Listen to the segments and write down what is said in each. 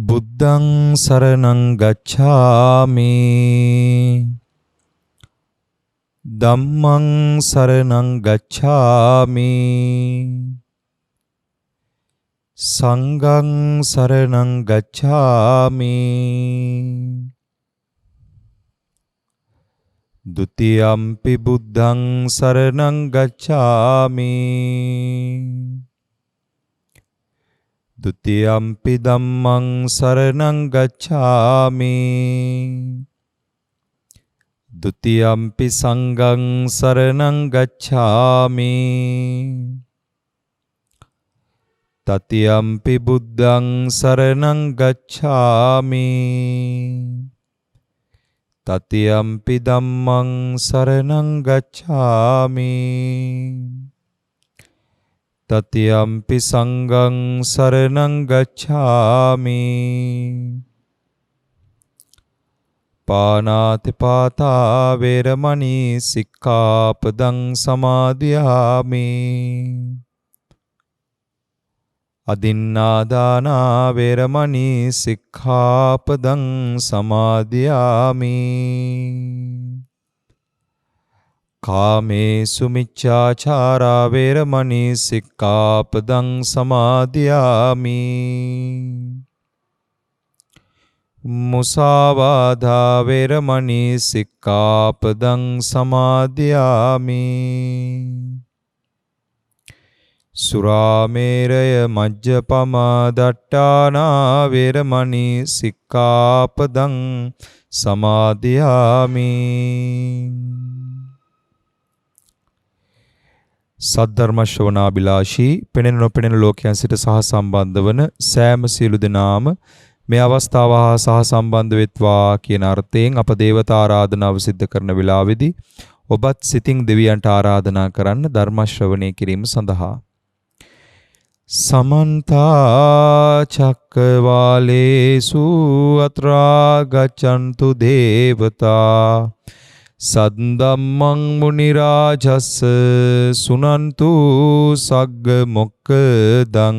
බුද්ධං සරණං ගච්ඡාමි ධම්මං සරණං ගච්ඡාමි සංඝං සරණං ගච්ඡාමි ဒုတိယံ පි බුද්ධං සරණං ගච්ඡාමි ဒုတိယံ පි ධම්මං සරණං ගච්ඡාමි ဒုတိယံ පි සංඝං සරණං ගච්ඡාමි တတိယံ පි බුද්ධං සරණං ගච්ඡාමි တတိယံ පි ධම්මං සරණං ගච්ඡාමි တတိယံ පි සංඝං සරණං ගච්ඡාමි පාණාති පාතා වේරමණී සික්ඛාපදං සමාදියාමි อดินนาดานาเวรมณีสิกขาปดังสมาธิยามิกาเมสุมิจฉาชาราเวรมณีสิกขาปดังสมาธิยามิมุสาวาทาเวรมณีสิกขาปดังสมาธิยามิสุราเมรยมัจจปมาดัตตานาเวรมณีสิกขาปดังสมาธิยามิසද්ධර්ම ශ්‍රවණාබිලාෂී පෙනෙන නොපෙනෙන ලෝකයන් සිට සහ සම්බන්ධ වන සෑම සියලු දෙනාම මේ අවස්ථාව හා සහ සම්බන්ධ වෙත්වා කියන අර්ථයෙන් අප දේවතා ආරාධනාව සිද්ධ කරන වෙලාවේදී ඔබත් සිතින් දෙවියන්ට ආරාධනා කරන්න ධර්ම ශ්‍රවණය කිරීම සඳහා समन्ता चक्रवालेषु अत्रा गच्छन्तु देवता सद्धम्मं मुनिराजस् सुनन्तु सग्ग मोक्खदं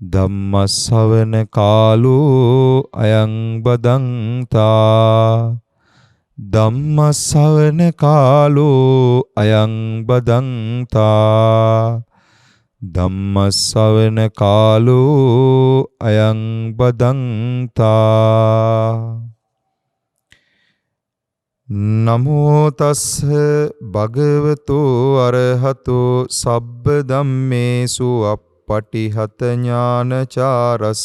ධම්මස්සවන කාලෝ අයං බදන්තා ධම්මස්සවන කාලෝ අයං බදන්තා ධම්මස්සවන කාලෝ අයං බදන්තා නමෝ තස්ස භගවතෝ අරහතෝ සබ්බ ධම්මේසු පටිහත ඥානචාරස්ස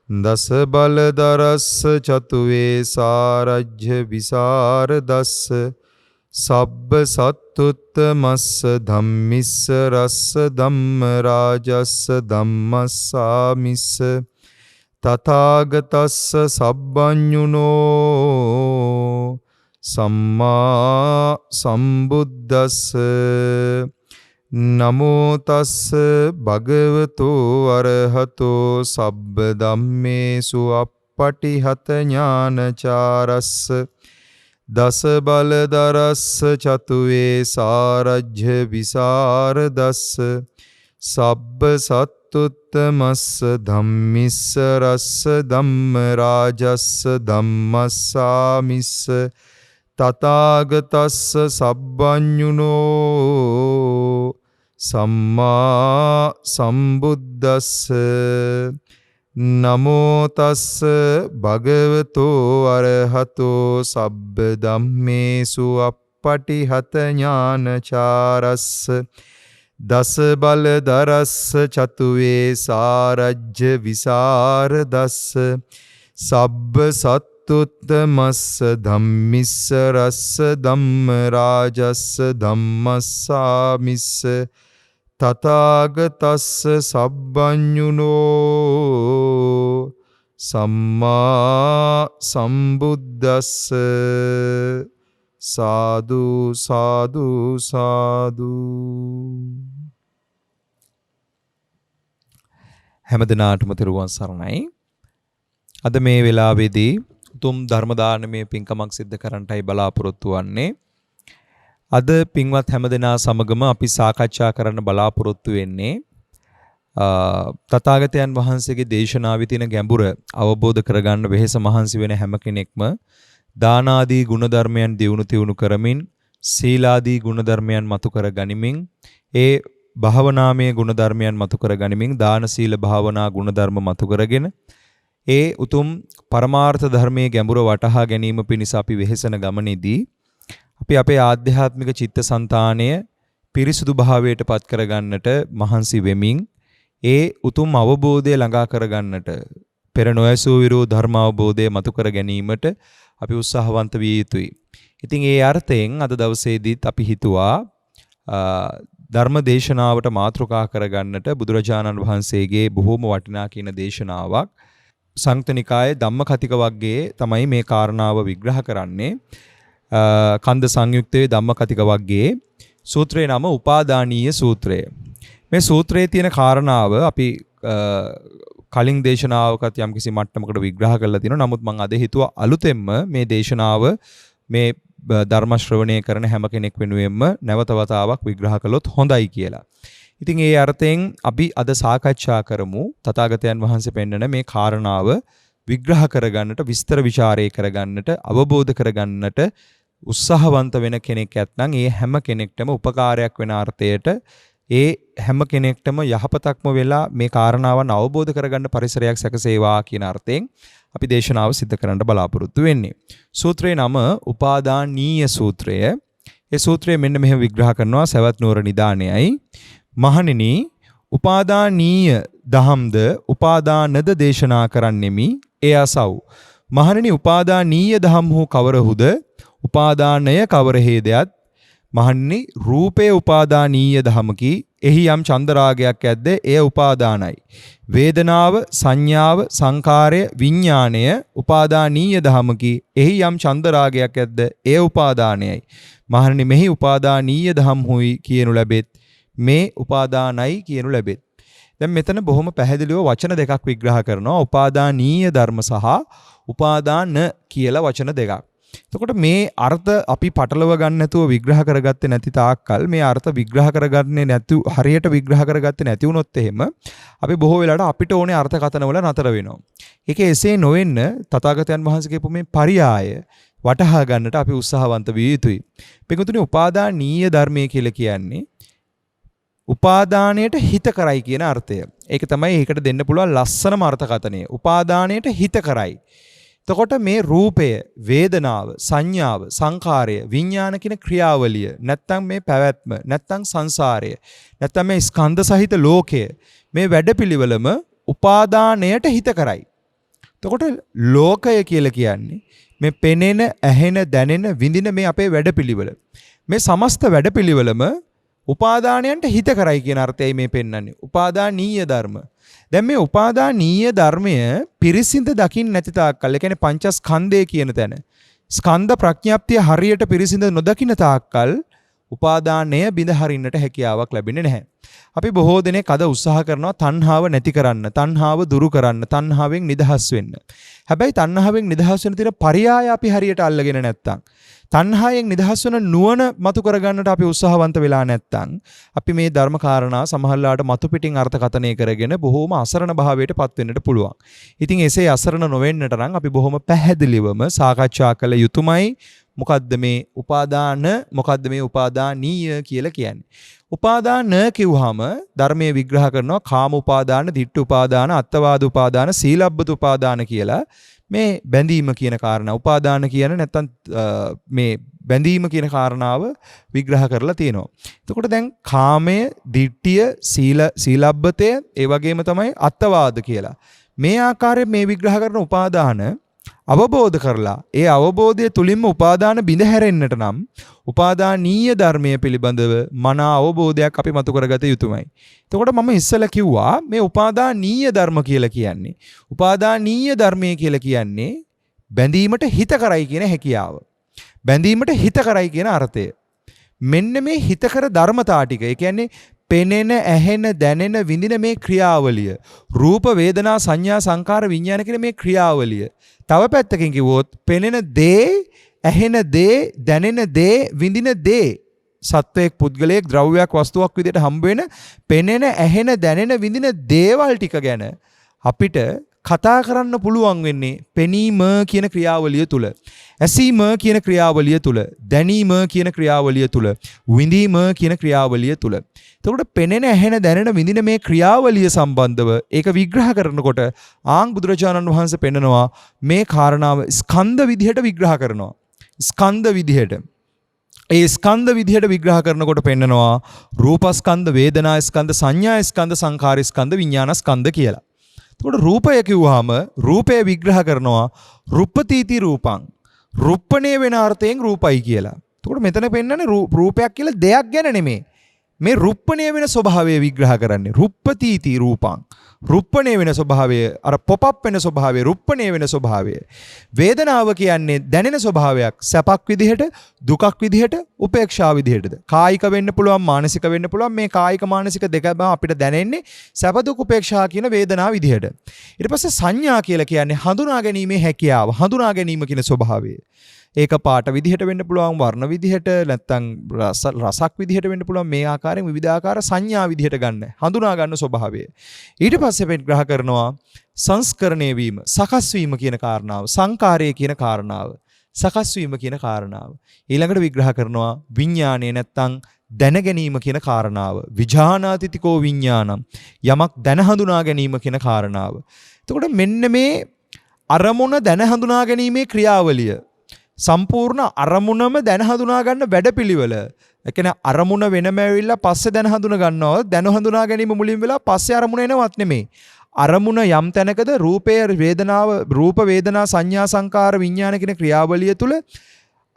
දස බලදරස්ස චතුවේ සාරජ්‍ය විසරදස්ස සබ්බ සත්තුත්තමස්ස ධම්මිස්ස රස්ස ධම්ම රාජස්ස ධම්මස්සාමිස්ස තථාගතස්ස සබ්බඤුනෝ සම්මා සම්බුද්දස්ස නමෝ තස්ස භගවතෝ අරහතෝ සබ්බ ධම්මේසු අප්පටිහත ඥානචාරස්ස දස බලදරස්ස චතුවේ සාරජ්‍ය විසරදස්ස සබ්බ සත්තුත්තමස්ස ධම්මිස්ස රස්ස ධම්ම රාජස්ස ධම්මස්සාමිස්ස තථාගතස්ස සබ්බඤුනෝ සම්මා සම්බුද්දස්ස නමෝ තස්ස භගවතෝ අරහතෝ සබ්බ ධම්මේසු අප්පටිහත ඥානචාරස්ස දස බලදරස්ස චතුවේ සාරජ්‍ය විසරදස්ස සබ්බ සත්තුත්තමස්ස ධම්මිස්ස රස්ස ධම්ම රාජස්ස ධම්මස්සාමිස්ස තථාගතස්ස සබ්බඤුනෝ සම්මා සම්බුද්දස්ස සාදු සාදු සාදු. හැමදිනාටම තෙරුවන් සරණයි. අද මේ වෙලාවේදී උතුම් ධර්ම දානමය පින්කමක් සිද්ධ කරන්නටයි බලාපොරොත්තු වෙන්නේ. අද පින්වත් හැමදෙනා සමගම අපි සාකච්ඡා කරන්න බලාපොරොත්තු වෙන්නේ තථාගතයන් වහන්සේගේ දේශනාවේ තියෙන ගැඹුර අවබෝධ කරගන්න වෙහෙස මහන්සි වෙන හැම කෙනෙක්ම දාන ආදී ගුණධර්මයන් දියුණු තියුණු කරමින් සීලාදී ගුණධර්මයන් මතු කර ගනිමින් ඒ භාවනාමය ගුණධර්මයන් මතු කර ගනිමින් දාන සීල භාවනා ගුණධර්ම මතු කරගෙන ඒ උතුම් පරමාර්ථ ධර්මයේ ගැඹුර වටහා ගැනීම පිණිස අපි වෙහෙසන ගමනේදී අපි අපේ ආධ්‍යාත්මික චිත්තසංතානය පිරිසුදු භාවයට පත් කරගන්නට මහන්සි වෙමින් ඒ උතුම් අවබෝධය ළඟා කරගන්නට පෙර නොඇසූ විරෝ ධර්ම අවබෝධය මතු කර ගැනීමට අපි උත්සාහවන්ත විය යුතුයි. ඉතින් ඒ අර්ථයෙන් අද දවසේදීත් අපි හිතුවා ධර්ම දේශනාවට මාතෘකා කරගන්නට බුදුරජාණන් වහන්සේගේ බොහෝම වටිනා කියන දේශනාවක් සංයුත්ත නිකායේ ධම්මකතික වග්ගයේ තමයි මේ කාරණාව විග්‍රහ කරන්නේ. කන්ද සංයුක්තයේ ධම්මකතික වග්ගයේ සූත්‍රයේ නම උපාදානීය සූත්‍රය. මේ සූත්‍රයේ තියෙන කාරණාව අපි කලින් දේශනාවකත් යම්කිසි මට්ටමකට විග්‍රහ කරලා තිනවා. නමුත් මම අද හිතුවා අලුතෙන්ම මේ දේශනාව මේ ධර්ම ශ්‍රවණය කරන හැම කෙනෙක් වෙනුවෙන්ම නැවත වතාවක් විග්‍රහ කළොත් හොඳයි කියලා. ඉතින් ඒ අර්ථයෙන් අපි අද සාකච්ඡා කරමු තථාගතයන් වහන්සේ පෙන්වන මේ කාරණාව විග්‍රහ කරගන්නට, විස්තර ਵਿਚාරය කරගන්නට, අවබෝධ කරගන්නට උත්සාහවන්ත වෙන කෙනෙක් ඇත්නම් ඒ හැම කෙනෙක්ටම උපකාරයක් වෙන අර්ථයට ඒ හැම කෙනෙක්ටම යහපතක්ම වෙලා මේ කාරණාවන් අවබෝධ කරගන්න පරිසරයක් සැකසේවා කියන අර්ථයෙන් අපි දේශනාව සිද්ධ කරන්න බලාපොරොත්තු වෙන්නේ. සූත්‍රයේ නම උපාදානීය සූත්‍රය. ඒ සූත්‍රය මෙන්න මෙහෙම විග්‍රහ කරනවා සවැත් නුවර නිදානයයි. මහණෙනි, උපාදානීය දහම්ද උපාදානද දේශනා කරන්නෙමි. එය අසව්. මහණෙනි, උපාදානීය දහම් හෝ කවරහුද? උපාදානය කවර හේදයත්? මහණෙනි, රූපේ උපාදානීය දහමකි. එහි යම් චන්දරාගයක් ඇද්ද එය උපාදානයි. වේදනාව, සංඥාව, සංකාරය, විඥාණය උපාදානීය දහමකි. එහි යම් චන්දරාගයක් ඇද්ද එය උපාදානයයි. මහණෙනි, මෙහි උපාදානීය දහම් හොයි කියනු ලැබෙත්. මේ උපාදානයි කියනු ලැබෙත්. දැන් මෙතන බොහොම පැහැදිලිව වචන දෙකක් විග්‍රහ කරනවා. උපාදානීය ධර්ම සහ උපාදාන කියලා වචන දෙකක්. එතකොට මේ අර්ථ අපි පටලව ගන්න නැතුව විග්‍රහ කරගත්තේ නැති තාක්කල් මේ අර්ථ විග්‍රහ කරගන්නේ නැතු හරියට විග්‍රහ කරගත්තේ නැති වුණොත් එහෙම අපි බොහෝ වෙලාවට අපිට ඕනේ අර්ථකථන වල නතර වෙනවා. ඒක එසේ නොවෙන්න තථාගතයන් වහන්සේ කියපු මේ පරියාය වටහා ගන්නට අපි උත්සාහවන්ත විය යුතුයි. පිටුතුනි, උපාදානීය ධර්මයේ කියලා කියන්නේ උපාදානයට හිත කරයි කියන අර්ථය. ඒක තමයි ඒකට දෙන්න පුළුවන් ලස්සනම අර්ථකථනය. උපාදානයට හිත කරයි. එතකොට මේ රූපය, වේදනාව, සංඥාව, සංකාරය, විඥාන කියන ක්‍රියාවලිය, නැත්තම් මේ පැවැත්ම, නැත්තම් සංසාරය, නැත්තම් මේ ස්කන්ධ සහිත ලෝකය, මේ වැඩපිළිවෙලම උපාදානයට හිත කරයි. එතකොට ලෝකය කියලා කියන්නේ මේ පෙනෙන, ඇහෙන, දැනෙන, විඳින මේ අපේ වැඩපිළිවෙල. මේ සමස්ත වැඩපිළිවෙලම උපාදානයන්ට හිත කරයි කියන අර්ථයයි මේ පෙන්වන්නේ. උපාදානීය ධර්ම. දැන් මේ උපාදානීය ධර්මය පිරිසිඳ දකින්න නැති තාක්කල්, ඒ කියන්නේ පංචස්කන්ධය කියන තැන ස්කන්ධ ප්‍රඥාප්තිය හරියට පිරිසිඳ නොදකින්න තාක්කල් උපාදානය බිඳ හරින්නට හැකියාවක් ලැබෙන්නේ නැහැ. අපි බොහෝ දෙනෙක් අද උත්සාහ කරනවා තණ්හාව නැති කරන්න, තණ්හාව දුරු කරන්න, තණ්හාවෙන් නිදහස් වෙන්න. හැබැයි තණ්හාවෙන් නිදහස් වෙන තියෙන පරයය අපි හරියට අල්ලගෙන නැත්තම්, තණ්හාවෙන් නිදහස් වෙන නුවණ මතු කරගන්නට අපි උත්සාහවන්ත වෙලා නැත්තම්, අපි මේ ධර්ම කාරණා සමහරලාට මතු පිටින් අර්ථකථනය කරගෙන බොහෝම අසරණ භාවයට පත් වෙන්නට පුළුවන්. ඉතින් එසේ අසරණ නොවෙන්නට නම් අපි බොහොම පැහැදිලිවම සාකච්ඡා කළ යුතුමයි. මොකද්ද මේ උපාදාන, මොකද්ද මේ උපාදානීය කියලා කියන්නේ? උපාදාන කිව්වහම ධර්මයේ විග්‍රහ කරනවා කාම උපාදාන, ditth උපාදාන, අත්තවාද උපාදාන, සීලබ්බත උපාදාන කියලා. මේ බැඳීම කියන කාරණා, උපාදාන කියන නැත්තම් මේ බැඳීම කියන කාරණාව විග්‍රහ කරලා තියෙනවා. එතකොට දැන් කාමය, ditthිය, සීලබ්බතය, ඒ වගේම තමයි අත්තවාද කියලා. මේ ආකාරයෙන් මේ විග්‍රහ කරන උපාදාන අවබෝධ කරලා ඒ අවබෝධය තුලින්ම උපාදාන බිඳ හැරෙන්නට නම් උපාදානීය ධර්මයේ පිළිබඳව මනා අවබෝධයක් අපි මතු කරගත යුතුමයි. එතකොට මම ඉස්සෙල්ලා කිව්වා මේ උපාදානීය ධර්ම කියලා කියන්නේ, උපාදානීය ධර්මයේ කියලා කියන්නේ බැඳීමට හිත කරයි කියන හැකියාව. බැඳීමට හිත කරයි කියන අර්ථය. මෙන්න මේ හිතකර ධර්මතා ටික, ඒ කියන්නේ පෙනෙන, ඇහෙන, දැනෙන, විඳින මේ ක්‍රියාවලිය, රූප, වේදනා, සංඥා, සංකාර, විඥාන කියන මේ ක්‍රියාවලිය. තව පැත්තකින් කිව්වොත් පෙනෙන දේ, ඇහෙන දේ, දැනෙන දේ, විඳින දේ සත්වයක් පුද්ගලයෙක් ද්‍රව්‍යයක් වස්තුවක් විදිහට හම්බ වෙන පෙනෙන ඇහෙන දැනෙන විඳින දේවල් ටික ගැන අපිට කතා කරන්න පුළුවන් වෙන්නේ පෙනීම කියන ක්‍රියාවලිය තුල. ඇසීම කියන ක්‍රියාවලිය තුල, දැනීම කියන ක්‍රියාවලිය තුල, විඳීම කියන ක්‍රියාවලිය තුල. එතකොට පෙනෙන ඇහෙන දැනෙන විඳින මේ ක්‍රියාවලිය සම්බන්ධව ඒක විග්‍රහ කරනකොට බුදුරජාණන් වහන්සේ පෙන්නනවා මේ කාරණාව ස්කන්ධ විදිහට විග්‍රහ කරනවා. ස්කන්ධ විදිහට. ඒ ස්කන්ධ විදිහට විග්‍රහ කරනකොට පෙන්නනවා රූපස්කන්ධ, වේදනාස්කන්ධ, සංඥාස්කන්ධ, සංඛාරස්කන්ධ, විඥානස්කන්ධ කියලා. එතකොට රූපය කිව්වහම රූපය විග්‍රහ කරනවා රුප්පතිති රූපං. රුප්පණේ වෙන අර්ථයෙන් රූපයි කියලා. එතකොට මෙතන පෙන්නන්නේ රූපයක් කියලා දෙයක් ගැන නෙමෙයි. මේ රුප්පණේ වෙන ස්වභාවය විග්‍රහ කරන්නේ. රුප්පතිති රූපං. රුප්පණේ වෙන ස්වභාවය, අර පොප් අප් වෙන ස්වභාවය, රුප්පණේ වෙන ස්වභාවය. වේදනාව කියන්නේ දැනෙන ස්වභාවයක්. සැපක් විදිහට, දුකක් විදිහට, උපේක්ෂාව විදිහටද. කායික වෙන්න පුළුවන්, මානසික වෙන්න පුළුවන්. මේ කායික මානසික දෙකම අපිට දැනෙන්නේ සැප දුක් උපේක්ෂා කියන වේදනාව විදිහට. ඊට පස්සේ සංඥා කියලා කියන්නේ හඳුනා ගැනීමේ හැකියාව, හඳුනා ගැනීම කියන ස්වභාවය. ඒක පාට විදිහට වෙන්න පුළුවන්, වර්ණ විදිහට, නැත්නම් රසක් විදිහට වෙන්න පුළුවන්. මේ ආකාරයෙන් විවිධාකාර සංඥා විදිහට ගන්න, හඳුනා ගන්න ස්වභාවය. ඊට පස්සේ විග්‍රහ කරනවා සංස්කරණය වීම, සකස් වීම කියන කාරණාව, සංකාරය කියන කාරණාව, සකස් වීම කියන කාරණාව. ඊළඟට විග්‍රහ කරනවා විඥාණය නැත්නම් දැන ගැනීම කියන කාරණාව. විජානාතිතිකෝ විඥානම්, යමක් දැන හඳුනා ගැනීම කියන කාරණාව. එතකොට මෙන්න මේ අරමුණ දැන හඳුනා ගැනීමේ ක්‍රියාවලිය, සම්පූර්ණ අරමුණම දැන හඳුනා ගන්න වැඩපිළිවෙල. ඒ කියන්නේ අරමුණ වෙනම ඇවිල්ලා පස්සේ දැන හඳුනා ගන්නවා. දැන හඳුනා ගැනීම මුලින් වෙලා පස්සේ අරමුණ එනවත් නෙමෙයි. අරමුණ යම් තැනකද රූපය, වේදනාව, රූප වේදනා සංඥා සංකාර විඥාන කියන ක්‍රියාවලිය තුල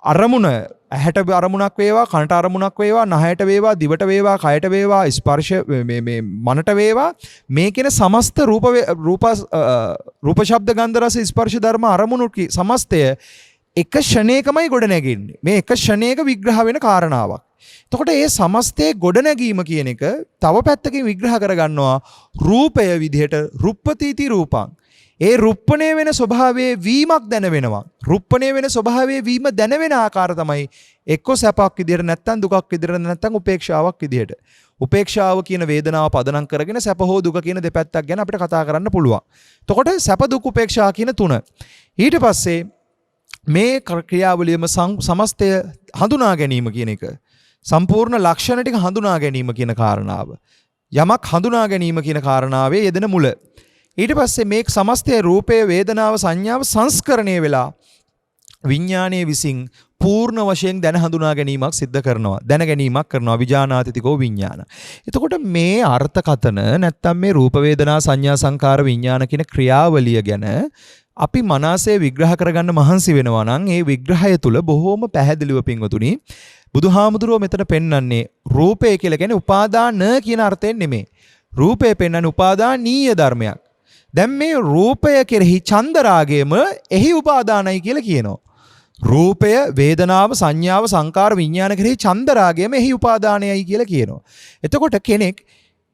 අරමුණ ඇහැට අරමුණක් වේවා, කනට අරමුණක් වේවා, නහයට වේවා, දිවට වේවා, කයට වේවා, ස්පර්ශ මේ මනට වේවා, මේ කියන සමස්ත රූප ශබ්ද ගන්ධ රස ස්පර්ශ ධර්ම අරමුණු සමස්තය එක ෂණයකමයි ගොඩ නැගෙන්නේ. මේ එක ෂණයක විග්‍රහ වෙන කාරණාවක්. එතකොට මේ සමස්තයේ ගොඩ නැගීම කියන එක තව පැත්තකින් විග්‍රහ කරගන්නවා රූපය විදිහට රුප්පතිති රූපං. ඒ රුප්පණය වෙන ස්වභාවයේ වීමක් දැන වෙනවා. රුප්පණය වෙන ස්වභාවයේ වීම දැන වෙන ආකාර තමයි එක්ක සැපක් විදිහට, නැත්නම් දුකක් විදිහට, නැත්නම් උපේක්ෂාවක් විදිහට. උපේක්ෂාව කියන වේදනාව පදනම් කරගෙන සැප හෝ දුක කියන දෙපැත්තක් ගැන අපිට කතා කරන්න පුළුවන්. එතකොට සැප දුක් උපේක්ෂා කියන තුන. ඊට පස්සේ මේ ක්‍රියාවලියම සමස්තය හඳුනා ගැනීම කියන එක, සම්පූර්ණ ලක්ෂණ ටික හඳුනා ගැනීම කියන කාරණාව, යමක් හඳුනා ගැනීම කියන කාරණාවේ යෙදෙන මුල. ඊට පස්සේ මේ සමස්තයේ රූපය, වේදනාව, සංඥාව සංස්කරණය වෙලා විඥානයේ විසින් පූර්ණ වශයෙන් දැන හඳුනා ගැනීමක් සිද්ධ කරනවා, දැන ගැනීමක් කරනවා. විජානාතිතිකෝ විඥාන. එතකොට මේ අර්ථකතන නැත්තම් මේ රූප වේදනා සංඥා සංකාර විඥාන කියන ක්‍රියාවලිය ගැන අපි මනසේ විග්‍රහ කරගන්න මහන්සි වෙනවා නම් ඒ විග්‍රහය තුල බොහෝම පැහැදිලිව පින්වතුනි බුදුහාමුදුරුවෝ මෙතන පෙන්වන්නේ රූපය කියලා කියන්නේ උපාදාන කියන අර්ථයෙන් නෙමෙයි. රූපය පෙන්වන්නේ උපාදානීය ධර්මයක්. දැන් මේ රූපය කෙරෙහි චන්දරාගයම එහි උපාදානයි කියලා කියනවා. රූපය, වේදනාව, සංඥාව, සංකාර, විඥාන කෙරෙහි චන්දරාගයම එහි උපාදානයයි කියලා කියනවා. එතකොට කෙනෙක්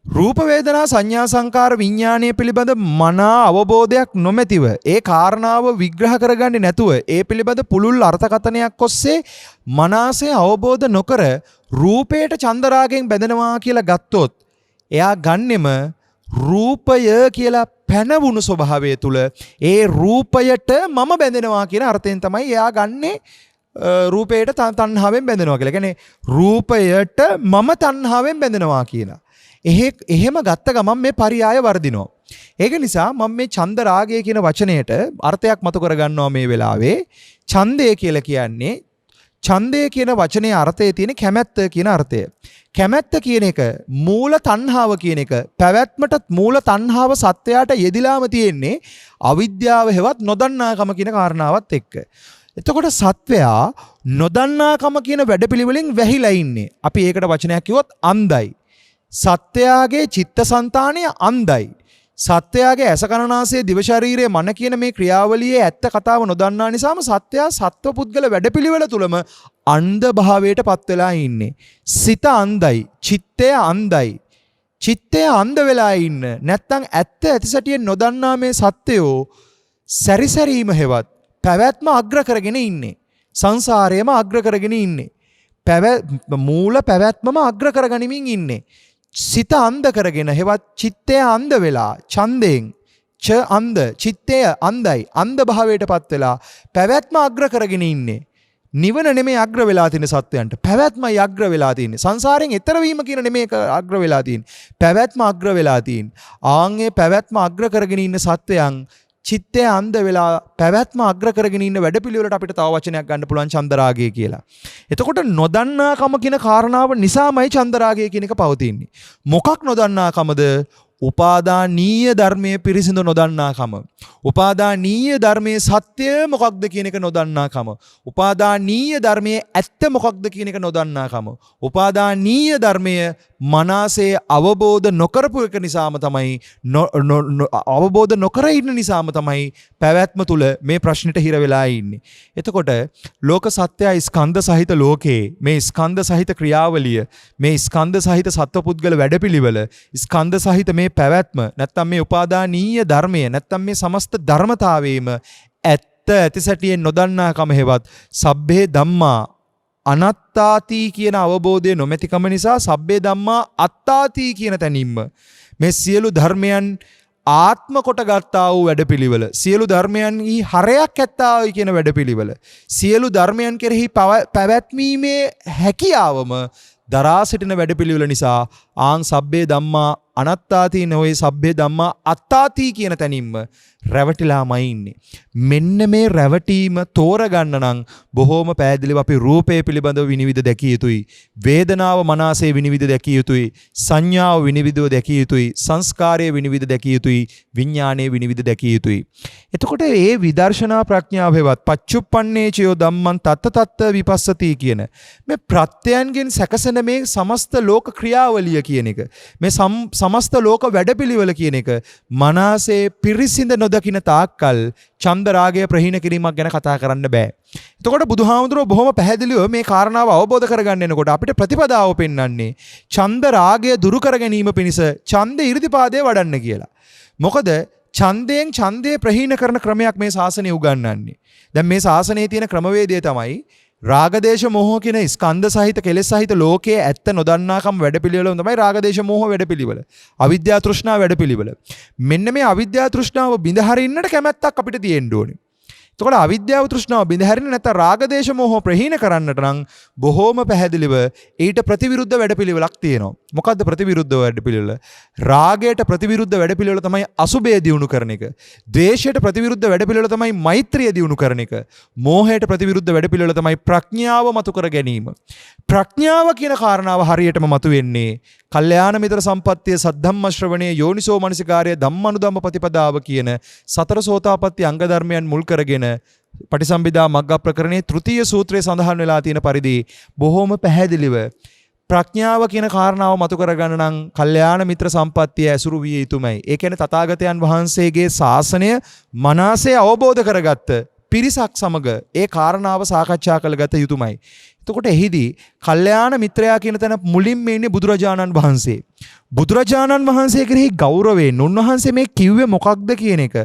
රූප වේදනා සංඥා සංකාර විඥානය පිළිබඳ මනා අවබෝධයක් නොමැතිව, ඒ කාරණාව විග්‍රහ කරගන්නේ නැතුව, ඒ පිළිබඳ පුළුල් අර්ථකථනයක් ඔස්සේ මනසේ අවබෝධ නොකර රූපයට චන්දරාගයෙන් බැඳෙනවා කියලා ගත්තොත්, එයා ගන්නෙම රූපය කියලා පැනවුණු ස්වභාවය තුල ඒ රූපයට මම බැඳෙනවා කියන අර්ථයෙන් තමයි එයා ගන්නේ රූපයට තණ්හාවෙන් බැඳෙනවා කියලා. කියන්නේ රූපයට මම තණ්හාවෙන් බැඳෙනවා කියලා. එහෙම ගත්ත ගමන් මේ පරියාය වර්ධිනවා. ඒක නිසා මම මේ ඡන්ද රාගය කියන වචනයට අර්ථයක් මතු කරගන්නවා මේ වෙලාවේ. ඡන්දය කියලා කියන්නේ, ඡන්දය කියන වචනේ අර්ථයේ තියෙන කැමැත්ත කියන අර්ථය. කැමැත්ත කියන එක මූල තණ්හාව කියන එක, පැවැත්මට මූල තණ්හාව සත්‍යයට යෙදිලාම තියෙන්නේ අවිද්‍යාව හෙවත් නොදන්නාකම කියන කාරණාවත් එක්ක. එතකොට සත්වයා නොදන්නාකම කියන වැඩපිළිවෙලින් වැහිලා ඉන්නේ. අපි ඒකට වචනයක් කිව්වොත් අන්ධයි. සත්‍යයාගේ චිත්තසංතානය අන්ධයි. සත්‍යයාගේ ඇස කන නාසය දිව ශරීරය මන කියන මේ ක්‍රියාවලියේ ඇත්ත කතාව නොදන්නා නිසාම සත්‍යයා සත්ව පුද්ගල වැඩපිළිවෙල තුලම අන්ධ භාවයට පත් වෙලා ඉන්නේ. සිත අන්ධයි, චිත්තය අන්ධයි. චිත්තය අන්ධ වෙලා ඉන්න. නැත්තම් ඇත්ත ඇතිසැටියෙන් නොදන්නා මේ සත්‍යෝ සැරිසැරීම හෙවත් පැවැත්ම අග්‍ර කරගෙන ඉන්නේ. සංසාරයේම අග්‍ර කරගෙන ඉන්නේ. මූල පැවැත්මම අග්‍ර කරගනිමින් ඉන්නේ. සිත අන්ධ කරගෙන හෙවත් චිත්තය අන්ධ වෙලා ඡන්දයෙන් අන්ධ චිත්තය අන්ධයි අන්ධ භාවයට පත් වෙලා පැවැත්ම අග්‍ර කරගෙන ඉන්නේ. නිවන නෙමෙයි අග්‍ර වෙලා තියෙන සත්වයන්ට, පැවැත්මයි අග්‍ර වෙලා තියෙන්නේ. සංසාරයෙන් එතර වීම කියන නෙමෙයි අග්‍ර වෙලා තියෙන්නේ, පැවැත්ම අග්‍ර වෙලා තියෙන්නේ. ආන්ගේ පැවැත්ම අග්‍ර කරගෙන ඉන්න සත්වයන් චිත්තය අන්ධ වෙලා පැවැත්ම අග්‍ර කරගෙන ඉන්න වැඩපිළිවෙලට අපිට තව වචනයක් ගන්න පුළුවන් චන්දරාගය කියලා. එතකොට නොදන්නාකම කියන කාරණාව නිසාමයි චන්දරාගය කියන එක පවතින්නේ. මොකක් නොදන්නාකමද? උපාදානීය ධර්මයේ පිරිසිදු නොදන්නාකම. උපාදානීය ධර්මයේ සත්‍ය මොකක්ද කියන එක නොදන්නාකම. උපාදානීය ධර්මයේ ඇත්ත මොකක්ද කියන එක නොදන්නාකම. උපාදානීය ධර්මයේ මනසේ අවබෝධ නොකරපු එක නිසාම තමයි අවබෝධ නොකර ඉන්න නිසාම තමයි පැවැත්ම තුල මේ ප්‍රශ්නෙට හිර වෙලා ඉන්නේ. එතකොට ලෝක සත්‍යය ස්කන්ධ සහිත ලෝකේ මේ ස්කන්ධ සහිත ක්‍රියාවලිය, මේ ස්කන්ධ සහිත සත්වපුද්ගල වැඩපිළිවෙල, ස්කන්ධ සහිත මේ පැවැත්ම නැත්තම් මේ උපාදානීය ධර්මය නැත්තම් මේ සමස්ත ධර්මතාවයේම ඇත්ත ඇතිසැටියෙන් නොදන්නාකම හේවත් සබ්බේ ධම්මා අනත්තාති කියන අවබෝධය නොමැතිකම නිසා සබ්බේ ධම්මා අත්තාති කියන තැනින්ම මේ සියලු ධර්මයන් ආත්ම කොට ගත්තා වූ වැඩපිළිවෙල, සියලු ධර්මයන්හි හරයක් ඇත්තායි කියන වැඩපිළිවෙල, සියලු ධර්මයන් කෙරෙහි පැවැත්මීමේ හැකියාවම දරා සිටින වැඩපිළිවෙල නිසා ආන් සබ්බේ ධම්මා අනත්තාති නොවේ සබ්බේ ධම්මා අත්තාති කියන තැනින්ම රැවටිලාමයි ඉන්නේ. මෙන්න මේ රැවටීම තෝරගන්න නම් බොහෝම පැහැදිලිව අපි රූපය පිළිබඳව විනිවිද දැකිය යුතුයි. වේදනාව මනසේ විනිවිද දැකිය යුතුයි. සංඥාව විනිවිදව දැකිය යුතුයි. සංස්කාරය විනිවිද දැකිය යුතුයි. විඥානය විනිවිද දැකිය යුතුයි. එතකොට මේ විදර්ශනා ප්‍රඥාව හේවත් පච්චුප්පන්නේ චයෝ ධම්මං තත්ත තත්ත විපස්සති කියන මේ ප්‍රත්‍යයන්ගෙන් සැකසෙන මේ සමස්ත ලෝක ක්‍රියාවලිය කියන එක, මේ සමස්ත ලෝක වැඩපිළිවෙල කියන එක මනසේ පිරිසිඳ නොදකින තාක්කල් චන්දරාගය ප්‍රහීන කිරීමක් ගැන කතා කරන්න බෑ. එතකොට බුදුහාමුදුරුවෝ බොහොම පැහැදිලිව මේ කාරණාව අවබෝධ කරගන්න එනකොට අපිට ප්‍රතිපදාව පෙන්වන්නේ චන්දරාගය දුරු කර ගැනීම පිණිස ඡන්ද ඉර්ධිපාදයේ වඩන්න කියලා. මොකද ඡන්දයෙන් ඡන්දය ප්‍රහීන කරන ක්‍රමයක් මේ ශාසනය උගන්වන්නේ. දැන් මේ ශාසනයේ තියෙන ක්‍රමවේදය තමයි රාගදේශ මොහ කියන ස්කන්ධ සහිත කෙලෙස් සහිත ලෝකයේ ඇත්ත නොදන්නාකම් වැඩපිළිවෙල තමයි රාගදේශ මොහ වැඩපිළිවෙල. අවිද්‍යා තෘෂ්ණා වැඩපිළිවෙල. මෙන්න මේ අවිද්‍යා තෘෂ්ණාව බිඳ හරින්නට කැමැත්තක් අපිට තියෙන්න ඕනේ. එතකොට අවිද්‍යාව තෘෂ්ණාව බිඳ හරින්න නැත්නම් රාගදේශ මොහ ප්‍රහීන කරන්නට නම් බොහෝම පැහැදිලිව ඊට ප්‍රතිවිරුද්ධ වැඩපිළිවෙලක් තියෙනවා. මොකද්ද ප්‍රතිවිරුද්ධ වැඩපිළිවෙල? රාගයට ප්‍රතිවිරුද්ධ වැඩපිළිවෙල තමයි අසුබය දියුණු කරන එක. ද්වේෂයට ප්‍රතිවිරුද්ධ වැඩපිළිවෙල තමයි මෛත්‍රිය දියුණු කරන එක. මෝහයට ප්‍රතිවිරුද්ධ වැඩපිළිවෙල තමයි ප්‍රඥාව මතු කර ගැනීම. ප්‍රඥාව කියන කාරණාව හරියටම මතුවෙන්නේ කල්යාණ මිත්‍ර සම්පත්තිය, සද්ධම්ම ශ්‍රවණයේ, යෝනිසෝ මනසිකාර්ය, ධම්මනුධම්ම ප්‍රතිපදාව කියන සතර සෝතාපට්ටි අංග ධර්මයන් මුල් කරගෙන පටිසම්භිදා මග්ග ප්‍රකරණයේ තෘතීය සූත්‍රයේ සඳහන් වෙලා තියෙන පරිදි බොහෝම පැහැදිලිව ප්‍රඥාව කියන කාරණාව මතු කරගන්න නම් කල්යාණ මිත්‍ර සම්පත්තිය ඇසුරු විය යුතුමයි. ඒ කියන්නේ තථාගතයන් වහන්සේගේ ශාසනය මනසේ අවබෝධ කරගත්ත පිරිසක් සමග ඒ කාරණාව සාකච්ඡා කරගත යුතුමයි. එතකොට එහිදී කල්යාණ මිත්‍රයා කියන තැන මුලින්ම ඉන්නේ බුදුරජාණන් වහන්සේ. බුදුරජාණන් වහන්සේ කෙරෙහි ගෞරවයෙන් උන්වහන්සේ මේ කිව්වේ මොකක්ද කියන එක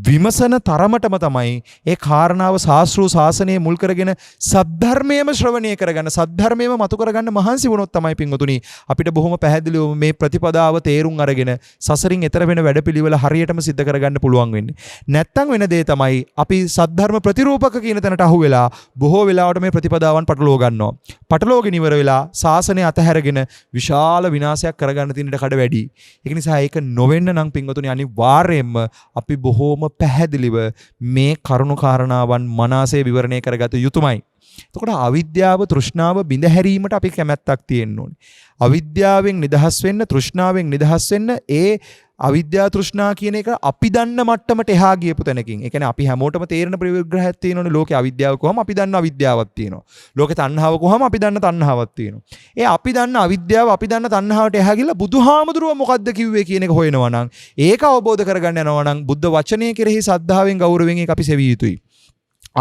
විමසන තරමටම තමයි ඒ කාරණාව ශාස්ත්‍රීය ශාසනය මුල් කරගෙන සද්ධර්මයේම ශ්‍රවණය කරගන්න, සද්ධර්මයේම මතු කරගන්න මහන්සි වුණොත් තමයි පින්වතුනි අපිට බොහොම පැහැදිලිව මේ ප්‍රතිපදාව තේරුම් අරගෙන සසරින් එතර වෙන වැඩපිළිවෙල හරියටම සිද්ධ කරගන්න පුළුවන් වෙන්නේ. නැත්තම් වෙන දේ තමයි අපි සද්ධර්ම ප්‍රතිරූපක කියන තැනට අහු වෙලා බොහෝ වෙලාවට මේ ප්‍රතිපදාවන් පටලවා ගන්නවා. පටලෝගෙන ඉවර වෙලා ශාසනය අතහැරගෙන විශාල විනාශයක් කරගන්න තියෙන කඩ වැඩි. ඒක නිසා ඒක නොවෙන්න නම් පින්වතුනි අනිවාර්යයෙන්ම අපි බොහෝම පැහැදිලිව මේ කරුණු කාරණාවන් මනසේ විවරණය කරගත යුතුමයි. එතකොට අවිද්‍යාව තෘෂ්ණාව බිඳ හැරීමට අපි කැමැත්තක් තියෙන්න ඕනේ. අවිද්‍යාවෙන් නිදහස් වෙන්න, තෘෂ්ණාවෙන් නිදහස් වෙන්න ඒ අවිද්‍යා තෘෂ්ණා කියන එක අපි දන්න මට්ටමට එහා ගියපු තැනකින්. ඒ කියන්නේ අපි හැමෝටම තේරෙන ප්‍රවිග්‍රහයක් තියෙනවනේ. ලෝකේ අවිද්‍යාව කොහොම අපි දන්න අවිද්‍යාවක් තියෙනවා. ලෝකේ තණ්හාව කොහොම අපි දන්න තණ්හාවක් තියෙනවා. ඒ අපි දන්න අවිද්‍යාව අපි දන්න තණ්හාවට එහා ගිහලා බුදුහාමුදුරුවෝ මොකද්ද කිව්වේ කියන එක හොයනවා නම්, ඒක අවබෝධ කරගන්න යනවා නම් බුද්ධ වචනය කෙරෙහි සද්ධාවෙන් ගෞරවයෙන් ඒක අපි සෙවිය යුතුයි.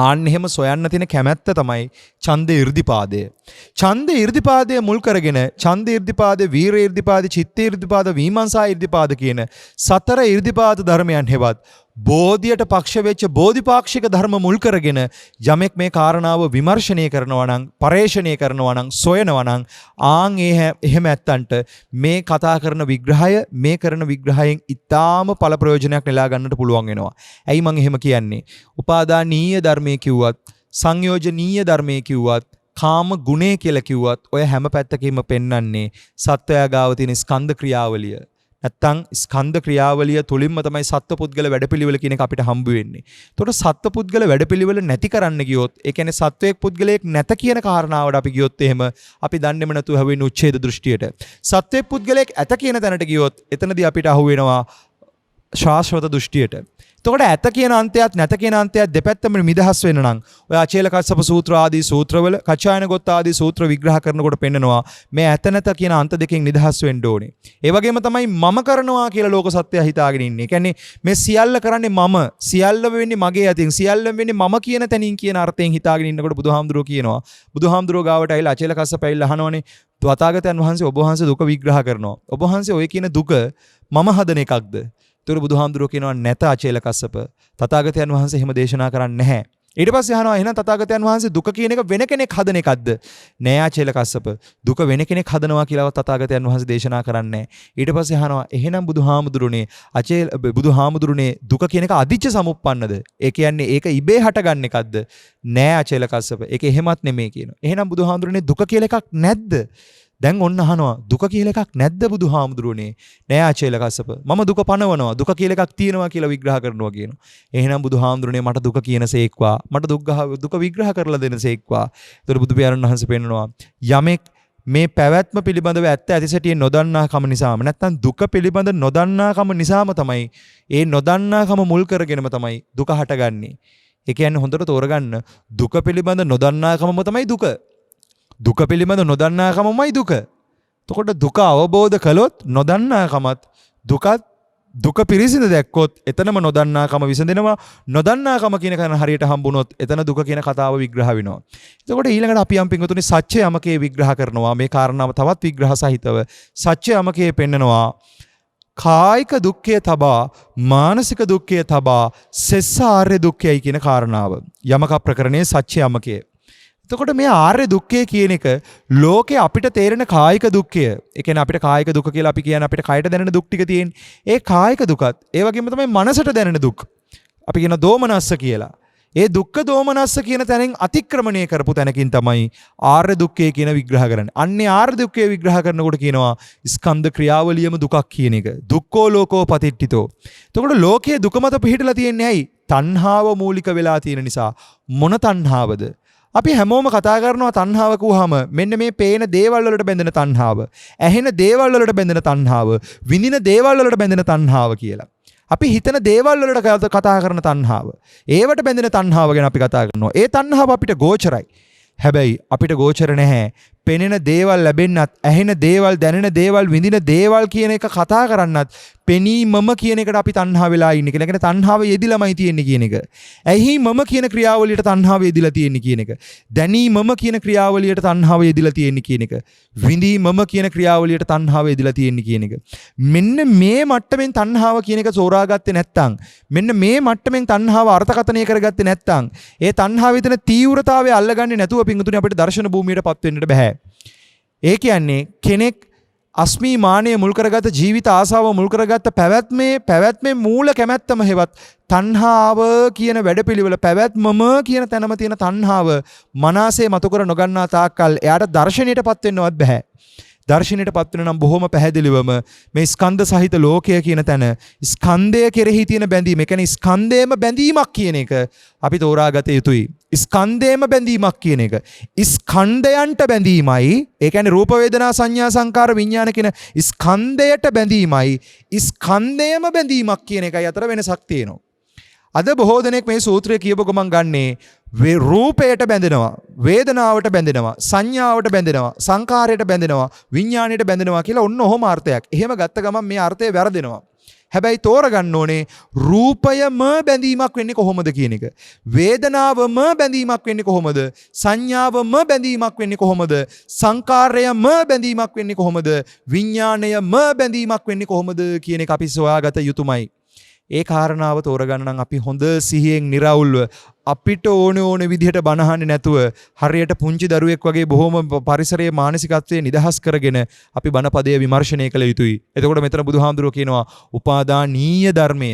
ආන්න එහෙම සොයන්න තියෙන කැමැත්ත තමයි ඡන්ද ඉර්ධිපාදය. ඡන්ද ඉර්ධිපාදය මුල් කරගෙන ඡන්ද ඉර්ධිපාද, වීර ඉර්ධිපාද, චිත්ත ඉර්ධිපාද, විමර්ශා ඉර්ධිපාද කියන සතර ඉර්ධිපාද ධර්මයන් හෙවත් බෝධියට පක්ෂ වෙච්ච බෝධිපාක්ෂික ධර්ම මුල් කරගෙන යමෙක් මේ කාරණාව විමර්ශනය කරනවා නම් පරේෂණය කරනවා නම් සොයනවා නම් එහෙම ඇත්තන්ට මේ කතා කරන විග්‍රහය මේ කරන විග්‍රහයෙන් ඊටාම ඵල ප්‍රයෝජනයක් නෙලා ගන්නට පුළුවන් වෙනවා. ඇයි මම එහෙම කියන්නේ? උපාදානීය ධර්මයේ කිව්වත් සංයෝජනීය ධර්මයේ කිව්වත් කාම ගුණය කියලා කිව්වත් ඔය හැම පැත්තකින්ම පෙන්වන්නේ සත්වයා ගාව තියෙන ස්කන්ධ ක්‍රියාවලිය. නැත්තම් ස්කන්ධ ක්‍රියාවලිය තුලින්ම තමයි සත්පුද්ගල වැඩපිළිවෙල කියන එක අපිට හම්බ වෙන්නේ. ඒතකොට සත්පුද්ගල වැඩපිළිවෙල නැති කරන්න ගියොත්, ඒ කියන්නේ සත්වයක් පුද්ගලයෙක් නැත කියන කාරණාවට අපි ගියොත් එහෙම අපි දන්නේම නැතුව හැවෙන්නේ උච්ඡේද දෘෂ්ටියට. සත්වයක් පුද්ගලයෙක් ඇත කියන තැනට ගියොත් එතනදී අපිට අහු වෙනවා ශාස්ත්‍රවත දෘෂ්ටියට. එතකොට ඇත කියන අන්තයත් නැත කියන අන්තයත් දෙපැත්තම නිදහස් වෙන්න නම් ඔය අචේල කස්සප සූත්‍ර ආදී සූත්‍රවල කච්චායන ගොත්ත ආදී සූත්‍ර විග්‍රහ කරනකොට පෙන්නනවා මේ ඇත නැත කියන අන්ත දෙකෙන් නිදහස් වෙන්න ඕනේ. ඒ වගේම තමයි මම කරනවා කියලා ලෝක සත්‍යය හිතාගෙන ඉන්නේ. ඒ කියන්නේ මේ සියල්ල කරන්නේ මම, සියල්ල වෙන්නේ මගේ අතින්, සියල්ල වෙන්නේ මම කියන තැනින් කියන අර්ථයෙන් හිතාගෙන ඉන්නකොට බුදුහාමුදුරුවෝ කියනවා. බුදුහාමුදුරුවෝ ගාවට ඇවිල්ලා අචේල කස්සප ඇවිල්ලා අහනවනේ තථාගතයන් වහන්සේ ඔබ වහන්සේ දුක විග්‍රහ කරනවා. ඔබ වහන්සේ ඔය කියන දුක මම හදන එකක්ද? ඒතර බුදුහාමුදුරුවෝ කියනවා නැත අචේල කස්සප. තථාගතයන් වහන්සේ එහෙම දේශනා කරන්නේ නැහැ. ඊට පස්සේ අහනවා එහෙනම් තථාගතයන් වහන්සේ දුක කියන එක වෙන කෙනෙක් හදන එකක්ද? නෑ අචේල කස්සප. දුක වෙන කෙනෙක් හදනවා කියලාවත් තථාගතයන් වහන්සේ දේශනා කරන්නේ නැහැ. ඊට පස්සේ අහනවා එහෙනම් බුදුහාමුදුරුවනේ දුක කියන එක අදිච්ච සමුප්පන්නද? ඒ කියන්නේ ඒක ඉබේ හටගන්න එකක්ද? නෑ අචේල කස්සප. ඒක එහෙමත් නෙමෙයි කියනවා. එහෙනම් බුදුහාමුදුරුවනේ දුක කියලා එකක් නැද්ද? දැන් ඔන්න අහනවා දුක කියලා එකක් නැද්ද බුදුහාමුදුරුවනේ? නෑ ආචේල කස්සප. මම දුක පනවනවා. දුක කියලා එකක් තියෙනවා කියලා විග්‍රහ කරනවා කියනවා. එහෙනම් බුදුහාමුදුරුවනේ මට දුක කියනසේක්වා. මට දුක විග්‍රහ කරලා දෙනසේක්වා. ඒතර බුදු පියාණන් වහන්සේ පෙන්නනවා යමෙක් මේ පැවැත්ම පිළිබඳව ඇත්ත ඇතිසැටියෙන් නොදන්නාකම නිසාම නැත්නම් දුක පිළිබඳ නොදන්නාකම නිසාම තමයි ඒ නොදන්නාකම මුල් කරගෙනම තමයි දුක හටගන්නේ. ඒ කියන්නේ හොඳට තෝරගන්න දුක පිළිබඳ නොදන්නාකමම තමයි දුක. දුක පිළිබඳ නොදන්නාකමමයි දුක. එතකොට දුක අවබෝධ කළොත් නොදන්නාකමත් දුක පිරිසිඳ දැක්කොත් එතනම නොදන්නාකම විසඳෙනවා. නොදන්නාකම කියන කන හරියට හම්බුනොත් එතන දුක කියන කතාව විග්‍රහ වෙනවා. එතකොට ඊළඟට අපි යම් පිංගුතුනි සත්‍ය යමකේ විග්‍රහ කරනවා. මේ කාරණාව තවත් විග්‍රහ සහිතව සත්‍ය යමකේ පෙන්නනවා. කායික දුක්ඛය තබා මානසික දුක්ඛය තබා සෙස්ස ආර්ය දුක්ඛයයි කියන කාරණාව. යමක ප්‍රකරණයේ සත්‍ය යමකේ. එතකොට මේ ආර්ය දුක්ඛය කියන එක ලෝකේ අපිට තේරෙන කායික දුක්ඛය. ඒ කියන්නේ අපිට කායික දුක කියලා අපි කියන්නේ අපිට කයට දැනෙන දුක් ටික තියෙන්නේ. ඒ කායික දුකත් ඒ වගේම තමයි මනසට දැනෙන දුක්. අපි කියන දෝමනස්ස කියලා. ඒ දුක්ඛ දෝමනස්ස කියන තැනින් අතික්‍රමණය කරපු තැනකින් තමයි ආර්ය දුක්ඛය කියන විග්‍රහ කරන්නේ. අන්නේ ආර්ය දුක්ඛය විග්‍රහ කරනකොට කියනවා ස්කන්ධ ක්‍රියාවලියම දුකක් කියන එක. දුක්ඛෝ ලෝකෝ පතිට්ඨිතෝ. එතකොට ලෝකයේ දුක මත පිහිටලා තියෙන්නේ ඇයි? තණ්හාව මූලික වෙලා තියෙන නිසා. මොන තණ්හාවද? අපි හැමෝම කතා කරනවා තණ්හාව කිව්වහම මෙන්න මේ පේන දේවල් වලට බැඳෙන තණ්හාව, ඇහෙන දේවල් වලට බැඳෙන තණ්හාව, විඳින දේවල් වලට බැඳෙන තණ්හාව කියලා. අපි හිතන දේවල් වලට කතා කරන තණ්හාව. ඒවට බැඳෙන තණ්හාව ගැන අපි කතා කරනවා. ඒ තණ්හාව අපිට ගෝචරයි. හැබැයි අපිට ගෝචර නැහැ. පෙනෙන දේවල් ලැබෙන්නත්, ඇහෙන දේවල්, දැනෙන දේවල්, විඳින දේවල් කියන එක කතා කරන්නත් පෙනීමම කියන එකට අපි තණ්හා වෙලා ඉන්නේ කියලා. ඒ කියන්නේ තණ්හාව යෙදිලාමයි තියෙන්නේ කියන එක. ඇහි මම කියන ක්‍රියාවලියට තණ්හාව යෙදිලා තියෙන්නේ කියන එක. දැනීමම කියන ක්‍රියාවලියට තණ්හාව යෙදිලා තියෙන්නේ කියන එක. විඳීමම කියන ක්‍රියාවලියට තණ්හාව යෙදිලා තියෙන්නේ කියන එක. මෙන්න මේ මට්ටමින් තණ්හාව කියන එක සෝරාගත්තේ නැත්නම්, මෙන්න මේ මට්ටමින් තණ්හාව අර්ථකථනය කරගත්තේ නැත්නම්, ඒ තණ්හාව විතර තීව්‍රතාවය අල්ලගන්නේ නැතුව පිංගුතුනි අපිට දර්ශන භූමියටපත් වෙන්නට බෑ. ඒ කියන්නේ කෙනෙක් අස්මිමානය මුල් කරගත්ත ජීවිත ආසාව මුල් කරගත්ත පැවැත්මේ මූල කැමැත්තම හෙවත් තණ්හාව කියන වැඩපිළිවෙල පැවැත්මම කියන තැනම තියෙන තණ්හාව මනසේ මතු කර නොගන්නා තාක්කල් එයාට දර්ශනීයටපත් වෙන්නවත් බෑ. දර්ශනීයටපත් වෙන නම් බොහොම පැහැදිලිවම මේ ස්කන්ධ සහිත ලෝකය කියන තැන ස්කන්ධය කෙරෙහි තියෙන බැඳීම, ඒ කියන්නේ ස්කන්ධයේම බැඳීමක් කියන එක අපි තෝරාගත යුතුයි. ස්කන්ධයේම බැඳීමක් කියන එක. ස්කන්ධයන්ට බැඳීමයි, ඒ කියන්නේ රූප වේදනා සංඥා සංකාර විඥාන කියන ස්කන්ධයට බැඳීමයි ස්කන්ධයේම බැඳීමක් කියන එකයි අතර වෙනසක් තියෙනවා. අද බොහෝ දෙනෙක් මේ සූත්‍රය කියපු ගමන් ගන්නේ රූපයට බැඳෙනවා, වේදනාවට බැඳෙනවා, සංඥාවට බැඳෙනවා, සංකාරයට බැඳෙනවා, විඥාණයට බැඳෙනවා කියලා ඔන්න ඔහොම අර්ථයක්. එහෙම ගත්ත ගමන් මේ අර්ථය වැරදෙනවා. හැබැයි තෝරගන්න ඕනේ රූපයම බැඳීමක් වෙන්නේ කොහොමද කියන එක. වේදනාවම බැඳීමක් වෙන්නේ කොහොමද? සංඥාවම බැඳීමක් වෙන්නේ කොහොමද? සංකාරයම බැඳීමක් වෙන්නේ කොහොමද? විඥාණයම බැඳීමක් වෙන්නේ කොහොමද කියන එක අපි සොයාගත යුතුමයි. ඒ කාරණාව තෝරගන්න නම් අපි හොඳ සිහියෙන් निराවුල්ව අපිට ඕන විදිහට බනහන්නේ නැතුව හරියට පුංචි දරුවෙක් වගේ බොහොම පරිසරයේ මානසිකත්වයේ නිදහස් කරගෙන අපි බණපදයේ විමර්ශනය කළ යුතුයි. එතකොට මෙතන බුදුහාමුදුරුවෝ කියනවා උපාදානීය ධර්මය.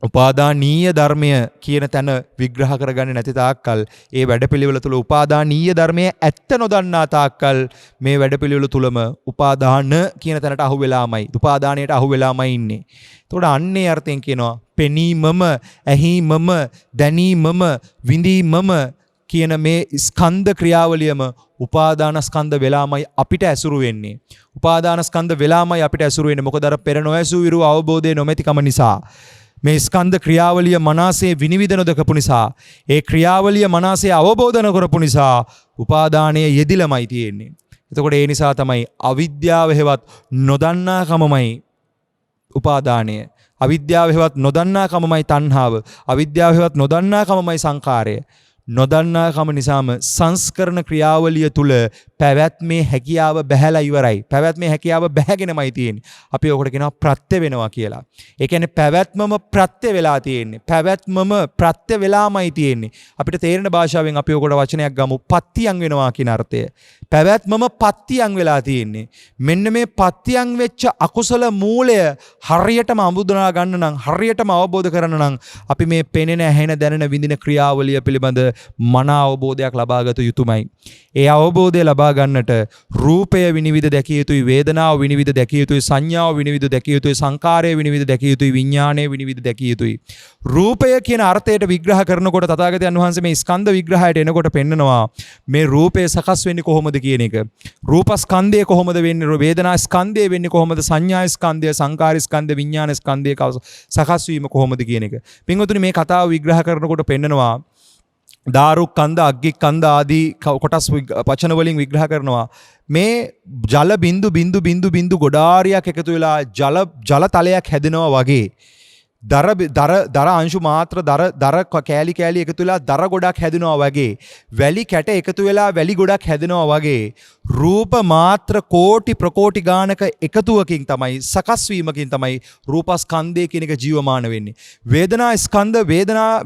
උපාදානීය ධර්මය කියන තැන විග්‍රහ කරගන්නේ නැති තාක්කල් ඒ වැඩපිළිවෙල තුල උපාදානීය ධර්මයේ ඇත්ත නොදන්නා තාක්කල් මේ වැඩපිළිවෙල තුලම උපාදාන කියන තැනට අහු වෙලාමයි. උපාදානයට අහු වෙලාමයි ඉන්නේ. එතකොට අන්නේ අර්ථයෙන් කියනවා පෙනීමම, ඇහිමම, දැනීමම, විඳීමම කියන මේ ස්කන්ධ ක්‍රියාවලියම උපාදාන ස්කන්ධ වෙලාමයි අපිට ඇසුරු වෙන්නේ. උපාදාන ස්කන්ධ වෙලාමයි අපිට ඇසුරු වෙන්නේ. මොකද අර පෙර නොඇසු විරු අවබෝධය නොමැතිකම නිසා. මේ ස්කන්ධ ක්‍රියාවලිය මනසේ විනිවිද නොදකපු නිසා, ඒ ක්‍රියාවලිය මනසේ අවබෝධ නොකරපු නිසා උපාදානයේ යෙදිලමයි තියෙන්නේ. එතකොට ඒ නිසා තමයි අවිද්‍යාව හේවත් නොදන්නාකමමයි උපාදානය. අවිද්‍යාව හේවත් නොදන්නාකමමයි තණ්හාව. අවිද්‍යාව හේවත් නොදන්නාකමමයි සංකාරය. නොදන්නාකම නිසාම සංස්කරණ ක්‍රියාවලිය තුල පැවැත්මේ හැකියාව බැහැලා ඉවරයි. පැවැත්මේ හැකියාව බැහැගෙනමයි තියෙන්නේ. අපි ඔකට කියනවා ප්‍රත්‍ය වෙනවා කියලා. ඒ කියන්නේ පැවැත්මම ප්‍රත්‍ය වෙලා තියෙන්නේ. පැවැත්මම ප්‍රත්‍ය වෙලාමයි තියෙන්නේ. අපිට තේරෙන භාෂාවෙන් අපි ඔකට වචනයක් ගමු. පත්තියන් වෙනවා කියන අර්ථය. පැවැත්මම පත්තියන් වෙලා තියෙන්නේ. මෙන්න මේ පත්තියන් වෙච්ච අකුසල මූලය හරියටම අමුදනා ගන්න නම්, හරියටම අවබෝධ කරගන්න නම් අපි මේ පෙනෙන, ඇහෙන, දැනෙන, විඳින ක්‍රියාවලිය පිළිබඳ මන අවබෝධයක් ලබාගත යුතුමයි. ඒ අවබෝධය ලබා ගන්නට රූපය විනිවිද දැකිය යුතුයි, වේදනාව විනිවිද දැකිය යුතුයි, සංඥාව විනිවිද දැකිය යුතුයි, සංකාරය විනිවිද දැකිය යුතුයි, විඥානය විනිවිද දැකිය යුතුයි. රූපය කියන අර්ථයට විග්‍රහ කරනකොට තථාගතයන් වහන්සේ මේ ස්කන්ධ විග්‍රහයට එනකොට පෙන්නනවා මේ රූපය සකස් වෙන්නේ කොහොමද කියන එක. රූප ස්කන්ධය කොහොමද වෙන්නේ? වේදනා ස්කන්ධය වෙන්නේ කොහොමද? සංඥා ස්කන්ධය, සංකාර ස්කන්ධය, විඥාන ස්කන්ධය සකස් වීම කොහොමද කියන එක. පින්වතුනි මේ කතාව විග්‍රහ කරනකොට පෙන්නනවා දාරුක් කන්ද, අග්ගික් කන්ද ආදී කොටස් වචන වලින් විග්‍රහ කරනවා. මේ ජල බින්දු බින්දු බින්දු බින්දු ගොඩාරියක් එකතු වෙලා ජල තලයක් හැදෙනවා වගේ. දර අංශු මාත්‍ර දර කෑලි කෑලි එකතු වෙලා දර ගොඩක් හැදෙනවා වගේ. වැලි කැට එකතු වෙලා වැලි ගොඩක් හැදෙනවා වගේ. රූප මාත්‍ර කෝටි ප්‍රකෝටි ගානක එකතුවකින් තමයි, සකස් වීමකින් තමයි රූපස්කන්ධය කියන එක ජීවමාන වෙන්නේ. වේදනා ස්කන්ධ,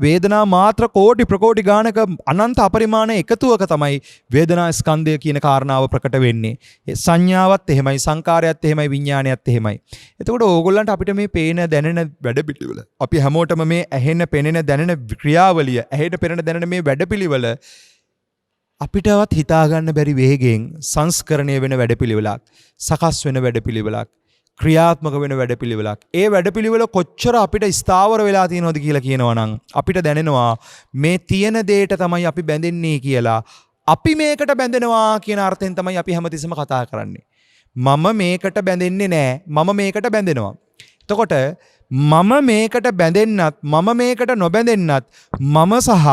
වේදනා මාත්‍ර කෝටි ප්‍රකෝටි ගානක අනන්ත අපරිමාණ එකතුවක තමයි වේදනා ස්කන්ධය කියන කාරණාව ප්‍රකට වෙන්නේ. සංඥාවත් එහෙමයි, සංකාරයත් එහෙමයි, විඥානයත් එහෙමයි. එතකොට ඕගොල්ලන්ට අපිට මේ පේන දැනෙන වැඩපිළිවෙල, අපි හැමෝටම මේ ඇහෙන, පෙනෙන, දැනෙන ක්‍රියාවලිය, ඇහෙට පෙනෙන, දැනෙන මේ වැඩපිළිවෙල අපිටවත් හිතාගන්න බැරි වේගෙන් සංස්කරණය වෙන වැඩපිළිවෙලක්, සකස් වෙන වැඩපිළිවෙලක්, ක්‍රියාත්මක වෙන වැඩපිළිවෙලක්. ඒ වැඩපිළිවෙල කොච්චර අපිට ස්ථාවර වෙලා තියෙනවද කියලා කියනවා නම් අපිට දැනෙනවා මේ තියෙන දෙයට තමයි අපි බැඳෙන්නේ කියලා. අපි මේකට බැඳෙනවා කියන අර්ථයෙන් තමයි අපි හැමතිස්සෙම කතා කරන්නේ. මම මේකට බැඳෙන්නේ නැහැ, මම මේකට බැඳෙනවා. එතකොට මම මේකට බැඳෙන්නත්, මම මේකට නොබැඳෙන්නත්, මම සහ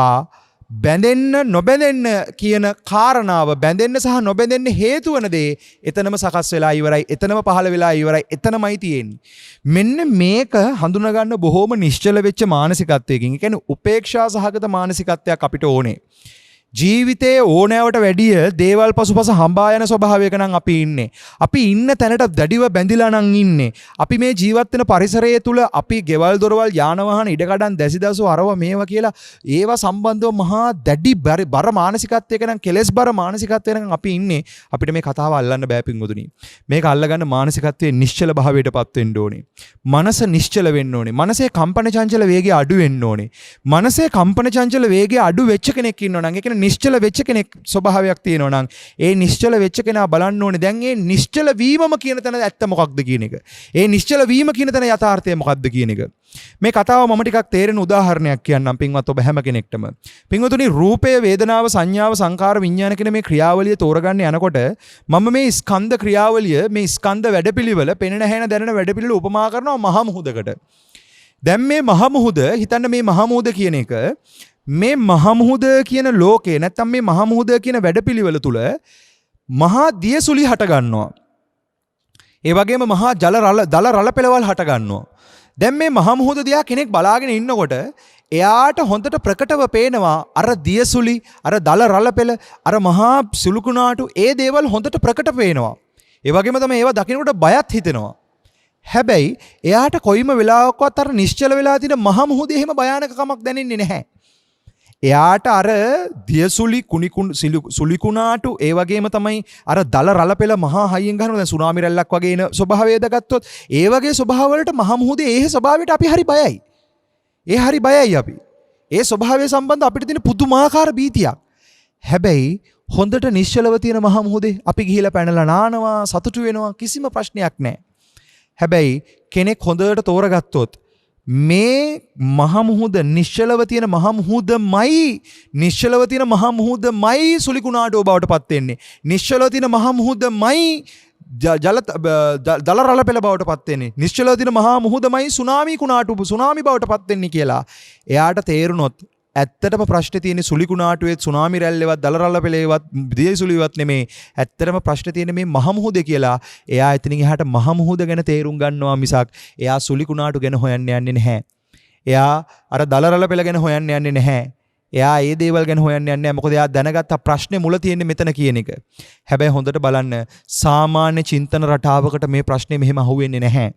බැඳෙන්න නොබැඳෙන්න කියන කාරණාව, බැඳෙන්න සහ නොබැඳෙන්න හේතු වන දේ එතනම සකස් වෙලා ඉවරයි, එතනම පහළ වෙලා ඉවරයි, එතනමයි තියෙන්නේ. මෙන්න මේක හඳුනගන්න බොහොම නිශ්චල වෙච්ච මානසිකත්වයකින්, ඒ කියන්නේ උපේක්ෂා සහගත මානසිකත්වයක් අපිට ඕනේ. ජීවිතයේ ඕනෑවට වැඩිය දේවල් පසුපස හඹා යන ස්වභාවයක නම් අපි ඉන්නේ. අපි ඉන්න තැනට දැඩිව බැඳිලා නම් ඉන්නේ. අපි මේ ජීවත් වෙන පරිසරය තුල අපි ගෙවල් දොරවල් යාන වාහන ඉඩකඩම් දැසිදසු අරව මේවා කියලා ඒවා සම්බන්ධව මහා දැඩි බර මානසිකත්වයක නම්, කෙලෙස් බර මානසිකත්වයක නම් අපි ඉන්නේ. අපිට මේ කතාව අල්ලන්න බෑ පින්වතුනි. මේක අල්ලගන්න මානසිකත්වයේ නිශ්චල භාවයටපත් වෙන්න ඕනේ. මනස නිශ්චල වෙන්න ඕනේ. මනසේ කම්පන චංචල වේගය අඩු වෙන්න ඕනේ. මනසේ කම්පන චංචල වේගය අඩු වෙච්ච කෙනෙක් ඉන්නවා නම්, ඒ කියන්නේ නිශ්චල වෙච්ච කෙනෙක් ස්වභාවයක් තියෙනවා නම්, ඒ නිශ්චල වෙච්ච කෙනා බලන්න ඕනේ දැන් ඒ නිශ්චල වීමම කියන තැන ඇත්ත මොකක්ද කියන එක. ඒ නිශ්චල වීම කියන තැන යථාර්ථය මොකක්ද කියන එක. මේ කතාව මම ටිකක් තේරෙන උදාහරණයක් කියන්නම් පින්වත් ඔබ හැම කෙනෙක්ටම. පින්වතුනි, රූපය, වේදනාව, සංඥාව, සංකාර, විඥාන කියන මේ ක්‍රියාවලිය තෝරගන්න යනකොට මම මේ ස්කන්ධ ක්‍රියාවලිය, මේ ස්කන්ධ වැඩපිළිවෙල, පෙනෙන හැෙන දැනෙන වැඩපිළිවෙල උපමා කරනවා මහ මුහුදකට. දැන් මේ මහ මුහුද, හිතන්න මේ මහ මුහුද කියන එක, මේ මහ මුහුද කියන ලෝකේ, නැත්තම් මේ මහ මුහුද කියන වැඩපිළිවෙල තුල මහා දියසුලි හට ගන්නවා. ඒ වගේම මහා දල රළ පෙළවල් හට ගන්නවා. දැන් මේ මහ මුහුද දිහා කෙනෙක් බලාගෙන ඉන්නකොට එයාට හොඳට ප්‍රකටව පේනවා අර දියසුලි, අර දල රළ පෙළ, අර මහා සුළුකුණාටු, ඒ දේවල් හොඳට ප්‍රකට පේනවා. ඒ වගේම තමයි ඒවා දකිනකොට බයත් හිතෙනවා. හැබැයි එයාට කොයිම වෙලාවකවත් අර නිශ්චල වෙලා තියෙන මහ මුහුදේ එහෙම භයානකකමක් දැනෙන්නේ නැහැ. එයාට අර දියසුලි සුලිකුණාටු ඒ වගේම තමයි අර දල රළ පෙළ මහා හයියෙන් ගහනවා. දැන් සුනාමි රැල්ලක් වගේ එන ස්වභාවයද ගත්තොත් ඒ වගේ ස්වභාව වලට මහ මුහුදේ ඒ ස්වභාවයට අපි හරි බයයි. හරි බයයි අපි. ඒ ස්වභාවය සම්බන්ධ අපිට තියෙන පුදුමාකාර බීතියක්. හැබැයි හොඳට නිශ්චලව තියෙන මහ මුහුදේ අපි ගිහිලා පැනලා නානවා සතුටු වෙනවා කිසිම ප්‍රශ්නයක් නැහැ. හැබැයි කෙනෙක් හොඳට තෝරගත්තොත් මේ මහ මුහුද නිශ්චලව තියෙන මහ මුහුදමයි සුලි කුණාටුව බවට පත් වෙන්නේ. නිශ්චලව තියෙන මහ මුහුදමයි දල රළ පෙළ බවට පත් වෙන්නේ. නිශ්චලව තියෙන මහා මුහුදමයි සුනාමි බවට පත් වෙන්නේ කියලා එයාට තේරුණොත් ඇත්තටම ප්‍රශ්නේ තියෙන්නේ සුලි කුණාටුවේත් සුනාමි රැල්ලේවත් දල රළ පෙළේවත් දියසුලිවත් නෙමේ. ඇත්තටම ප්‍රශ්නේ තියෙන්නේ මේ මහ මුහුදේ කියලා. එයා එතනින් එහාට මහ මුහුද ගැන තේරුම් ගන්නවා මිසක් එයා සුලි කුණාටු ගැන හොයන්න යන්නේ නැහැ. එයා අර දල රළ පෙළ ගැන හොයන්න යන්නේ නැහැ. එයා ඒ දේවල් ගැන හොයන්න යන්නේ නැහැ. මොකද එයා දැනගත්ත ප්‍රශ්නේ මුල තියෙන්නේ මෙතන කියන එක. හැබැයි හොඳට බලන්න සාමාන්‍ය චින්තන රටාවකට මේ ප්‍රශ්නේ මෙහෙම අහුවෙන්නේ නැහැ.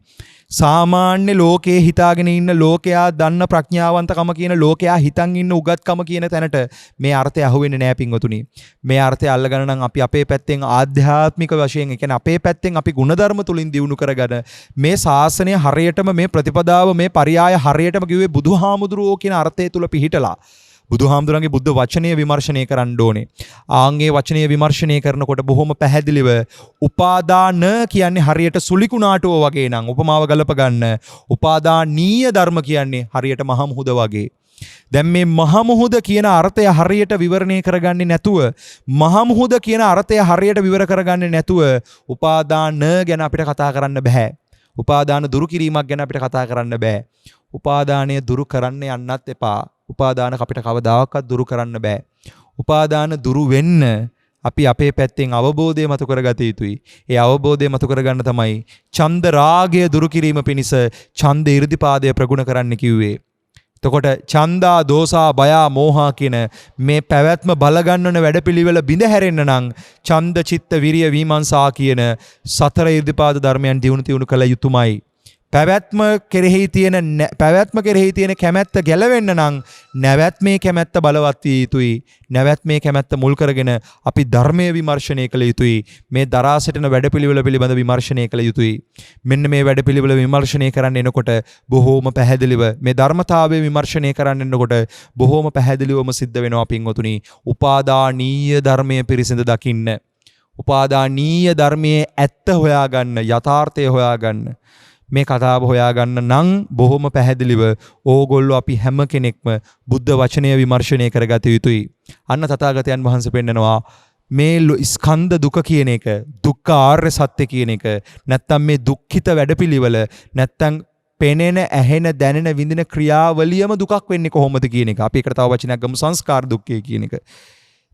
සාමාන්‍ය ලෝකයේ හිතාගෙන ඉන්න ලෝකයා දන්න ප්‍රඥාවන්තකම කියන ලෝකයා හිතන් ඉන්න උගත්කම කියන තැනට මේ අර්ථය අහුවෙන්නේ නැහැ පින්වතුනි. මේ අර්ථය අල්ලගන්න නම් අපි අපේ පැත්තෙන් ආධ්‍යාත්මික වශයෙන් ඒ කියන්නේ අපේ පැත්තෙන් අපි ಗುಣධර්ම තුලින් දියුණු කරගන්න මේ ශාසනය හරියටම මේ ප්‍රතිපදාව මේ පරියාය හරියටම කිව්වේ බුදුහාමුදුරුවෝ කියන අර්ථය තුල පිහිටලා බුදුහාමුදුරන්ගේ බුද්ධ වචනය විමර්ශනය කරන්න ඕනේ. ආන්ගේ වචනය විමර්ශනය කරනකොට බොහොම පැහැදිලිව උපාදාන කියන්නේ හරියට සුලි කුණාටුව වගේ නම් උපමාව ගලප ගන්න. උපාදානීය ධර්ම කියන්නේ හරියට මහ මුහුද වගේ. දැන් මේ මහ මුහුද කියන අර්ථය හරියට විවරණය කරගන්නේ නැතුව මහ මුහුද කියන අර්ථය හරියට විවර කරගන්නේ නැතුව උපාදාන ගැන අපිට කතා කරන්න බෑ. උපාදාන දුරු කිරීමක් ගැන අපිට කතා කරන්න බෑ. උපාදානය දුරු කරන්න යන්නත් එපා. උපාදාන අපිට කවදාකවත් දුරු කරන්න බෑ. උපාදාන දුරු වෙන්න අපි අපේ පැත්තෙන් අවබෝධය මතු කරගත යුතුයි. ඒ අවබෝධය මතු කරගන්න තමයි ඡන්ද රාගය දුරු කිරීම පිණිස ඡන්ද 이르දිපාදය ප්‍රගුණ කරන්න කිව්වේ. එතකොට ඡන්දා දෝසා බයා මෝහා කියන මේ පැවැත්ම බලගන්නන වැඩපිළිවෙල බිඳ හැරෙන්න නම් ඡන්ද චිත්ත විරිය විමර්ශා කියන සතර 이르දිපාද ධර්මයන් දියුණු තියුණු කළ යුතුමයි. පැවැත්ම කෙරෙහි තියෙන කැමැත්ත ගැලවෙන්න නම් නැවැත්මේ කැමැත්ත බලවත් විය යුතුයි. නැවැත්මේ කැමැත්ත මුල් කරගෙන අපි ධර්මයේ විමර්ශනය කළ යුතුයි. මේ දරා සිටින වැඩපිළිවෙල පිළිබඳ විමර්ශනය කළ යුතුයි. මෙන්න මේ වැඩපිළිවෙල විමර්ශනය කරන්න එනකොට බොහෝම පැහැදිලිව මේ ධර්මතාවය විමර්ශනය කරන්න එනකොට බොහෝම පැහැදිලිවම සිද්ධ වෙනවා පින්වතුනි. උපාදානීය ධර්මයේ පිරිසිඳ දකින්න. උපාදානීය ධර්මයේ ඇත්ත හොයාගන්න, යථාර්ථය හොයාගන්න. මේ කතාව හොයාගන්න නම් බොහොම පැහැදිලිව ඕගොල්ලෝ අපි හැම කෙනෙක්ම බුද්ධ වචනය විමර්ශනය කරගත යුතුයි. අන්න තථාගතයන් වහන්සේ පෙන්නනවා මේ ස්කන්ධ දුක කියන එක, දුක්ඛ ආර්ය සත්‍ය කියන එක, නැත්තම් මේ දුක්ඛිත වැඩපිළිවෙල, නැත්තම් පෙනෙන, ඇහෙන, දැනෙන, විඳින ක්‍රියාවලියම දුකක් වෙන්නේ කොහොමද කියන එක. අපි ඒකට තව වචනයක් ගමු, සංස්කාර දුක්ඛය කියන එක.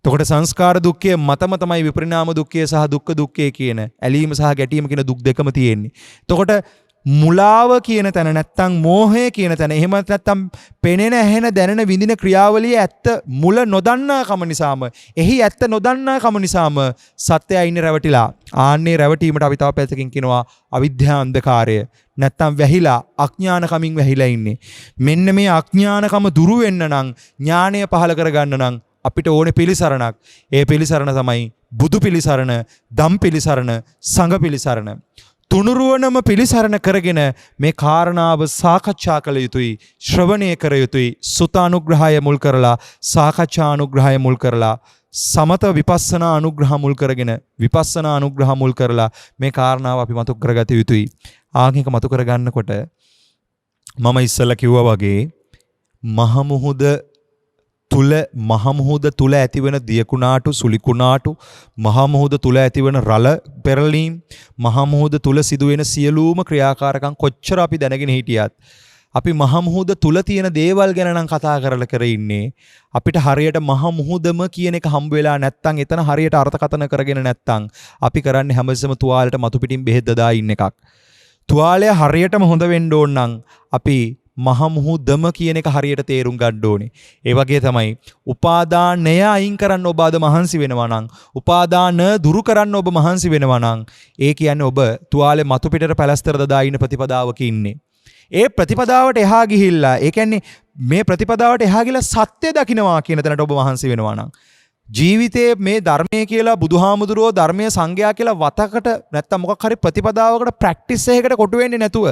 එතකොට සංස්කාර දුක්ඛය මතම තමයි විපරිණාම දුක්ඛය සහ දුක්ඛ දුක්ඛය කියන ඇලීම සහ ගැටීම කියන දුක් දෙකම තියෙන්නේ. එතකොට මුලාව කියන තැන නැත්තම් මෝහය කියන තැන එහෙම නැත්තම් පෙනෙන ඇහෙන දැනෙන විඳින ක්‍රියාවලිය ඇත්ත මුල නොදන්නා කම නිසාම එහි ඇත්ත නොදන්නා කම නිසාම සත්‍යය ඉන්නේ රැවටිලා. ආන්නේ රැවටීමට අපි තව පැත්තකින් කියනවා අවිද්‍යා අන්ධකාරය. නැත්තම් වැහිලා අඥානකමින් වැහිලා ඉන්නේ. මෙන්න මේ අඥානකම දුරු වෙන්න නම් ඥානය පහළ කරගන්න නම් අපිට ඕනේ පිළිසරණක්. ඒ පිළිසරණ තමයි බුදු පිළිසරණ, ධම් පිළිසරණ, සංඝ පිළිසරණ. තුනුරුවනම පිළිසරණ කරගෙන මේ කාරණාව සාකච්ඡා කළ යුතුයි, ශ්‍රවණය කර යුතුයි. සුතානුග්‍රහය මුල් කරලා, සාකච්ඡා අනුග්‍රහය මුල් කරලා, සමත විපස්සනා අනුග්‍රහ මුල් කරගෙන, විපස්සනා අනුග්‍රහ මුල් කරලා මේ කාරණාව අපි මතු කරගත යුතුයි. ආගික මතු කරගන්නකොට මම ඉස්සෙල්ලා කිව්වා වගේ මහ මුහුද තුල ඇතිවන දියකුණාටු, සුලිකුණාටු, මහ මුහුද තුල ඇතිවන රළ පෙරලීම්, මහ මුහුද තුල සිදුවෙන සියලුම ක්‍රියාකාරකම් කොච්චර අපි දැනගෙන හිටියත් අපි මහ මුහුද තුල තියෙන දේවල් ගැන නම් කතා කරලා ඉන්නේ. අපිට හරියට මහ මුහුදම කියන එක හම්බ වෙලා නැත්තම්, එතන හරියට අර්ථකථන කරගෙන නැත්තම් අපි කරන්නේ හැමතිස්සෙම තුවාලෙට මතු පිටින් බෙහෙත් දදා ඉන්න එකක්. තුවාලය හරියටම හොඳ වෙන්න ඕන නම් අපි මහමුහුදම කියන එක හරියට තේරුම් ගන්න ඕනේ. ඒ වගේ තමයි උපාදානය අයින් කරන්න ඔබ අද මහන්සි වෙනවා නම්, උපාදාන දුරු කරන්න ඔබ මහන්සි වෙනවා නම්, ඒ කියන්නේ ඔබ තුවාලේ මතු පිටට පැලස්තර දදා ඉන්න ප්‍රතිපදාවක ඉන්නේ. ඒ ප්‍රතිපදාවට එහා ගිහිල්ලා, ඒ කියන්නේ මේ ප්‍රතිපදාවට එහා ගිහිල්ලා සත්‍ය දකින්නවා කියන තැනට ඔබ මහන්සි වෙනවා නම්, ජීවිතයේ මේ ධර්මය කියලා බුදුහාමුදුරුවෝ ධර්මයේ සංගයා කියලා වතකට නැත්තම් මොකක් හරි ප්‍රතිපදාවකට ප්‍රැක්ටිස් එකකට කොටු වෙන්නේ නැතුව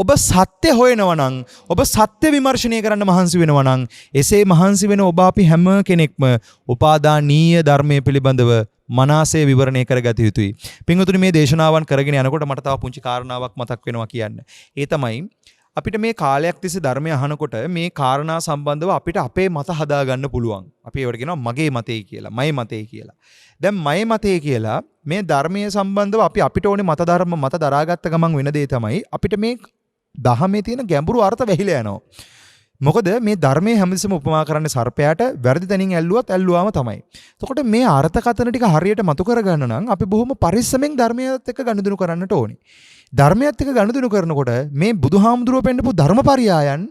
ඔබ සත්‍ය හොයනවා නම්, ඔබ සත්‍ය විමර්ශනය කරන්න මහන්සි වෙනවා නම්, එසේ මහන්සි වෙන ඔබ අපි හැම කෙනෙක්ම උපාදානීය ධර්මයේ පිළිබඳව මනසේ විවරණය කරගත යුතුයි. පින්වතුනි, මේ දේශනාවන් කරගෙන යනකොට මට තව පුංචි කාරණාවක් මතක් වෙනවා කියන්න. ඒ තමයි අපිට මේ කාලයක් තිස්සේ ධර්මය අහනකොට මේ කාරණා සම්බන්ධව අපිට අපේ මත හදාගන්න පුළුවන්. අපි ඒවට කියනවා මගේ මතේ කියලා, මයි මතේ කියලා. දැන් මයි මතේ කියලා මේ ධර්මයේ සම්බන්ධව අපිට ඕනේ මත දරාගත්ත ගමන් වෙන දේ තමයි අපිට මේ දහමේ තියෙන ගැඹුරු අර්ථ වැහිලා යනවා. මොකද මේ ධර්මයේ හැමතිස්සෙම උපමා කරන්නේ සර්පයාට, වැරදි තැනින් ඇල්ලුවාම තමයි. එතකොට මේ අර්ථකථන ටික හරියට මතු කරගන්න නම් අපි බොහොම පරිස්සමෙන් ධර්මයත් එක්ක ගනුදෙනු කරන්නට ඕනේ. ධර්මයත් එක්ක ගනුදෙනු කරනකොට මේ බුදුහාමුදුරුවෝ පෙන්නපු ධර්මපරියායන්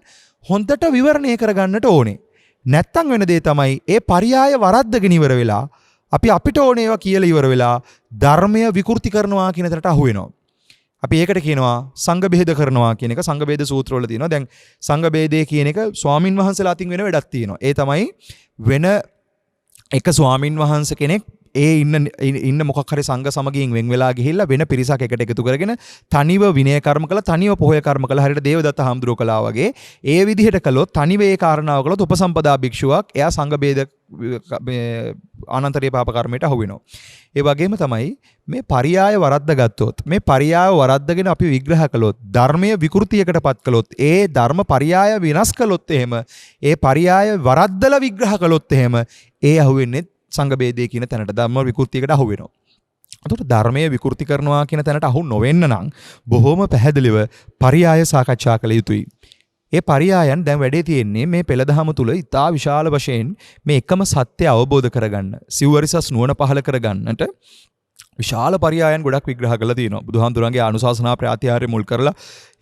හොඳට විවරණය කරගන්නට ඕනේ. නැත්තම් වෙන දේ තමයි ඒ පරියාය වරද්දගෙන ඉවර වෙලා අපිට ඕනේ ඒවා කියලා ඉවර වෙලා ධර්මය විකෘති කරනවා කියන තැනට අහු වෙනවා. අපි ඒකට කියනවා සංඝ බෙහෙද කරනවා කියන එක. සංඝ බෙහෙද සූත්‍රවල තියෙනවා. දැන් සංඝ බෙහෙදේ කියන එක ස්වාමින් වහන්සේලා අතින් වෙන වැඩක් තියෙනවා. ඒ තමයි වෙන එක ස්වාමින් වහන්සේ කෙනෙක් ඒ ඉන්න මොකක් හරි සංඝ සමගියෙන් වෙන් වෙලා ගිහිල්ලා වෙන පිරිසක් එකට එකතු කරගෙන තනිව විනය කර්ම කළා, තනිව පොහොය කර්ම කළා. හරියට දේවදත්ත හාමුදුරුවෝ කළා වගේ ඒ විදිහට කළොත්, තනිව ඒ කාරණාව කළොත් උපසම්පදා භික්ෂුවක් එයා සංඝ බෙහෙද ආනන්තරීය පාප කර්මයට අහු වෙනවා. ඒ වගේම තමයි මේ පරියාය වරද්ද ගත්තොත්, මේ පරියාය වරද්දගෙන අපි විග්‍රහ කළොත්, ධර්මයේ විකෘතියකටපත් කළොත්, ඒ ධර්ම පරියාය විනාශ කළොත් එහෙම, ඒ පරියාය වරද්දලා විග්‍රහ කළොත් එහෙම, ඒ අහුවෙන්නේ සංඝ බේදේ කියන තැනට, ධර්ම විකෘතියකට අහු වෙනවා. එතකොට ධර්මයේ විකෘති කරනවා කියන තැනට අහු නොවෙන්න නම් බොහොම පැහැදිලිව පරියාය සාකච්ඡා කළ යුතුයි. ඒ පරියායන් දැන් වැඩේ තියෙන්නේ මේ පෙළදහම තුල ඉතා විශාල වශයෙන් මේ එකම සත්‍ය අවබෝධ කරගන්න, සිව්වරිසස් නුවණ පහළ කරගන්නට විශාල පරියායන් ගොඩක් විග්‍රහ කරලා තියෙනවා. බුදුහාමුදුරන්ගේ අනුශාසනා ප්‍රාතිහාර්ය මුල් කරලා,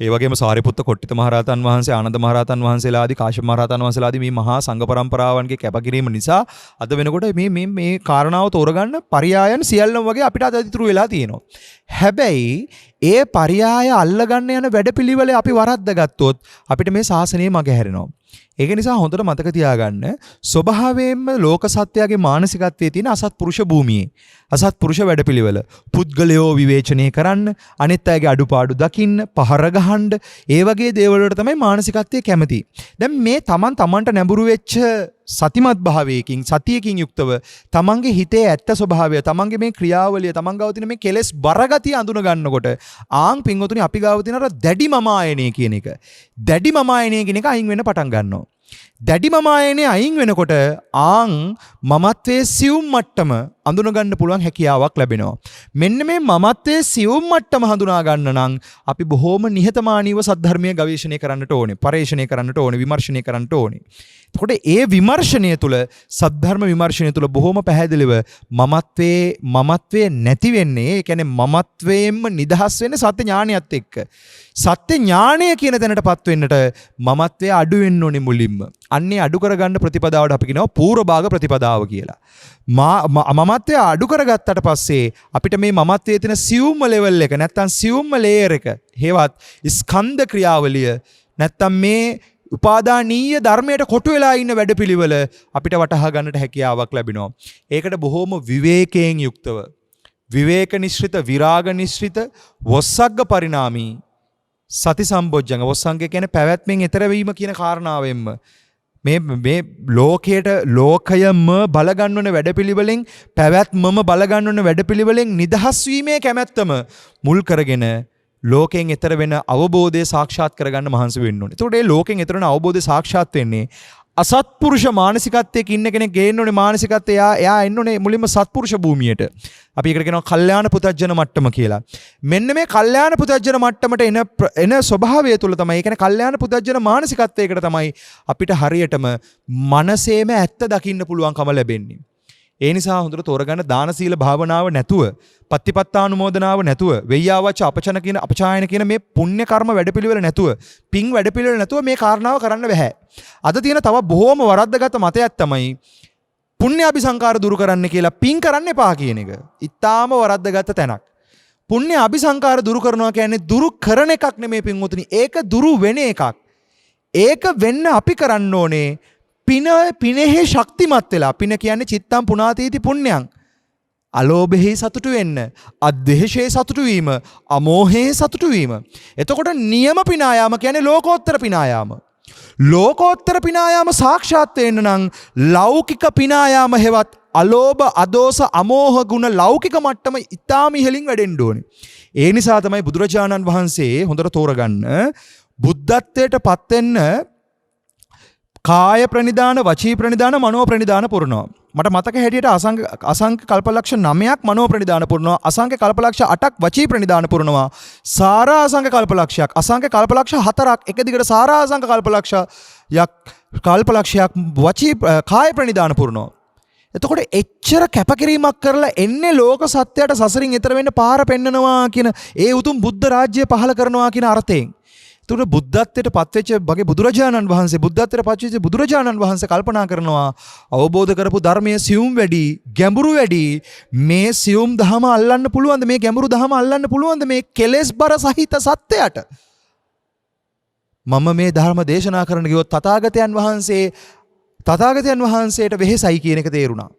ඒ වගේම සාරිපුත්ත කොට්ටිත මහරහතන් වහන්සේ, ආනන්ද මහරහතන් වහන්සේලා ආදී, කාශ්‍යප මහරහතන් වහන්සේලා ආදී මේ මහා සංඝ පරම්පරාවන්ගේ කැපකිරීම නිසා අද වෙනකොට මේ කාරණාව තෝරගන්න පරියායන් සියල්ලම වගේ අපිට අද ඉතුරු වෙලා තියෙනවා. හැබැයි ඒ පරියාය අල්ලගන්න යන වැඩපිළිවෙල අපි වරද්ද ගත්තොත් අපිට මේ ශාසනය මගහැරෙනවා. ඒක නිසා හොඳට මතක තියාගන්න, ස්වභාවයෙන්ම ලෝක සත්‍යයේ මානසිකත්වයේ තියෙන අසත්පුරුෂ භූමියේ අසත්පුරුෂ වැඩපිළිවෙල පුද්ගලයෝ විවේචනය කරන්න, අනිත් අයගේ අඩුපාඩු දකින්න, පහර ගහන්න, ඒ වගේ දේවල් වලට තමයි මානසිකත්වයේ කැමති. දැන් මේ තමන්ට නැඹුරු වෙච්ච සතිමත් භාවයකින්, සතියකින් යුක්තව තමන්ගේ හිතේ ඇත්ත ස්වභාවය, තමන්ගේ මේ ක්‍රියාවලිය, තමන් ගාව තියෙන මේ කෙලෙස් බරගතිය අඳුන ගන්නකොට ආන් පින්වතුනි අපි ගාව තියෙන අර දැඩි මම ආයනය කියන එක, දැඩි මම ආයනය කියන එක අයින් වෙන්න පටන් ගන්නවා. දැඩි මම ආයනය අයින් වෙනකොට ආන් මමත්වයේ සියුම් මට්ටම අඳුන ගන්න පුළුවන් හැකියාවක් ලැබෙනවා. මෙන්න මේ මමත්වයේ සියුම් මට්ටම හඳුනා ගන්න නම් අපි බොහොම නිහතමානීව සද්ධර්මයේ ගවේෂණය කරන්නට ඕනේ, පරිශ්‍රණය කරන්නට ඕනේ, විමර්ශනය කරන්නට ඕනේ. එතකොට ඒ විමර්ශනය තුළ, සද්ධර්ම විමර්ශනය තුළ බොහොම පැහැදිලිව මමත්වයේ නැති වෙන්නේ, ඒ කියන්නේ මමත්වයෙන්ම නිදහස් වෙන්නේ සත්‍ය ඥානයත් එක්ක. සත්‍ය ඥානය කියන තැනටපත් වෙන්නට මමත්වයේ අඩු වෙන්න ඕනේ මුලින්ම. අන්නේ අඩු කරගන්න ප්‍රතිපදාවට අපි කියනවා පූර්ව භාග ප්‍රතිපදාව කියලා. මමත්වය අඩු කරගත්තට පස්සේ අපිට මේ මමත්වයේ තියෙන සියුම්ම ලෙවල් එක, නැත්තම් සියුම්ම ලේයර් එක, හේවත් ස්කන්ධ ක්‍රියාවලිය, නැත්තම් මේ උපාදානීය ධර්මයට කොටු වෙලා ඉන්න වැඩපිළිවෙල අපිට වටහා ගන්නට හැකියාවක් ලැබෙනවා. ඒකට බොහොම විවේකයෙන් යුක්තව, විවේක නිශ්චිත, විරාග නිශ්චිත, වොස්සග්ග පරිණාමී සති සම්බොජ්ජංග, වොස්සංගය කියන්නේ පැවැත්මෙන් ඈතර වීම කියන කාරණාවෙන්ම මේ ලෝකයම බලගන්නවන වැඩපිළිවෙලෙන්, පැවැත්මම බලගන්නවන වැඩපිළිවෙලෙන් නිදහස් වීමේ කැමැත්තම මුල් කරගෙන ලෝකයෙන් ඈතර වෙන අවබෝධය සාක්ෂාත් කරගන්න මහන්සි වෙන්න ඕනේ. එතකොට මේ ලෝකයෙන් ඈතර වෙන අවබෝධය සාක්ෂාත් වෙන්නේ අසත්පුරුෂ මානසිකත්වයක ඉන්න කෙනෙක් ගේන්න ඕනේ. මානසිකත්වය එයා එන්න ඕනේ මුලින්ම සත්පුරුෂ භූමියට. අපි ඒකට කියනවා කල්යාණ පුතජන මට්ටම කියලා. මෙන්න මේ කල්යාණ පුතජන මට්ටමට එන ස්වභාවය තුළ තමයි, ඒ කියන්නේ කල්යාණ පුතජන මානසිකත්වයකට තමයි අපිට හරියටම මනසේම ඇත්ත දකින්න පුළුවන්කම ලැබෙන්නේ. ඒ නිසා හොඳට තෝරගන්න දාන සීල භාවනාව නැතුව, පත්තිපත්තානුමෝදනාව නැතුව, වෙය්‍යාවච අපචායන කියන මේ පුණ්‍ය කර්ම වැඩපිළිවෙල නැතුව, පිං වැඩපිළිවෙල නැතුව මේ කාරණාව කරන්න බෑ. අද තියෙන තව බොහෝම වරද්දගත මතයක් තමයි පුණ්‍ය අபிසංකාර දුරු කරන්න කියලා පිං කරන්න එපා කියන එක. ඊටාම වරද්දගත තැනක්. පුණ්‍ය අபிසංකාර දුරු කරනවා කියන්නේ දුරු කරන එකක් නෙමෙයි පින්වතුනි. ඒක දුරු වෙන එකක්. ඒක වෙන්න අපි කරන්න ඕනේ පිනෙහි ශක්තිමත් වෙලා. පින කියන්නේ චිත්තම් පුනාතීති පුණ්‍යං. අලෝභෙහි සතුටු වෙන්න, අද්වේෂයේ සතුටු වීම, අමෝහයේ සතුටු වීම. එතකොට නියම පිනායාම කියන්නේ ලෝකෝත්තර පිනායාම. ලෝකෝත්තර පිනායාම සාක්ෂාත් වෙන්න නම් ලෞකික පිනායාම හෙවත් අලෝභ, අදෝස, අමෝහ ගුණ ලෞකික මට්ටම ඉතාම ඉහළින් වැඩෙන්න ඕනේ. ඒ නිසා තමයි බුදුරජාණන් වහන්සේ හොඳට තෝරගන්න බුද්ධත්වයට පත් වෙන්න කාය ප්‍රනිදාන, වචී ප්‍රනිදාන, මනෝ ප්‍රනිදාන පුරනවා. මට මතක හැටියට අසංඛ්‍ය කල්පලක්ෂ 9ක් මනෝ ප්‍රනිදාන පුරනවා, අසංඛ්‍ය කල්පලක්ෂ 8ක් වචී ප්‍රනිදාන පුරනවා, සාරා අසංඛ්‍ය කල්පලක්ෂයක්, අසංඛ්‍ය කල්පලක්ෂ 4ක් එක දිගට සාරා අසංඛ්‍ය කල්පලක්ෂයක් වචී කාය ප්‍රනිදාන පුරනවා. එතකොට එච්චර කැපකිරීමක් කරලා එන්නේ ලෝක සත්‍යයට සසරින් එතර වෙන්න පාර පෙන්නනවා කියන ඒ උතුම් බුද්ධ රාජ්‍යය පහළ කරනවා කියන අර්ථයෙන්. එතකොට බුද්ධත්වයට පත්වෙච්ච බගේ බුදුරජාණන් වහන්සේ, බුද්ධත්වයට පත්වෙච්ච බුදුරජාණන් වහන්සේ කල්පනා කරනවා අවබෝධ කරපු ධර්මයේ සියුම් වැඩි, ගැඹුරු වැඩි. මේ සියුම් දහම අල්ලන්න පුළුවන්ද? මේ ගැඹුරු දහම අල්ලන්න පුළුවන්ද මේ කෙලෙස් බර සහිත සත්‍යයට? මම මේ ධර්ම දේශනා කරන්න ගියොත් තථාගතයන් වහන්සේට වෙහෙසයි කියන එක තේරුණා.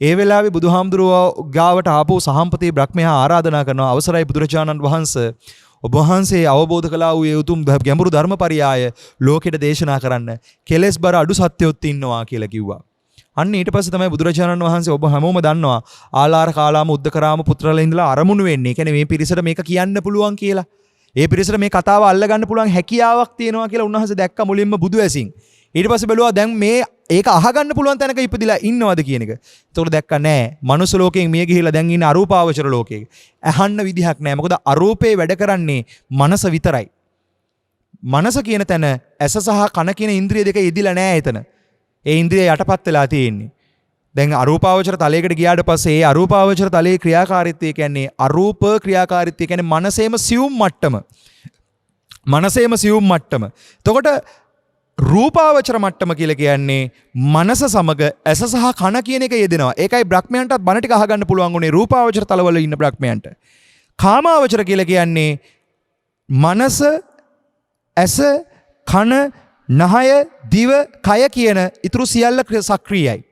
ඒ වෙලාවේ බුදුහාමුදුරුවෝ ගාවට ආපු සහම්පති බ්‍රහ්මයා ආරාධනා කරනවා, අවසරයි බුදුරජාණන් වහන්සේ, ඔබ වහන්සේ අවබෝධ කළා වූ ඒ උතුම් ගැඹුරු ධර්මපරියාය ලෝකෙට දේශනා කරන්න. කෙලෙස් බර අඩු සත්‍යොත් ඉන්නවා කියලා කිව්වා. අන්න ඊට පස්සේ තමයි බුදුරජාණන් වහන්සේ, ඔබ හැමෝම දන්නවා, ආලාර කාලාම උද්දකරාම පුත්‍රලා ඉඳලා අරමුණු වෙන්නේ. ඒ කියන්නේ මේ පිරිසට මේක කියන්න පුළුවන් කියලා. ඒ පිරිසට මේ කතාව අල්ලගන්න පුළුවන් හැකියාවක් තියෙනවා කියලා උන්වහන්සේ දැක්ක මුලින්ම බුදු ඇසින්. ඊට පස්සේ බැලුවා දැන් මේ ඒක අහගන්න පුළුවන් තැනක ඉපදිලා ඉන්නවද කියන එක. ඒතකොට දැක්කා නෑ. මනුස්ස ලෝකයෙන් මිය ගිහිලා දැන් ඉන්නේ අරූපාවචර ලෝකයක. අහන්න විදිහක් නෑ. මොකද අරූපේ වැඩ කරන්නේ මනස විතරයි. මනස කියන තැන ඇස සහ කන කියන ඉන්ද්‍රිය දෙක යෙදිලා නෑ එතන. ඒ ඉන්ද්‍රිය යටපත් වෙලා තියෙන්නේ. දැන් අරූපාවචර තලයකට ගියාට පස්සේ ඒ අරූපාවචර තලයේ ක්‍රියාකාරීත්වය කියන්නේ අරූප ක්‍රියාකාරීත්වය කියන්නේ මනසේම සියුම් මට්ටම. මනසේම සියුම් මට්ටම. එතකොට රූපාවචර මට්ටම කියලා කියන්නේ මනස සමග ඇස සහ කන කියන එක යෙදෙනවා. ඒකයි බ්‍රහ්මයන්ටත් බණ ටික අහගන්න පුළුවන් උනේ රූපාවචර තලවල ඉන්න බ්‍රහ්මයන්ට. කාමාවචර කියලා කියන්නේ මනස, ඇස, කන, නහය, දිව, කය කියන ඊතුරු සියල්ල සක්‍රියයි.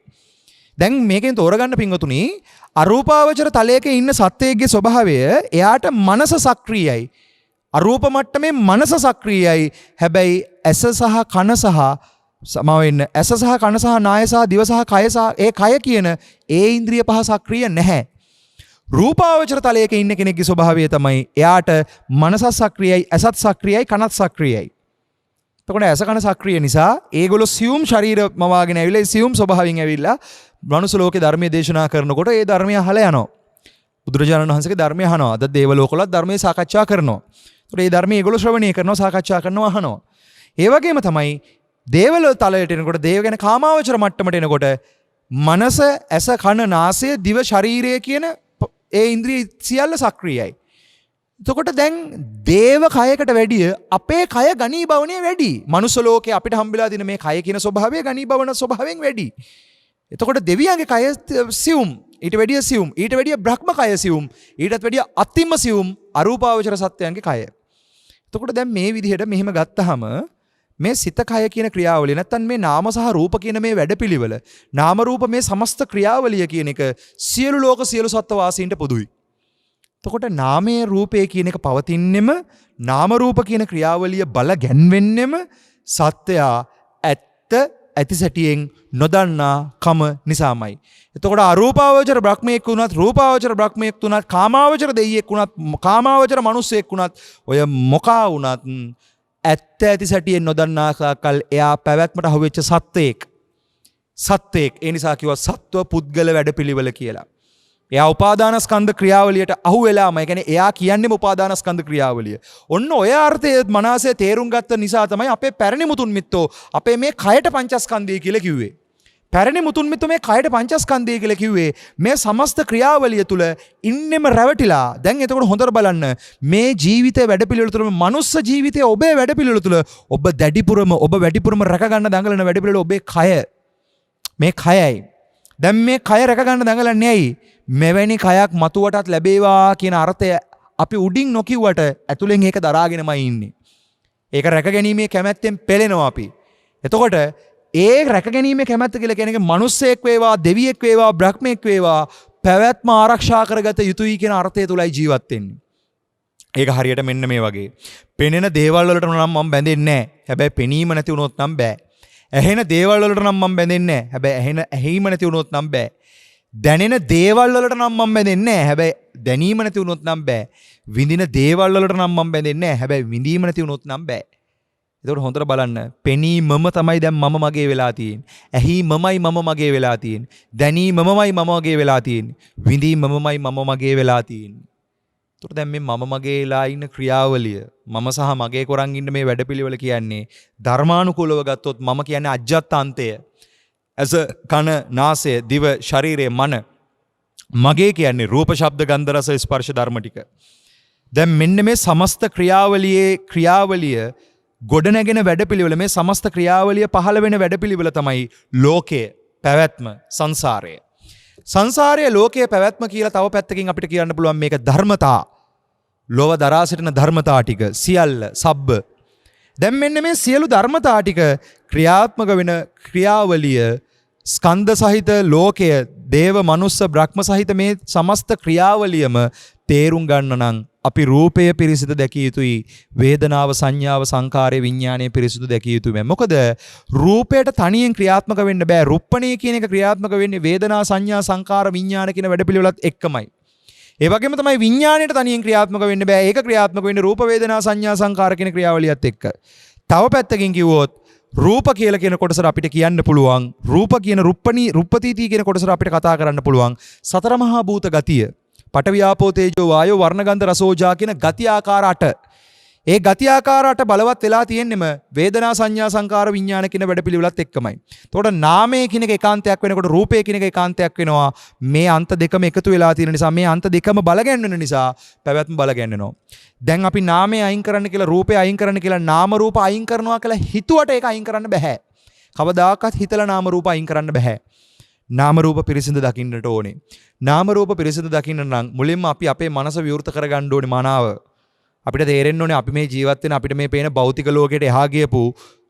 දැන් මේකෙන් තෝරගන්න පින්වතුනි, අරූපාවචර තලයක ඉන්න සත්වයේගේ ස්වභාවය එයාට මනස සක්‍රියයි. අරූප මට්ටමේ මනස සක්‍රියයි. හැබැයි ඇස සහ කන සහ සමාවෙන්න ඇස සහ කන සහ නාය සහ දිව සහ කය සහ ඒ කය කියන ඒ ඉන්ද්‍රිය පහ සක්‍රිය නැහැ. රූපාවචර තලයක ඉන්න කෙනෙක්ගේ ස්වභාවය තමයි එයාට මනසත් සක්‍රියයි, ඇසත් සක්‍රියයි, කනත් සක්‍රියයි. එතකොට ඇස කන සක්‍රිය නිසා ඒගොල්ලෝ සියුම් ශරීර මවාගෙන ඇවිල්ලා සියුම් ස්වභාවයෙන් ඇවිල්ලා මනුස්ස ලෝකේ ධර්මයේ දේශනා කරනකොට ඒ ධර්මය අහලා යනවා. බුදුරජාණන් වහන්සේගේ ධර්මය අහනවා. අද දේව ලෝකවලත් ධර්මයේ සාකච්ඡා කරනවා. ඒතකොට මේ ධර්මයේ ඒගොල්ලෝ ශ්‍රවණය කරනවා, සාකච්ඡා කරනවා, අහනවා. ඒ වගේම තමයි දේවල තලයට එනකොට, දේව ගැන කාමාවචර මට්ටමට එනකොට මනස, ඇස, කන, නාසය, දිව, ශරීරය කියන ඒ ඉන්ද්‍රිය සියල්ල සක්‍රියයි. එතකොට දැන් දේව කයකට වැඩිය අපේ කය ගණීභවණය වැඩි. මනුස්ස ලෝකේ අපිට හම්බෙලා දින මේ කය කියන ස්වභාවය ගණීභවන ස්වභාවයෙන් වැඩි. එතකොට දෙවියන්ගේ කය සියුම්, ඊට වැඩිය සියුම්, ඊට වැඩිය බ්‍රහ්ම කය සියුම්, ඊටත් වැඩිය අතිම සියුම් අරූපාවචර සත්වයන්ගේ කය. එතකොට දැන් මේ විදිහට මෙහෙම ගත්තාම මේ සිත කය කියන ක්‍රියාවලිය, නැත්තම් මේ නාම සහ රූප කියන මේ වැඩපිළිවෙල, නාම රූප මේ සමස්ත ක්‍රියාවලිය කියන එක සියලු ලෝක සියලු සත්ත්ව වාසීන්ට පොදුයි. එතකොට නාමයේ රූපේ කියන එක පවතින්නෙම, නාම රූප කියන ක්‍රියාවලිය බල ගැන්වෙන්නෙම සත්‍යයා ඇත්ත ඇති සැටියෙන් නොදන්නා කම නිසාමයි. එතකොට අරූපාවචර බ්‍රහ්මයෙක් වුණත්, රූපාවචර බ්‍රහ්මයෙක් වුණත්, කාමාවචර දෙයියෙක් වුණත්, කාමාවචර මිනිසෙක් වුණත්, ඔය මොකා වුණත් ඇත්ත ඇති සැටියෙන් නොදන්නා කල් එයා පැවැත්මට අහුවෙච්ච සත්වයෙක්. ඒ නිසා කිව්වා සත්ව පුද්ගල වැඩපිළිවෙල කියලා. එයා උපාදානස්කන්ධ ක්‍රියාවලියට අහු වෙලාම, ඒ කියන්නේ එයා කියන්නේම උපාදානස්කන්ධ ක්‍රියාවලිය. ඔන්න ඔය අර්ථයේ මනසේ තේරුම් ගත්ත නිසා තමයි අපේ පැරණි මුතුන් මිත්තෝ අපේ මේ කයට පංචස්කන්ධය කියලා කිව්වේ. පැරණි මුතුන් මිතු මේ කයට පංචස්කන්ධය කියලා කිව්වේ මේ සමස්ත ක්‍රියාවලිය තුල ඉන්නෙම රැවටිලා. දැන් එතකොට හොඳට බලන්න මේ ජීවිතයේ වැඩපිළිවෙල තුල මනුස්ස ජීවිතයේ ඔබේ වැඩපිළිවෙල තුල ඔබ වැඩිපුරම රැක ගන්න දඟලන වැඩපිළිවෙල ඔබේ කය. මේ කයයි. දැන් මේ කය රැක ගන්න දඟලන්නේ ඇයි? මෙවැනි කයක් මතුවටත් ලැබේවා කියන අර්ථය අපි උඩින් නොකියුවට ඇතුලෙන් ඒක දරාගෙනමයි ඉන්නේ. ඒක රැක ගැනීමේ කැමැත්තෙන් පෙළෙනවා අපි. එතකොට ඒ රැක ගැනීමේ කැමැත්ත කියලා කියන එක මිනිස්සෙක් වේවා, දෙවියෙක් වේවා, බ්‍රහ්මෙක් වේවා පැවැත්ම ආරක්ෂා කරගත යුතුයි කියන අර්ථය තුලයි ජීවත් වෙන්නේ. ඒක හරියට මෙන්න මේ වගේ. පෙනෙන දේවල් වලට නම් මම බැඳෙන්නේ නැහැ. හැබැයි පෙනීම නැති වුණොත් නම් බෑ. ඇහෙන දේවල් වලට නම් මම බැඳෙන්නේ නැහැ. හැබැයි ඇහිම නැති වුණොත් නම් බෑ. දැනෙන දේවල් වලට නම් මම බැඳෙන්නේ නැහැ. හැබැයි දැනීම නැති වුණොත් නම් බෑ. විඳින දේවල් වලට නම් මම බැඳෙන්නේ නැහැ. හැබැයි විඳීම නැති වුණොත් නම් බෑ. ඒකට හොඳට බලන්න. පෙනීමම තමයි දැන් මම මගේ වෙලා තියෙන්නේ. ඇහිමමයි මම මගේ වෙලා තියෙන්නේ. දැනීමමයි මම මගේ වෙලා තියෙන්නේ. විඳීමමයි මම මගේ වෙලා තියෙන්නේ. ඒකට දැන් මේ මම මගේලා ඉන්න ක්‍රියාවලිය මම සහ මගේ කොරන් ඉන්න මේ වැඩපිළිවෙල කියන්නේ ධර්මානුකූලව ගත්තොත් මම කියන්නේ අජ්ජත්තාන්තය. ඇස, කන, නාසය, දිව, ශරීරය, මන. මගේ කියන්නේ රූප, ශබ්ද, ගන්ධ, රස, ස්පර්ශ ධර්ම ටික. දැන් මෙන්න මේ සමස්ත ක්‍රියාවලිය ගොඩනැගෙන වැඩපිළිවෙල, මේ සමස්ත ක්‍රියාවලිය පහළ වෙන වැඩපිළිවෙල තමයි ලෝකය, පැවැත්ම, සංසාරය. සංසාරයේ ලෝකයේ පැවැත්ම කියලා තව පැත්තකින් අපිට කියන්න පුළුවන් මේක ධර්මතා. ලෝව දරා සිටින ධර්මතා ටික සියල්ල සබ්බ. දැන් මෙන්න මේ සියලු ධර්මතා ටික ක්‍රියාත්මක වෙන ක්‍රියාවලිය ස්කන්ධ සහිත ලෝකය, දේව, මනුස්ස, බ්‍රහ්ම සහිත මේ සමස්ත ක්‍රියාවලියම තේරුම් ගන්න නම් අපි රූපය පිරිසිදු දැකිය යුතුයි. වේදනාව, සංඥාව, සංකාරය, විඥානය පිරිසිදු දැකිය යුතුයි. මොකද රූපයට තනියෙන් ක්‍රියාත්මක වෙන්න බෑ. රුප්පණය කියන එක ක්‍රියාත්මක වෙන්නේ වේදනා, සංඥා, සංකාර, විඥාන කියන වැඩපිළිවෙලත් එක්කමයි. ඒ වගේම තමයි විඥාණයට තනියෙන් ක්‍රියාත්මක වෙන්න බෑ. ඒක ක්‍රියාත්මක වෙන්නේ රූප, වේදනා, සංඥා, සංකාර කියන ක්‍රියාවලියත් එක්ක. තව පැත්තකින් කිව්වොත් රූප කියලා කියන කොටසට අපිට කියන්න පුළුවන්, රූප කියන රුප්පතිති කියන කොටසට අපිට කතා කරන්න පුළුවන් සතර මහා භූත ගතිය. පඨවි, ආපෝ, තේජෝ, වායෝ, වර්ණ, ගන්ධ, රස, ඕජා කියන ගති ආකාර 8. ඒ ගති ආකාර 8 බලවත් වෙලා තියෙන්නෙම වේදනා, සංඥා, සංකාර, විඥාන කියන වැඩපිළිවෙලත් එක්කමයි. එතකොට නාමය කියන එක ඒකාන්තයක් වෙනකොට රූපය කියන එක ඒකාන්තයක් වෙනවා. මේ අන්ත දෙකම එකතු වෙලා තියෙන නිසා, මේ අන්ත දෙකම බලගැන්වෙන නිසා පැවැත්ම බලගැන්වෙනවා. දැන් අපි නාමය අයින් කරන්න කියලා, රූපය අයින් කරන්න කියලා, නාම රූප අයින් කරනවා කියලා හිතුවට ඒක අයින් කරන්න බෑ. කවදාකවත් හිතලා නාම රූප අයින් කරන්න බෑ. නාම රූප පිරිසිදු දකින්නට ඕනේ. නාම රූප පිරිසිදු දකින්න නම් මුලින්ම අපි අපේ මනස විවෘත කරගන්න ඕනේ මනාව. අපිට තේරෙන්න ඕනේ අපි මේ ජීවත් වෙන අපිට මේ පේන භෞතික ලෝකයට එහා ගියපු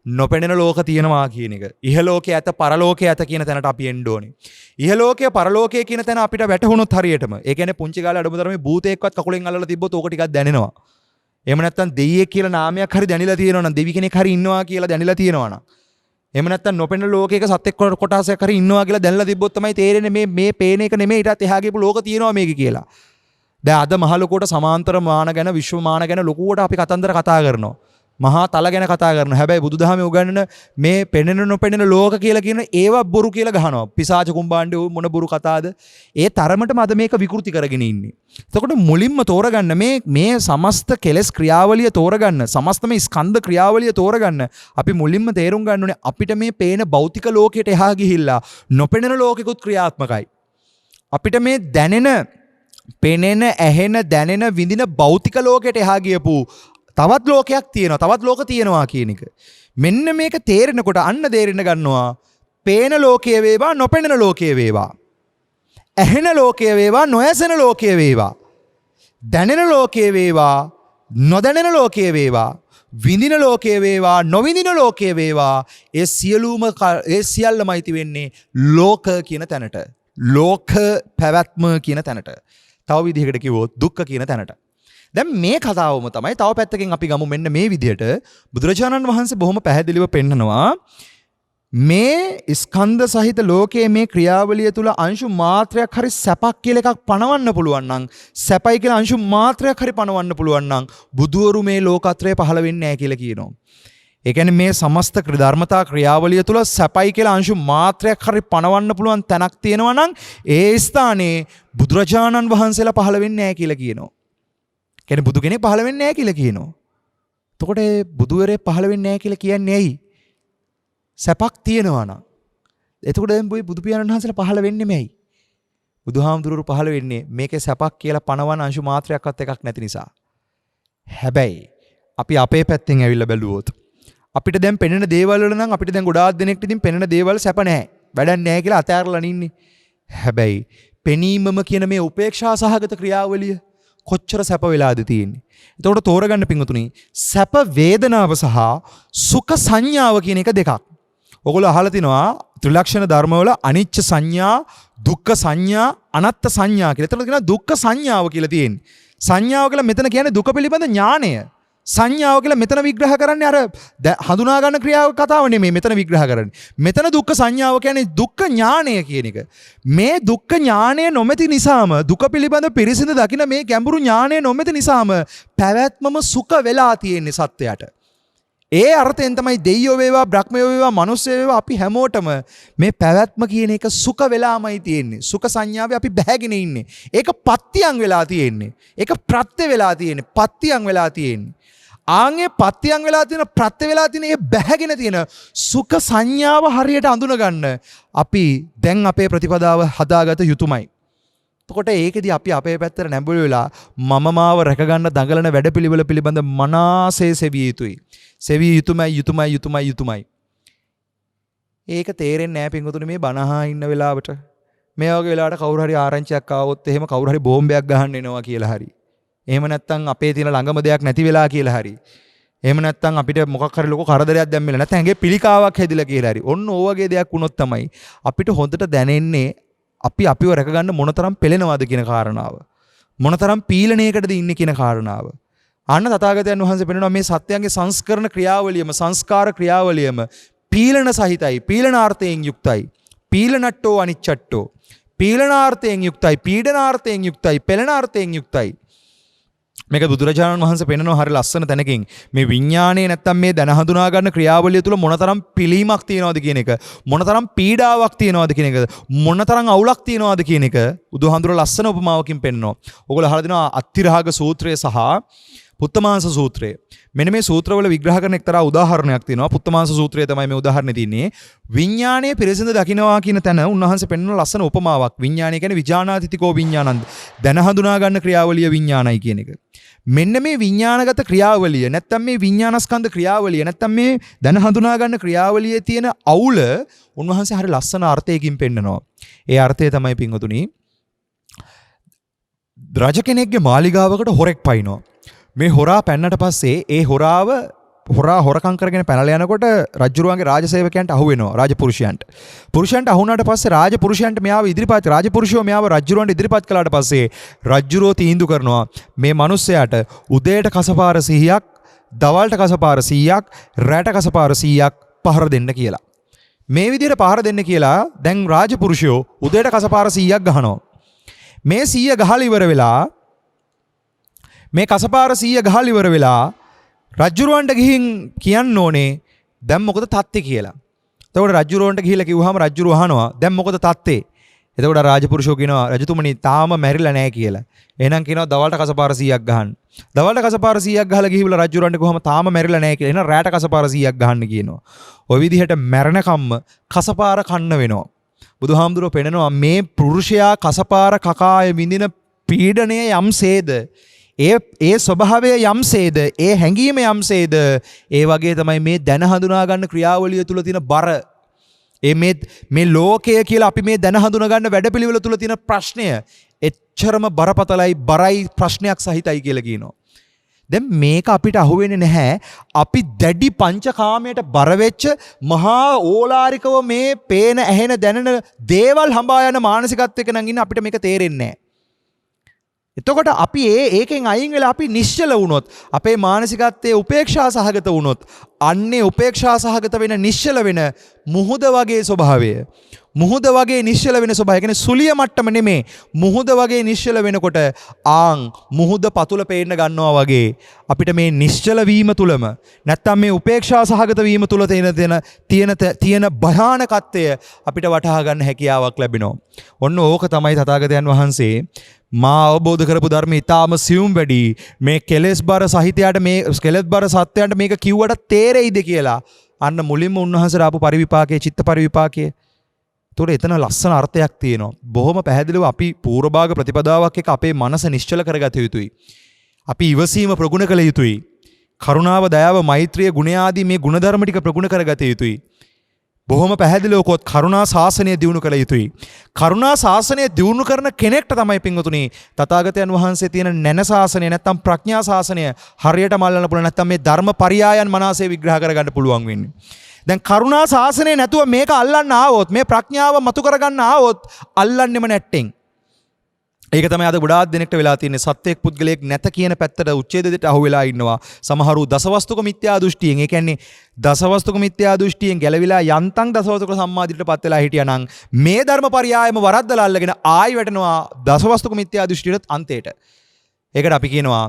නොපෙනෙන ලෝක තියෙනවා කියන එක. ඉහලෝකයේ ඇත, පරලෝකයේ ඇත කියන තැනට අපි එන්න ඕනේ. ඉහලෝකයේ පරලෝකයේ කියන තැන අපිට වැටහුණොත් හරියටම. ඒ කියන්නේ පුංචි කාලේ අඩුමතරමේ භූතයෙක්වත් කකුලෙන් අල්ලලා තිබ්බොත් ඕක ටිකක් දැනෙනවා. එහෙම නැත්නම් දෙයියෙක් කියලා නාමයක් හරි දැනිලා තියෙනවා නම්, දෙවි කෙනෙක් හරි ඉන්නවා කියලා දැනිලා තියෙනවා නම්, එහෙම නැත්නම් නොපෙනෙන ලෝකයක සත්‍යක් කොටසක් හරි ඉන්නවා කියලා දැනලා තිබ්බොත් තමයි තේරෙන්නේ මේ පේන එක නෙමෙයි, ඊටත් එහා ගිහපු ලෝක තියෙනවා මේක කියලා. දැන් අද මහ ලොකුවට සමාන්තර මාන ගැන, විශ්ව මාන ගැන ලොකුවට අපි කතන්දර කතා කරනවා. මහා තල ගැන කතා කරනවා. හැබැයි බුදුදහමේ උගන්වන මේ පෙනෙන නොපෙනෙන ලෝක කියලා කියන ඒවා බොරු කියලා ගහනවා. පිසාච කුම්බාණ්ඩේ මොන බොරු කතාවද? ඒ තරමටම අද මේක විකෘති කරගෙන ඉන්නේ. එතකොට මුලින්ම තෝරගන්න මේ සමස්ත කෙලෙස් ක්‍රියාවලිය තෝරගන්න, සමස්ත මේ ස්කන්ධ ක්‍රියාවලිය තෝරගන්න අපි මුලින්ම තේරුම් ගන්න ඕනේ අපිට මේ පේන භෞතික ලෝකයට එහා ගිහිල්ලා නොපෙනෙන ලෝකෙකුත් ක්‍රියාත්මකයි. අපිට මේ දැනෙන, පෙනෙන, ඇහෙන, දැනෙන, විඳින භෞතික ලෝකයට එහා ගියපු තවත් ලෝකයක් තියෙනවා, තවත් ලෝක තියෙනවා කියන එක. මෙන්න මේක තේරෙනකොට අන්න තේරෙන්න ගන්නවා පේන ලෝකයේ වේවා, නොපෙනෙන ලෝකයේ වේවා, ඇහෙන ලෝකයේ වේවා, නොඇසෙන ලෝකයේ වේවා, දැනෙන ලෝකයේ වේවා, නොදැනෙන ලෝකයේ වේවා, විඳින ලෝකයේ වේවා, නොවිඳින ලෝකයේ වේවා, ඒ සියල්ලමයි වෙන්නේ ලෝක කියන තැනට. ලෝක පැවැත්ම කියන තැනට. තව විදිහකට කිව්වොත් දුක්ඛ කියන තැනට. දැන් මේ කතාවම තමයි තව පැත්තකින් අපි ගමු මෙන්න මේ විදිහට බුදුරජාණන් වහන්සේ බොහොම පැහැදිලිව පෙන්නනවා මේ ස්කන්ධ සහිත ලෝකයේ මේ ක්‍රියාවලිය තුල අංශු මාත්‍රයක් හරි සැපක් කියලා එකක් පණවන්න පුළුවන් නම්, සැපයි කියලා අංශු මාත්‍රයක් හරි පණවන්න පුළුවන් නම් බුදුවරු මේ ලෝකත්‍රය පහළ වෙන්නේ නැහැ කියලා කියනවා. ඒ කියන්නේ මේ සමස්ත ධර්මතා ක්‍රියාවලිය තුල සැපයි කියලා අංශු මාත්‍රයක් හරි පණවන්න පුළුවන් තැනක් තියෙනවා නම් ඒ ස්ථානේ බුදුරජාණන් වහන්සේලා පහළ වෙන්නේ නැහැ කියලා කියනවා. කියන්නේ බුදු කෙනෙක් පහළ වෙන්නේ නැහැ කියලා කියනවා. එතකොට බුදුවරේ පහළ වෙන්නේ නැහැ කියලා කියන්නේ ඇයි? සැපක් තියෙනවා නම්. එතකොට දැන් බුදු පියාණන් වහන්සේලා පහළ වෙන්නේ මෙයි. බුදුහාමුදුරුවෝ පහළ වෙන්නේ මේකේ සැපක් කියලා පණවන අංශු මාත්‍රයක්වත් එකක් නැති නිසා. හැබැයි අපි අපේ පැත්තෙන් ඇවිල්ලා බැලුවොත් අපිට දැන් පෙනෙන දේවල් වල නම් අපිට දැන් ගොඩාක් දෙනෙක්ට ඉතින් පෙනෙන දේවල් සැප නැහැ. වැඩක් නැහැ කියලා අතෑරලා නින්නේ. හැබැයි පෙනීමම කියන මේ උපේක්ෂා සහගත ක්‍රියාවලිය කොච්චර සැප වෙලාද තියෙන්නේ. එතකොට තෝරගන්න පිංගුතුනි සැප වේදනාව සහ සුඛ සංඥාව කියන එක දෙකක්. ඔගොල්ලෝ අහලා තිනවා ත්‍රිලක්ෂණ ධර්මවල අනිච්ච සංඥා, දුක්ඛ සංඥා, අනාත්ත සංඥා කියලා. එතකොට කියනවා දුක්ඛ සංඥාව කියලා තියෙන්නේ. සංඥාව කියලා මෙතන කියන්නේ දුක පිළිබඳ ඥාණය. සංඥාව කියලා මෙතන විග්‍රහ කරන්නේ අර හඳුනා ගන්න ක්‍රියාව කතාව නෙමෙයි මෙතන විග්‍රහ කරන්නේ. මෙතන දුක්ඛ සංඥාව කියන්නේ දුක්ඛ ඥාණය කියන එක. මේ දුක්ඛ ඥාණය නොමැති නිසාම දුක පිළිබඳ පිරිසිදු දකින මේ ගැඹුරු ඥාණය නොමැති නිසාම පැවැත්මම සුඛ වෙලා තියෙන්නේ සත්‍යයට. ඒ අර්ථයෙන් තමයි දෙයියෝ වේවා බ්‍රහ්මයෝ වේවා මිනිස්සු වේවා අපි හැමෝටම මේ පැවැත්ම කියන එක සුඛ වෙලාමයි තියෙන්නේ. සුඛ සංඥාවේ අපි බැහැගෙන ඉන්නේ. ඒක පත්‍යං වෙලා තියෙන්නේ. ඒක ප්‍රත්‍ය වෙලා තියෙන්නේ. පත්‍යං වෙලා තියෙන්නේ. ආන්ගේ පත්‍යං වෙලා තියෙන ප්‍රත්‍ය වෙලා තියෙන මේ බැහැගෙන තියෙන සුඛ සංඥාව හරියට අඳුන ගන්න අපි දැන් අපේ ප්‍රතිපදාව හදාගත යුතුමයි. එතකොට ඒකෙදි අපි අපේ පැත්තට නැඹුරු වෙලා මම මාව රැකගන්න දඟලන වැඩපිළිවෙල පිළිබඳ මනාසේ සෙවිය යුතුයි. සෙවිය යුතුමයි. ඒක තේරෙන්නේ නැහැ පින්වතුනි මේ බනහා ඉන්න වෙලාවට. මේ වගේ වෙලාවට කවුරු හරි ආරංචියක් ආවොත් එහෙම කවුරු හරි බෝම්බයක් ගහන්න එනවා කියලා හරි. එහෙම නැත්නම් අපේ තියෙන ළඟම දෙයක් නැති වෙලා කියලා හරි. එහෙම නැත්නම් අපිට මොකක් හරි ලොකු කරදරයක් දැම්මෙලා නැත්නම් ඇඟේ පිළිකාවක් හැදිලා කියලා හරි. ඔන්න ඕ වගේ දෙයක් වුණොත් තමයි අපිට හොඳට දැනෙන්නේ අපි අපිව රැකගන්න මොනතරම් පෙළෙනවද කියන කාරණාව. මොනතරම් පීලණයකටද ඉන්නේ කියන කාරණාව. අන්න තථාගතයන් වහන්සේ පෙන්වනවා මේ සත්‍යයන්ගේ සංස්කරණ ක්‍රියාවලියම සංස්කාර ක්‍රියාවලියම පීලන සහිතයි. පීලනාර්ථයෙන් යුක්තයි. පීලනට්ටෝ අනිච්චට්ටෝ. පීලනාර්ථයෙන් යුක්තයි. පීඩනාර්ථයෙන් යුක්තයි. පෙළනාර්ථයෙන් යුක්තයි. මේක බුදුරජාණන් වහන්සේ පෙන්වනවා හරිය ලස්සන තැනකින් මේ විඥාණය නැත්තම් මේ දැන හඳුනා ගන්න ක්‍රියාවලිය තුල මොනතරම් පිළීමක් තියෙනවද කියන එක මොනතරම් පීඩාවක් තියෙනවද කියන එක මොනතරම් අවුලක් තියෙනවද කියන එක බුදුහාඳුර ලස්සන උපමාවකින් පෙන්වනවා. ඔයගොල්ලෝ අහලා දෙනවා අත්තිරාග සූත්‍රය සහ පුත්තමාංශ සූත්‍රය. මෙන්න මේ සූත්‍රවල විග්‍රහ කරන එක්තරා උදාහරණයක් තියෙනවා. පුත්තමාංශ සූත්‍රය තමයි මේ උදාහරණේ තියෙන්නේ. විඥාණය පිරිසිදු දකින්නවා කියන තැන උන්වහන්සේ පෙන්වන ලස්සන උපමාවක්. විඥාණය කියන්නේ විඥානාතිතිකෝ විඥානන්ද. දැන හඳුනා ගන්න ක්‍රියාවලිය විඥානයි කියන එක. මෙන්න මේ විඥානගත ක්‍රියාවලිය නැත්තම් මේ විඥානස්කන්ධ ක්‍රියාවලිය නැත්තම් මේ දැන හඳුනා ගන්න ක්‍රියාවලියේ තියෙන අවුල උන්වහන්සේ හරිය ලස්සන අර්ථයකින් පෙන්නනවා. ඒ අර්ථය තමයි පින්වතුනි රජ කෙනෙක්ගේ මාලිගාවකට හොරෙක් පයින්නවා. මේ හොරා පැන්නට පස්සේ ඒ හොරා හොරකම් කරගෙන පැනලා යනකොට රජුරුවන්ගේ රාජසේවකයන්ට අහු වෙනවා රාජපුරුෂයන්ට. පුරුෂයන්ට අහු වුණාට පස්සේ රාජපුරුෂයන්ට මෙයාව ඉදිරිපත් රාජපුරුෂයෝ මෙයාව රජුරුවන්ට ඉදිරිපත් කළාට පස්සේ රජුරුව තීන්දුව කරනවා මේ මිනිස්සයාට උදේට කසපාර 100ක්, දවල්ට කසපාර 100ක්, රැට කසපාර 100ක් පහර දෙන්න කියලා. මේ විදිහට පහර දෙන්න කියලා දැන් රාජපුරුෂයෝ උදේට කසපාර 100ක් ගහනවා. මේ 100 ගහලා ඉවර වෙලා මේ කසපාර 100 ගහලා ඉවර වෙලා රජුරවන්ට ගිහින් කියන්න ඕනේ දැන් මොකද තත්ත්වය කියලා. එතකොට රජුරවන්ට ගිහිල්ලා කිව්වහම රජුර අහනවා දැන් මොකද තත්ත්වය? එතකොට රාජපුරුෂෝ කියනවා රජතුමනි තාම මැරිලා නැහැ කියලා. එහෙනම් කියනවා දවල්ට කසපාර 100ක් ගහන්න. දවල්ට කසපාර 100ක් ගහලා ගිහිල්ලා රජුරවන්ට කිව්වහම තාම මැරිලා නැහැ කියලා. එහෙනම් රැට කසපාර 100ක් ගහන්න කියනවා. ওই විදිහට මැරෙනකම්ම කසපාර කන්න වෙනවා. බුදුහාමුදුරුවෝ පෙන්නනවා මේ පුරුෂයා කසපාර කකාය විඳින පීඩණය යම්සේද ඒ ස්වභාවය යම්සේද ඒ හැඟීම යම්සේද ඒ වගේ තමයි මේ දැන හඳුනා ගන්න ක්‍රියාවලිය තුල තියෙන බර මේ ලෝකය කියලා අපි මේ දැන හඳුනා ගන්න වැඩපිළිවෙල තුල තියෙන ප්‍රශ්නය එච්චරම බරපතලයි බරයි ප්‍රශ්නයක් සහිතයි කියලා කියනවා. දැන් මේක අපිට අහුවෙන්නේ නැහැ. අපි දැඩි පංචකාමයට බර වෙච්ච මහා ඕලාරිකව මේ පේන ඇහෙන දැනෙන දේවල් හඹා යන මානසිකත්වයක නම් ඉන්න අපිට මේක තේරෙන්නේ නැහැ. එතකොට අපි ඒකෙන් අයින් වෙලා අපි නිශ්චල වුණොත් අපේ මානසිකත්වයේ උපේක්ෂා සහගත වුණොත් අන්නේ උපේක්ෂා සහගත වෙන නිශ්චල වෙන මුහුද වගේ ස්වභාවය මුහුද වගේ නිශ්චල වෙන ස්වභාවය කියන්නේ සුලිය මට්ටම නෙමේ මුහුද වගේ නිශ්චල වෙනකොට මුහුද පතුල පේන්න ගන්නවා වගේ අපිට මේ නිශ්චල වීම තුලම නැත්තම් මේ උපේක්ෂා සහගත වීම තුල තියෙන භයානකත්වය අපිට වටහා ගන්න හැකියාවක් ලැබෙනවා. ඔන්න ඕක තමයි තථාගතයන් වහන්සේ මා අවබෝධ කරපු ධර්මයේ ඊටාම සියුම් වැඩි මේ කෙලෙස් බර සහිතයට මේ කෙලෙස් බර සත්‍යයන්ට මේක කිව්වට තේරෙයිද කියලා අන්න මුලින්ම උන්වහන්සේ ආපු පරිවිපාකයේ චිත්ත පරිවිපාකයේ ඒතොර එතන ලස්සන අර්ථයක් තියෙනවා. බොහොම පැහැදිලිව අපි පූර්වභාග ප්‍රතිපදාවක් එක අපේ මනස නිශ්චල කරගත යුතුයි. අපි ඉවසීම ප්‍රගුණ කළ යුතුයි. කරුණාව, දයාව, මෛත්‍රිය, ගුණ ආදී මේ ගුණධර්ම ටික ප්‍රගුණ කරගත යුතුයි. බොහොම පැහැදිලිව කොත් කරුණා ශාසනය දියුණු කළ යුතුයි. කරුණා ශාසනය දියුණු කරන කෙනෙක්ට තමයි පින්වතුනි තථාගතයන් වහන්සේ තියෙන නැන ශාසනය නැත්තම් ප්‍රඥා ශාසනය හරියට මල්ලන්න පුළුවන්, නැත්තම් මේ ධර්ම පරියායන් මනසේ විග්‍රහ කරගන්න පුළුවන් වෙන්නේ. දැන් කරුණා ශාසනය නැතුව මේක අල්ලන්න ආවොත්, මේ ප්‍රඥාව මතු කරගන්න ආවොත් අල්ලන්නෙම නැට්ටෙන්. ඒක තමයි අද ගොඩාක් දෙනෙක්ට වෙලා තියෙන්නේ. සත්‍යයක් පුද්ගලයෙක් නැත කියන පැත්තට උච්ඡේදයට අහු වෙලා ඉන්නවා. සමහරු දසවස්තුක මිත්‍යා දෘෂ්ටියෙන්, ඒ කියන්නේ දසවස්තුක මිත්‍යා දෘෂ්ටියෙන් ගැලවිලා යන්තම් දසවස්තුක සම්මාදිටපත් වෙලා හිටියානම් මේ ධර්මපරියායම වරද්දලා අල්ලගෙන ආයි වැටෙනවා දසවස්තුක මිත්‍යා දෘෂ්ටියට අන්තයට. ඒකට අපි කියනවා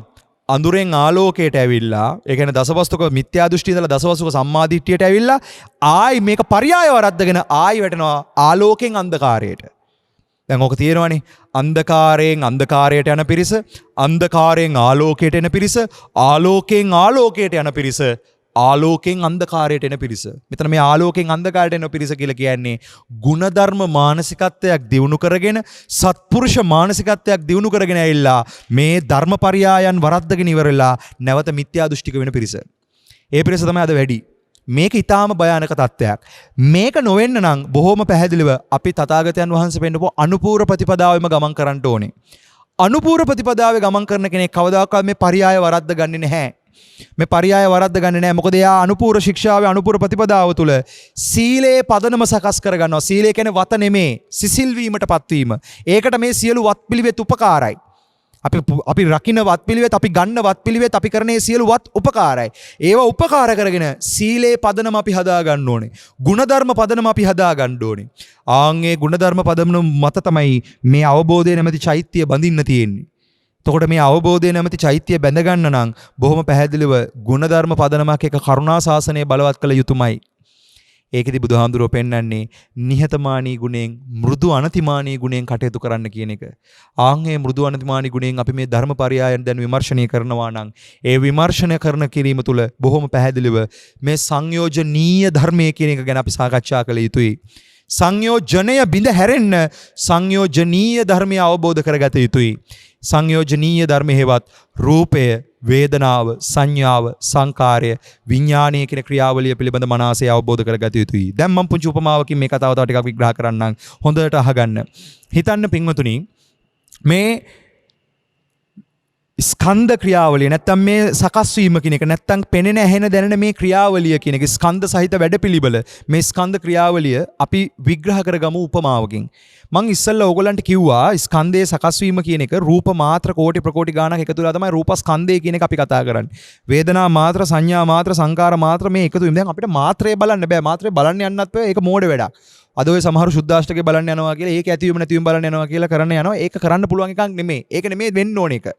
අඳුරෙන් ආලෝකයට ඇවිල්ලා, ඒ කියන්නේ දසවස්තුක මිත්‍යා දෘෂ්ටිය ඉඳලා දසවස්තුක සම්මාදිට්ඨියට ඇවිල්ලා ආයි මේක පරියාය වරද්දගෙන ආයි වැටෙනවා ආලෝකයෙන් අන්ධකාරයට. දැන් ඕක තියෙනවනේ, අන්ධකාරයෙන් අන්ධකාරයට යන පිරිස, අන්ධකාරයෙන් ආලෝකයට එන පිරිස, ආලෝකයෙන් ආලෝකයට යන පිරිස, ආලෝකයෙන් අන්ධකාරයට එන පිරිස. මෙතන මේ ආලෝකයෙන් අන්ධකාරයට එන පිරිස කියලා කියන්නේ ಗುಣධර්ම මානසිකත්වයක් දියුණු කරගෙන, සත්පුරුෂ මානසිකත්වයක් දියුණු කරගෙන ඇවිල්ලා මේ ධර්මපරියායන් වරද්දගෙන ඉවරලා නැවත මිත්‍යා දෘෂ්ටික වෙන පිරිස. ඒ පිරිස තමයි අද වැඩි. මේක ඊටාම භයානක තත්ත්වයක්. මේක නොවෙන්න නම් බොහොම පැහැදිලිව අපි තථාගතයන් වහන්සේ පෙන්නපු අනුපූර්ව ප්‍රතිපදාවෙම ගමන් කරන්න ඕනේ. අනුපූර්ව ප්‍රතිපදාවේ ගමන් කරන කෙනෙක් කවදාකවත් මේ පරියාය වරද්ද ගන්නේ නැහැ. මේ පරියාය වරද්ද ගන්නේ නැහැ. මොකද එයා අනුපූර්ව ශික්ෂාවේ අනුපූර්ව ප්‍රතිපදාව තුළ සීලේ පදනම සකස් කරගන්නවා. සීලය කියන්නේ වත නෙමේ, සිසිල් වීමටපත් වීම. ඒකට මේ සියලු වත්පිළිවෙත් උපකාරයි. අපි රකින්න වත්පිළිවෙත්, අපි ගන්න වත්පිළිවෙත්, අපි කරන සියලු වත් උපකාරයි. ඒවා උපකාර කරගෙන සීලේ පදනම අපි හදා ගන්න ඕනේ. ಗುಣධර්ම පදනම අපි හදා ගන්න ඕනේ. ආන්ගේ ಗುಣධර්ම පදනම මත තමයි මේ අවබෝධය නැමැති චෛත්‍යය බඳින්න තියෙන්නේ. එතකොට මේ අවබෝධය නැමැති චෛත්‍යය බැඳ ගන්න නම් බොහොම පැහැදිලිව ಗುಣධර්ම පදනමක් එක කරුණා ශාසනය බලවත් කළ යුතුමයි. ඒකෙදි බුදුහාමුදුරුවෝ පෙන්වන්නේ නිහතමානී ගුණයෙන්, මෘදු අනතිමානී ගුණයෙන් කටයුතු කරන්න කියන එක. ආන්ගේ මෘදු අනතිමානී ගුණයෙන් අපි මේ ධර්මපරියායන් දැන් විමර්ශනය කරනවා නම් ඒ විමර්ශනය කරන කිරීම තුළ බොහොම පැහැදිලිව මේ සංයෝජනීය ධර්මයේ කියන එක ගැන අපි සාකච්ඡා කළ යුතුයි. සංයෝජනය බිඳ හැරෙන්න සංයෝජනීය ධර්මය අවබෝධ කරගත යුතුයි. සංයෝජනීය ධර්ම හේවත් රූපය, වේදනාව, සංඥාව, සංකාරය, විඥානීය කියන ක්‍රියාවලිය පිළිබඳ මනසේ අවබෝධ කරගත යුතුයි. දැන් මම පුංචි උපමාවකින් මේ කතාව තව ටිකක් විග්‍රහ කරන්නම්. හොඳට අහගන්න. හිතන්න පින්වතුනි, මේ ස්කන්ධ ක්‍රියාවලිය නැත්තම් මේ සකස් වීම කියන එක, නැත්තම් පෙනෙන ඇහෙන දැනෙන මේ ක්‍රියාවලිය කියන එක, ස්කන්ධ සහිත වැඩපිළිවෙල, මේ ස්කන්ධ ක්‍රියාවලිය අපි විග්‍රහ කරගමු උපමාවකින්. මං ඉස්සෙල්ලා ඕගොල්ලන්ට කිව්වා ස්කන්ධයේ සකස් වීම කියන එක රූප මාත්‍ර කෝටි ප්‍රකෝටි ගාණක් එකතු වෙලා තමයි රූපස්කන්ධය කියන එක අපි කතා කරන්නේ. වේදනා මාත්‍ර, සංඥා මාත්‍ර, සංකාර මාත්‍ර මේ එකතු වීම. දැන් අපිට මාත්‍රේ බලන්න බෑ. මාත්‍රේ බලන්න යන්නත් බෑ. ඒක මෝඩ වැඩක්. අද ඔය සමහර සුද්ධාෂ්ටකේ බලන්න යනවා කියලා, ඒක ඇතිවීම නැතිවීම බලන්න යනවා කියලා කරන්න යනවා. ඒක කරන්න පුළුවන් එකක් නෙමෙයි. ඒක නෙමෙයි වෙන්න ඕන එක.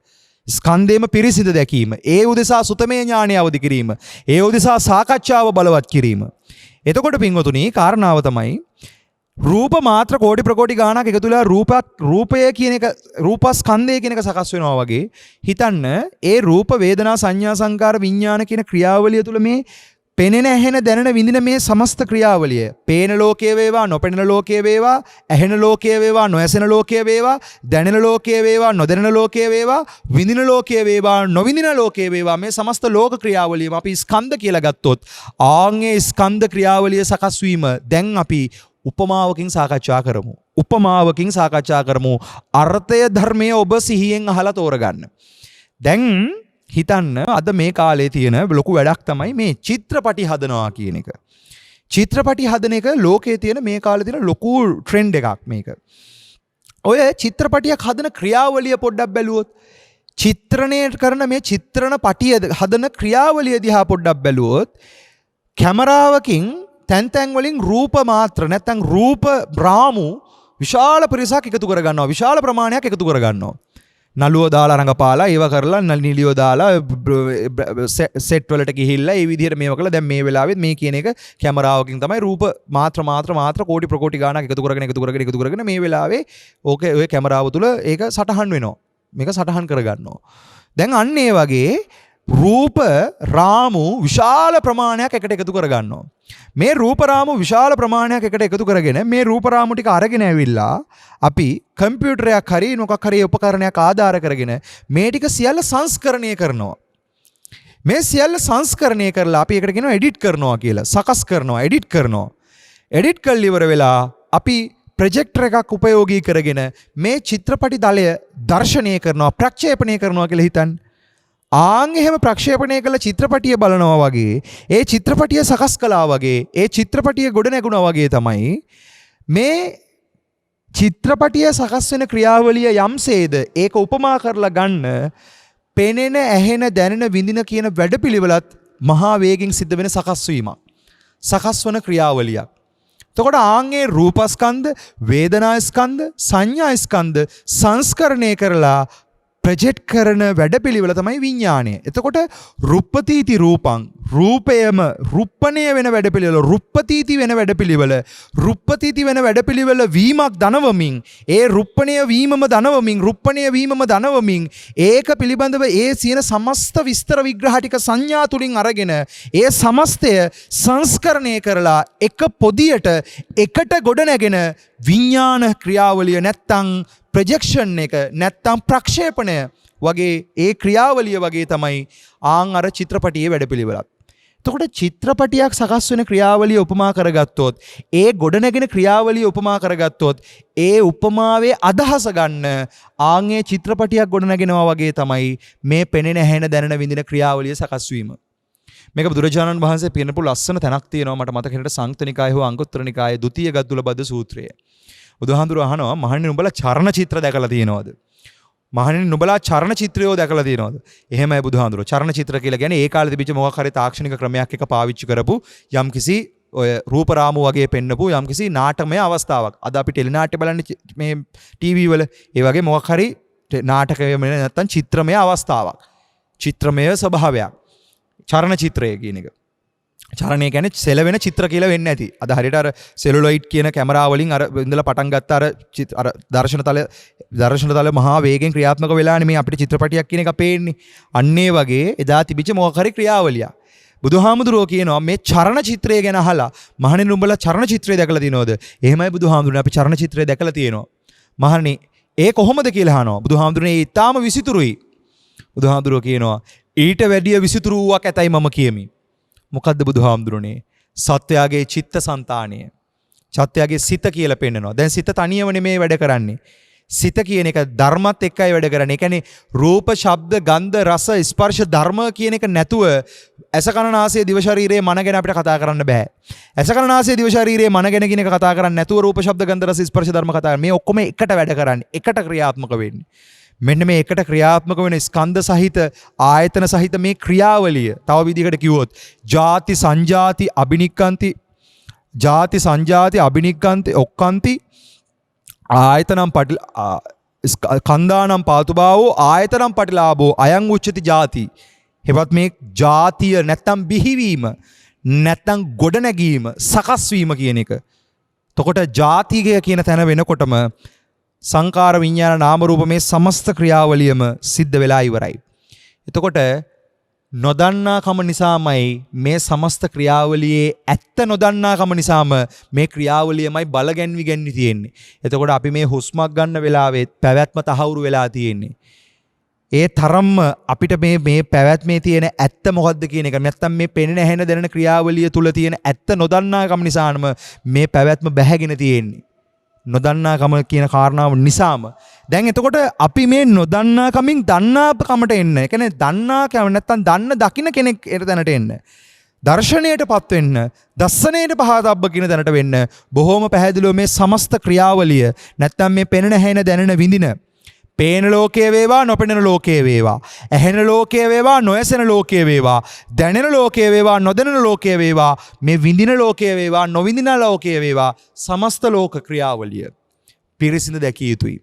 ස්කන්ධේම පිරිසිදු දැකීම, ඒ උදෙසා සුතමේ ඥානය අවදි කිරීම, ඒ උදෙසා සාකච්ඡාව බලවත් කිරීම. එතකොට පින්වතුනි කාරණාව තමයි රූප මාත්‍ර කෝටි ප්‍රකෝටි ගාණක් එකතු වෙලා රූපය කියන එක, රූපස්කන්ධය කියන එක සකස් වෙනවා වගේ හිතන්න. ඒ රූප, වේදනා, සංඥා, සංකාර, විඥාන කියන ක්‍රියාවලිය තුළ මේ පෙනෙන, ඇහෙන, දැනෙන, විඳින මේ සමස්ත ක්‍රියාවලිය, පේන ලෝකයේ වේවා, නොපෙනෙන ලෝකයේ වේවා, ඇහෙන ලෝකයේ වේවා, නොඇසෙන ලෝකයේ වේවා, දැනෙන ලෝකයේ වේවා, නොදැනෙන ලෝකයේ වේවා, විඳින ලෝකයේ වේවා, නොවිඳින ලෝකයේ වේවා, මේ සමස්ත ලෝක ක්‍රියාවලියම අපි ස්කන්ධ කියලා ගත්තොත්, ආන්ගේ ස්කන්ධ ක්‍රියාවලිය සකස් වීම දැන් අපි උපමාවකින් සාකච්ඡා කරමු. උපමාවකින් සාකච්ඡා කරමු. අර්ථය ධර්මයේ ඔබ සිහියෙන් අහලා තෝරගන්න. දැන් හිතන්න, අද මේ කාලේ තියෙන ලොකු වැඩක් තමයි මේ චිත්‍රපටි හදනවා කියන එක. චිත්‍රපටි හදන එක ලෝකයේ තියෙන මේ කාලේ තියෙන ලොකු ට්‍රෙන්ඩ් එකක් මේක. ඔය චිත්‍රපටියක් හදන ක්‍රියාවලිය පොඩ්ඩක් බැලුවොත්, චිත්‍රණය කරන මේ චිත්‍රණ පටිය හදන ක්‍රියාවලිය දිහා පොඩ්ඩක් බැලුවොත්, කැමරාවකින් තැන් තැන් වලින් රූප මාත්‍ර නැත්නම් රූප රාමු විශාල පිරිසක් එකතු කරගන්නවා, විශාල ප්‍රමාණයක් එකතු කරගන්නවා. නළුව දාලා රඟපාලා ඒව කරලා නිලියෝ දාලා සෙට් වලට ගිහිල්ලා ඒ විදිහට මේව කළා. දැන් මේ වෙලාවෙත් මේ කියන එක කැමරාවකින් තමයි රූප මාත්‍ර කෝටි ප්‍රකෝටි ගාණක් එකතු කරගෙන මේ වෙලාවේ ඕකේ ඔය කැමරාව තුල ඒක සටහන් වෙනවා. මේක සටහන් කරගන්නවා. දැන් අන්න ඒ වගේ රූප රාමු විශාල ප්‍රමාණයක් එකට එකතු කරගන්නවා. මේ රූප රාමු විශාල ප්‍රමාණයක් එකට එකතු කරගෙන මේ රූප රාමු ටික අරගෙන ඇවිල්ලා අපි කම්පියුටරයක් හරි මොකක් හරි උපකරණයක් ආධාර කරගෙන මේ ටික සියල්ල සංස්කරණය කරනවා. මේ සියල්ල සංස්කරණය කරලා අපි ඒකට කියනවා එඩිට් කරනවා කියලා. සකස් කරනවා, එඩිට් කරනවා. එඩිට් කරලා ඉවර වෙලා අපි ප්‍රොජෙක්ටර් එකක් උපයෝගී කරගෙන මේ චිත්‍රපටි දලය දර්ශනය කරනවා, ප්‍රක්ෂේපණය කරනවා කියලා හිතන්න. ආන් එහෙම ප්‍රක්ෂේපණය කළ චිත්‍රපටිය බලනවා වගේ, ඒ චිත්‍රපටිය සකස් කළා වගේ, ඒ චිත්‍රපටිය ගොඩ නැගුණා වගේ තමයි මේ චිත්‍රපටිය සකස් වෙන ක්‍රියාවලිය යම්සේද ඒක උපමා කරලා ගන්න පෙනෙන, ඇහෙන, දැනෙන, විඳින කියන වැඩපිළිවෙලත් මහා වේගින් සිද්ධ වෙන සකස් වීමක්. සකස් වන ක්‍රියාවලියක්. එතකොට ආන්ගේ රූපස්කන්ධ, වේදනාස්කන්ධ, සංඥාස්කන්ධ සංස්කරණය කරලා ප්‍රොජෙක්ට් කරන වැඩපිළිවෙල තමයි විඥාණය. එතකොට රුප්පතිති රූපං, රූපයම රුප්පණය වෙන වැඩපිළිවෙල, රුප්පතිති වෙන වැඩපිළිවෙල, රුප්පතිති වෙන වැඩපිළිවෙල වීමක් දනවමින්, ඒ රුප්පණය වීමම දනවමින්, රුප්පණය වීමම දනවමින්, ඒක පිළිබඳව ඒ සියන සමස්ත විස්තර විග්‍රහ ටික සංඥා තුලින් අරගෙන ඒ සමස්තය සංස්කරණය කරලා එක පොදියට එකට ගොඩ නැගෙන විඥාන ක්‍රියාවලිය නැත්තම් ප්‍රොජෙක්ෂන් එක නැත්තම් ප්‍රක්ෂේපණය වගේ ඒ ක්‍රියාවලිය වගේ තමයි ආන් අර චිත්‍රපටියේ වැඩපිළිවෙලත්. එතකොට චිත්‍රපටියක් සකස් වෙන ක්‍රියාවලිය උපමා කරගත්තොත්, ඒ ගොඩනැගෙන ක්‍රියාවලිය උපමා කරගත්තොත්, ඒ උපමාවේ අදහස ගන්න ආන්ගේ චිත්‍රපටියක් ගොඩනගෙනවා වගේ තමයි මේ පෙනෙන, ඇහෙන, දැනෙන, විඳින ක්‍රියාවලිය සකස් වීම. මේක බුදුරජාණන් වහන්සේ පින්නපු ලස්සන තැනක් තියෙනවා මට මතක හිටිට සංයුත්ත නිකායේ හෝ අංගුත්තර නිකායේ ဒုတိ ගද්දුලබද්ද සූත්‍රය. බුදුහාඳුර අහනවා, මහණෙනි නුඹලා චරණ චිත්‍ර දැකලා තියෙනවද? මහණෙනි නුඹලා චරණ චිත්‍රයෝ දැකලා තියෙනවද? එහෙමයි බුදුහාඳුර. චරණ චිත්‍ර කියලා කියන්නේ ඒ කාලේ තිබිච්ච මොකක් හරි තාක්ෂණික ක්‍රමයක් එක පාවිච්චි කරපු යම්කිසි ඔය රූපරාමු වගේ පෙන්නපු යම්කිසි නාටකමය අවස්ථාවක්. අද අපි ටෙලි නාට්‍ය බලන්නේ මේ ටීවී වල. ඒ වගේ මොකක් හරි නාටකය නැත්තම් චිත්‍රමය අවස්ථාවක්. චිත්‍රමය ස්වභාවයක්. චරණ චිත්‍රය කියන එක. චරණය කියන්නේ සෙලවෙන චිත්‍ර කියලා වෙන්නේ නැති. අද හරියට අර සෙලුලොයිඩ් කියන කැමරා වලින් අර ඉඳලා පටන් ගත්ත අර දර්ශනතල මහා වේගෙන් ක්‍රියාත්මක වෙලානේ මේ අපිට චිත්‍රපටියක් කියන එක පේන්නේ. අන්න ඒ වගේ එදා තිබිච්ච මොකක් හරි ක්‍රියාවලියක්. බුදුහාමුදුරුවෝ කියනවා මේ චරණ චිත්‍රය ගැන අහලා, මහණෙනි උඹලා චරණ චිත්‍රය දැකලා තියෙනවද? එහෙමයි බුදුහාමුදුරනේ අපි චරණ චිත්‍රය දැකලා තියෙනවා. මහණෙනි ඒ කොහොමද කියලා අහනවා. බුදුහාමුදුරනේ ඒ ඊටාම විසිතුරුයි. බුදුහාමුදුරුවෝ කියනවා ඊට වැඩිය විසිතුරු වූවක් ඇතයි මම කියමි. මොකද්ද බුදුහාමුදුරනේ? සත්‍යයේ චිත්ත සංතානය. සත්‍යයේ සිත කියලා පෙන්නනවා. දැන් සිත තනියම නෙමේ වැඩ කරන්නේ. සිත කියන එක ධර්මත් එක්කයි වැඩ කරන්නේ. ඒ කියන්නේ රූප, ශබ්ද, ගන්ධ, රස, ස්පර්ශ ධර්ම කියන එක නැතුව ඇස කන නාසය දිව ශරීරයේ මන ගැන අපිට කතා කරන්න බෑ. ඇස කන නාසය දිව ශරීරයේ මන ගැන කියන එක කතා කරන්නේ නැතුව රූප, ශබ්ද, ගන්ධ, රස, ස්පර්ශ ධර්ම කතා කරන්නේ. මේ ඔක්කොම එකට වැඩ කරන්නේ. එකට ක්‍රියාත්මක වෙන්නේ. මෙන්න මේ එකට ක්‍රියාත්මක වෙන ස්කන්ධ සහිත ආයතන සහිත මේ ක්‍රියාවලිය තව විදිහකට කිව්වොත් ජාති සංජාති අබිනික්කන්ති, ජාති සංජාති අබිනික්කන්ති ඔක්කන්ති ආයතනම් කන්දානම් පාතුභාවෝ ආයතනම් පටිලාභෝ අයං උච්චති ජාති. හෙවත් මේ ජාතිය නැත්තම් බිහිවීම නැත්තම් ගොඩනැගීම සකස් වීම කියන එක. එතකොට ජාතිය කියන තැන වෙනකොටම සංකාර විඤ්ඤාණ නාම රූප මේ සමස්ත ක්‍රියාවලියම සිද්ධ වෙලා ඉවරයි. එතකොට නොදන්නාකම නිසාමයි මේ සමස්ත ක්‍රියාවලියේ ඇත්ත නොදන්නාකම නිසාම මේ ක්‍රියාවලියමයි බලගැන්වි ගැන්වි තියෙන්නේ. එතකොට අපි මේ හුස්මක් ගන්න වෙලාවේ පැවැත්ම තහවුරු වෙලා තියෙන්නේ. ඒ තරම්ම අපිට මේ පැවැත්මේ තියෙන ඇත්ත මොකද්ද කියන එක නැත්තම් මේ පෙනෙන ඇහෙන දැනෙන ක්‍රියාවලිය තුල තියෙන ඇත්ත නොදන්නාකම නිසාම මේ පැවැත්ම බැහැගෙන තියෙන්නේ. නොදන්නාකම කියන කාරණාව නිසාම. දැන් එතකොට අපි මේ නොදන්නාකමින් දන්නාකමට එන්න. ඒ කියන්නේ දන්නාකම නැත්තම් දන්න දකින්න කෙනෙක් එතනට එන්න. දර්ශනයටපත් වෙන්න, දස්සනයට පහතබ්බ කියන තැනට වෙන්න බොහොම පැහැදිලිව මේ සමස්ත ක්‍රියාවලිය නැත්තම් මේ පෙනෙන හැෙන දැනෙන විඳින පේන ලෝකයේ වේවා නොපෙනෙන ලෝකයේ වේවා, ඇහෙන ලෝකයේ වේවා නොඇසෙන ලෝකයේ වේවා, දැනෙන ලෝකයේ වේවා නොදැනෙන ලෝකයේ වේවා, මේ විඳින ලෝකයේ වේවා නොවිඳින ලෝකයේ වේවා සමස්ත ලෝක ක්‍රියාවලිය පිරිසිඳ දැකිය යුතුයි.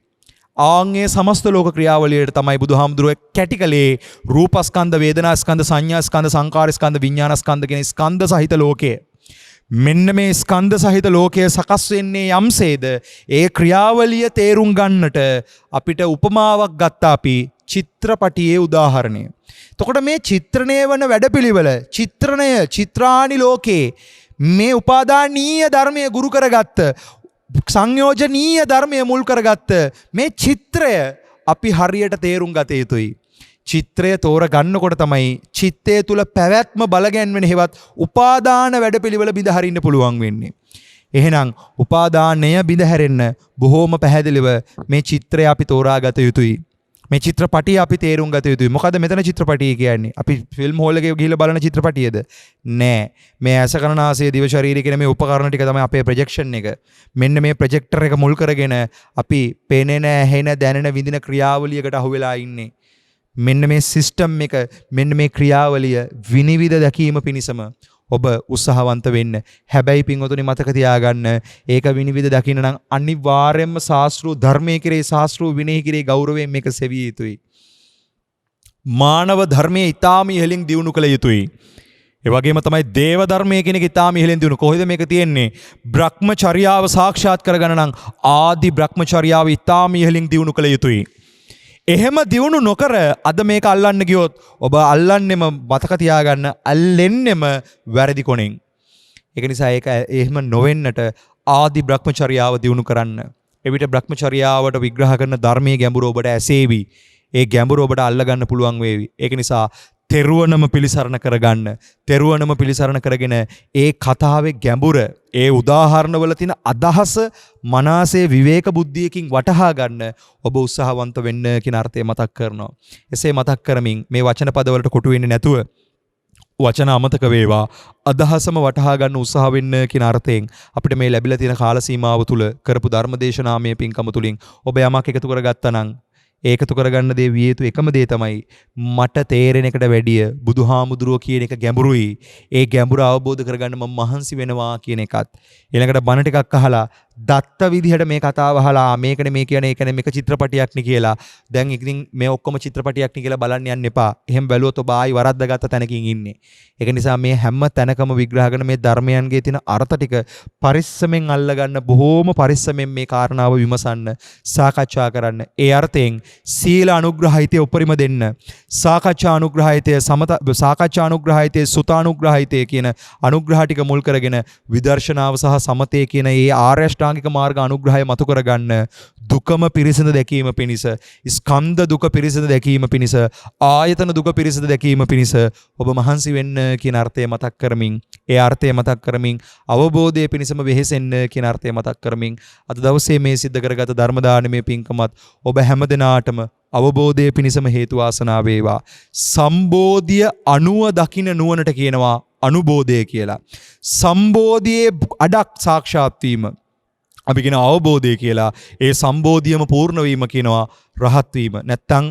ආන්ගේ සමස්ත ලෝක ක්‍රියාවලියට තමයි බුදුහාමුදුරුවෝ කැටිකලේ රූපස්කන්ධ, වේදනාස්කන්ධ, සංඥාස්කන්ධ, සංකාරස්කන්ධ, විඥානස්කන්ධ කියන ස්කන්ධ සහිත ලෝකය. මෙන්න මේ ස්කන්ධ සහිත ලෝකය සකස් වෙන්නේ යම්සේද ඒ ක්‍රියාවලිය තේරුම් ගන්නට අපිට උපමාවක් ගත්තා අපි චිත්‍රපටියේ උදාහරණය. එතකොට මේ චිත්‍රණය වන වැඩපිළිවෙල චිත්‍රණය චිත්‍රානි ලෝකේ මේ උපාදානීය ධර්මයේ ගුරු කරගත්ත සංයෝජනීය ධර්මයේ මුල් කරගත්ත මේ චිත්‍රය අපි හරියට තේරුම් ගත යුතුයි. චිත්‍රය තෝර ගන්නකොට තමයි චිත්තය තුල පැවැත්ම බලගැන්වෙන හේවත් උපාදාන වැඩපිළිවෙල බිඳ හරින්න පුළුවන් වෙන්නේ. එහෙනම් උපාදානය බිඳ හැරෙන්න බොහෝම පැහැදිලිව මේ චිත්‍රය අපි තෝරා ගත යුතුයි. මේ චිත්‍රපටිය අපි තේරුම් ගත යුතුයි. මොකද මෙතන චිත්‍රපටිය කියන්නේ අපි ෆිල්ම් හෝල් එකේ ගිහිල්ලා බලන චිත්‍රපටියද? නෑ. මේ ඇස කන නාසය දිව ශරීරය කියන මේ උපකරණ ටික තමයි අපේ ප්‍රොජෙක්ෂන් එක. මෙන්න මේ ප්‍රොජෙක්ටර් එක මුල් කරගෙන අපි පේනෙන, ඇහෙන, දැනෙන, විඳින ක්‍රියාවලියකට අහු වෙලා ඉන්නේ. මෙන්න මේ සිස්ටම් එක, මෙන්න මේ ක්‍රියාවලිය විනිවිද දැකීම පිණිසම ඔබ උත්සාහවන්ත වෙන්න. හැබැයි පින්වතුනි මතක තියාගන්න, ඒක විනිවිද දකින්න නම් අනිවාර්යයෙන්ම ශාස්ත්‍රීය ධර්මයේ කෙරේ, ශාස්ත්‍රීය විනය කෙරේ ගෞරවයෙන් මේක සෙවිය යුතුයි. මානව ධර්මයේ ඊටාම ඉහළින් දියුණු කළ යුතුයි. ඒ වගේම තමයි දේව ධර්මයේ කියන එක ඊටාම ඉහළින් දියුණු. කොහෙද මේක තියෙන්නේ? බ්‍රහ්මචර්යාව සාක්ෂාත් කරගන්න නම් ආදි බ්‍රහ්මචර්යාව ඊටාම ඉහළින් දියුණු කළ යුතුයි. එහෙම දියුණු නොකර අද මේක අල්ලන්න ගියොත් ඔබ අල්ලන්නෙම මතක තියාගන්න අල්ලෙන්නෙම වැරදි කොනෙන්. ඒක නිසා ඒක එහෙම නොවෙන්නට ආදි බ්‍රහ්මචර්යාව දියුණු කරන්න. එවිට බ්‍රහ්මචර්යාවට විග්‍රහ කරන ධර්මයේ ගැඹුර ඔබට ඇසේවි. ඒ ගැඹුර ඔබට අල්ලගන්න පුළුවන් වේවි. ඒක නිසා තෙරුවනම පිළිසරණ කරගන්න. තෙරුවනම පිළිසරණ කරගෙන ඒ කතාවේ ගැඹුර, ඒ උදාහරණවල තියෙන අදහස මනසේ විවේක බුද්ධියකින් වටහා ගන්න ඔබ උත්සාහවන්ත වෙන්න කියන අර්ථය මතක් කරනවා. එසේ මතක් කරමින් මේ වචන පදවලට කොටු වෙන්නේ නැතුව වචන අමතක වේවා, අදහසම වටහා ගන්න උත්සාහ වෙන්න කියන අර්ථයෙන් අපිට මේ ලැබිලා තියෙන කාල සීමාව තුල කරපු ධර්මදේශනාමය පින්කම තුලින් ඔබ යමක් එකතු කරගත්තා නම් ඒකතු කරගන්න දේ විය යුතු එකම දේ තමයි මට තේරෙන එකට වැඩිය බුදුහාමුදුරුවෝ කියන එක ගැඹුරුයි. ඒ ගැඹුර අවබෝධ කරගන්න මම මහන්සි වෙනවා කියන එකත්. ඊළඟට බණ ටිකක් අහලා දත්ත විදිහට මේ කතාව අහලා මේකනේ මේ කියන්නේ ඒකනේ මේක චිත්‍රපටියක් නේ කියලා. දැන් ඉතින් මේ ඔක්කොම චිත්‍රපටියක් නේ කියලා බලන්න යන්න එපා. එහෙම බැලුවොත් ඔබ ආයි වරද්දාගත්ත තැනකින් ඉන්නේ. ඒක නිසා මේ හැම තැනකම විග්‍රහ කරන මේ ධර්මයන්ගේ තියෙන අර්ථ ටික පරිස්සමෙන් අල්ලගන්න, බොහෝම පරිස්සමෙන් මේ කාරණාව විමසන්න, සාකච්ඡා කරන්න. ඒ අර්ථයෙන් සීල අනුග්‍රහයිතය උපරිම දෙන්න. සාකච්ඡා අනුග්‍රහයිතය, සාකච්ඡා අනුග්‍රහයිතය, සුතානුග්‍රහයිතය කියන අනුග්‍රහ ටික මුල් කරගෙන විදර්ශනාව සහ සමතය කියන ඒ ආර්ය අෂ්ටාංගික මාර්ග අනුග්‍රහය මතු කරගන්න. දුකම පිරිසිදු දැකීම පිණිස, ස්කන්ධ දුක පිරිසිදු දැකීම පිණිස, ආයතන දුක පිරිසිදු දැකීම පිණිස ඔබ මහන්සි වෙන්න කියන අර්ථය මතක් කරමින්, ඒ අර්ථය මතක් කරමින් අවබෝධය පිණිසම වෙහෙසෙන්න කියන අර්ථය මතක් කරමින් අද දවසේ මේ සිද්ධ කරගත ධර්ම දානමය පින්කමත් ඔබ හැමදෙනාටම අවබෝධය පිණිසම හේතු වාසනා වේවා. සම්බෝධිය අනුව දකින්න නුවණට කියනවා අනුබෝධය කියලා. සම්බෝධියේ අඩක් සාක්ෂාත් වීම අපි කියන අවබෝධය කියලා. ඒ සම්බෝධියම පූර්ණ වීම කියනවා රහත් වීම. නැත්තම්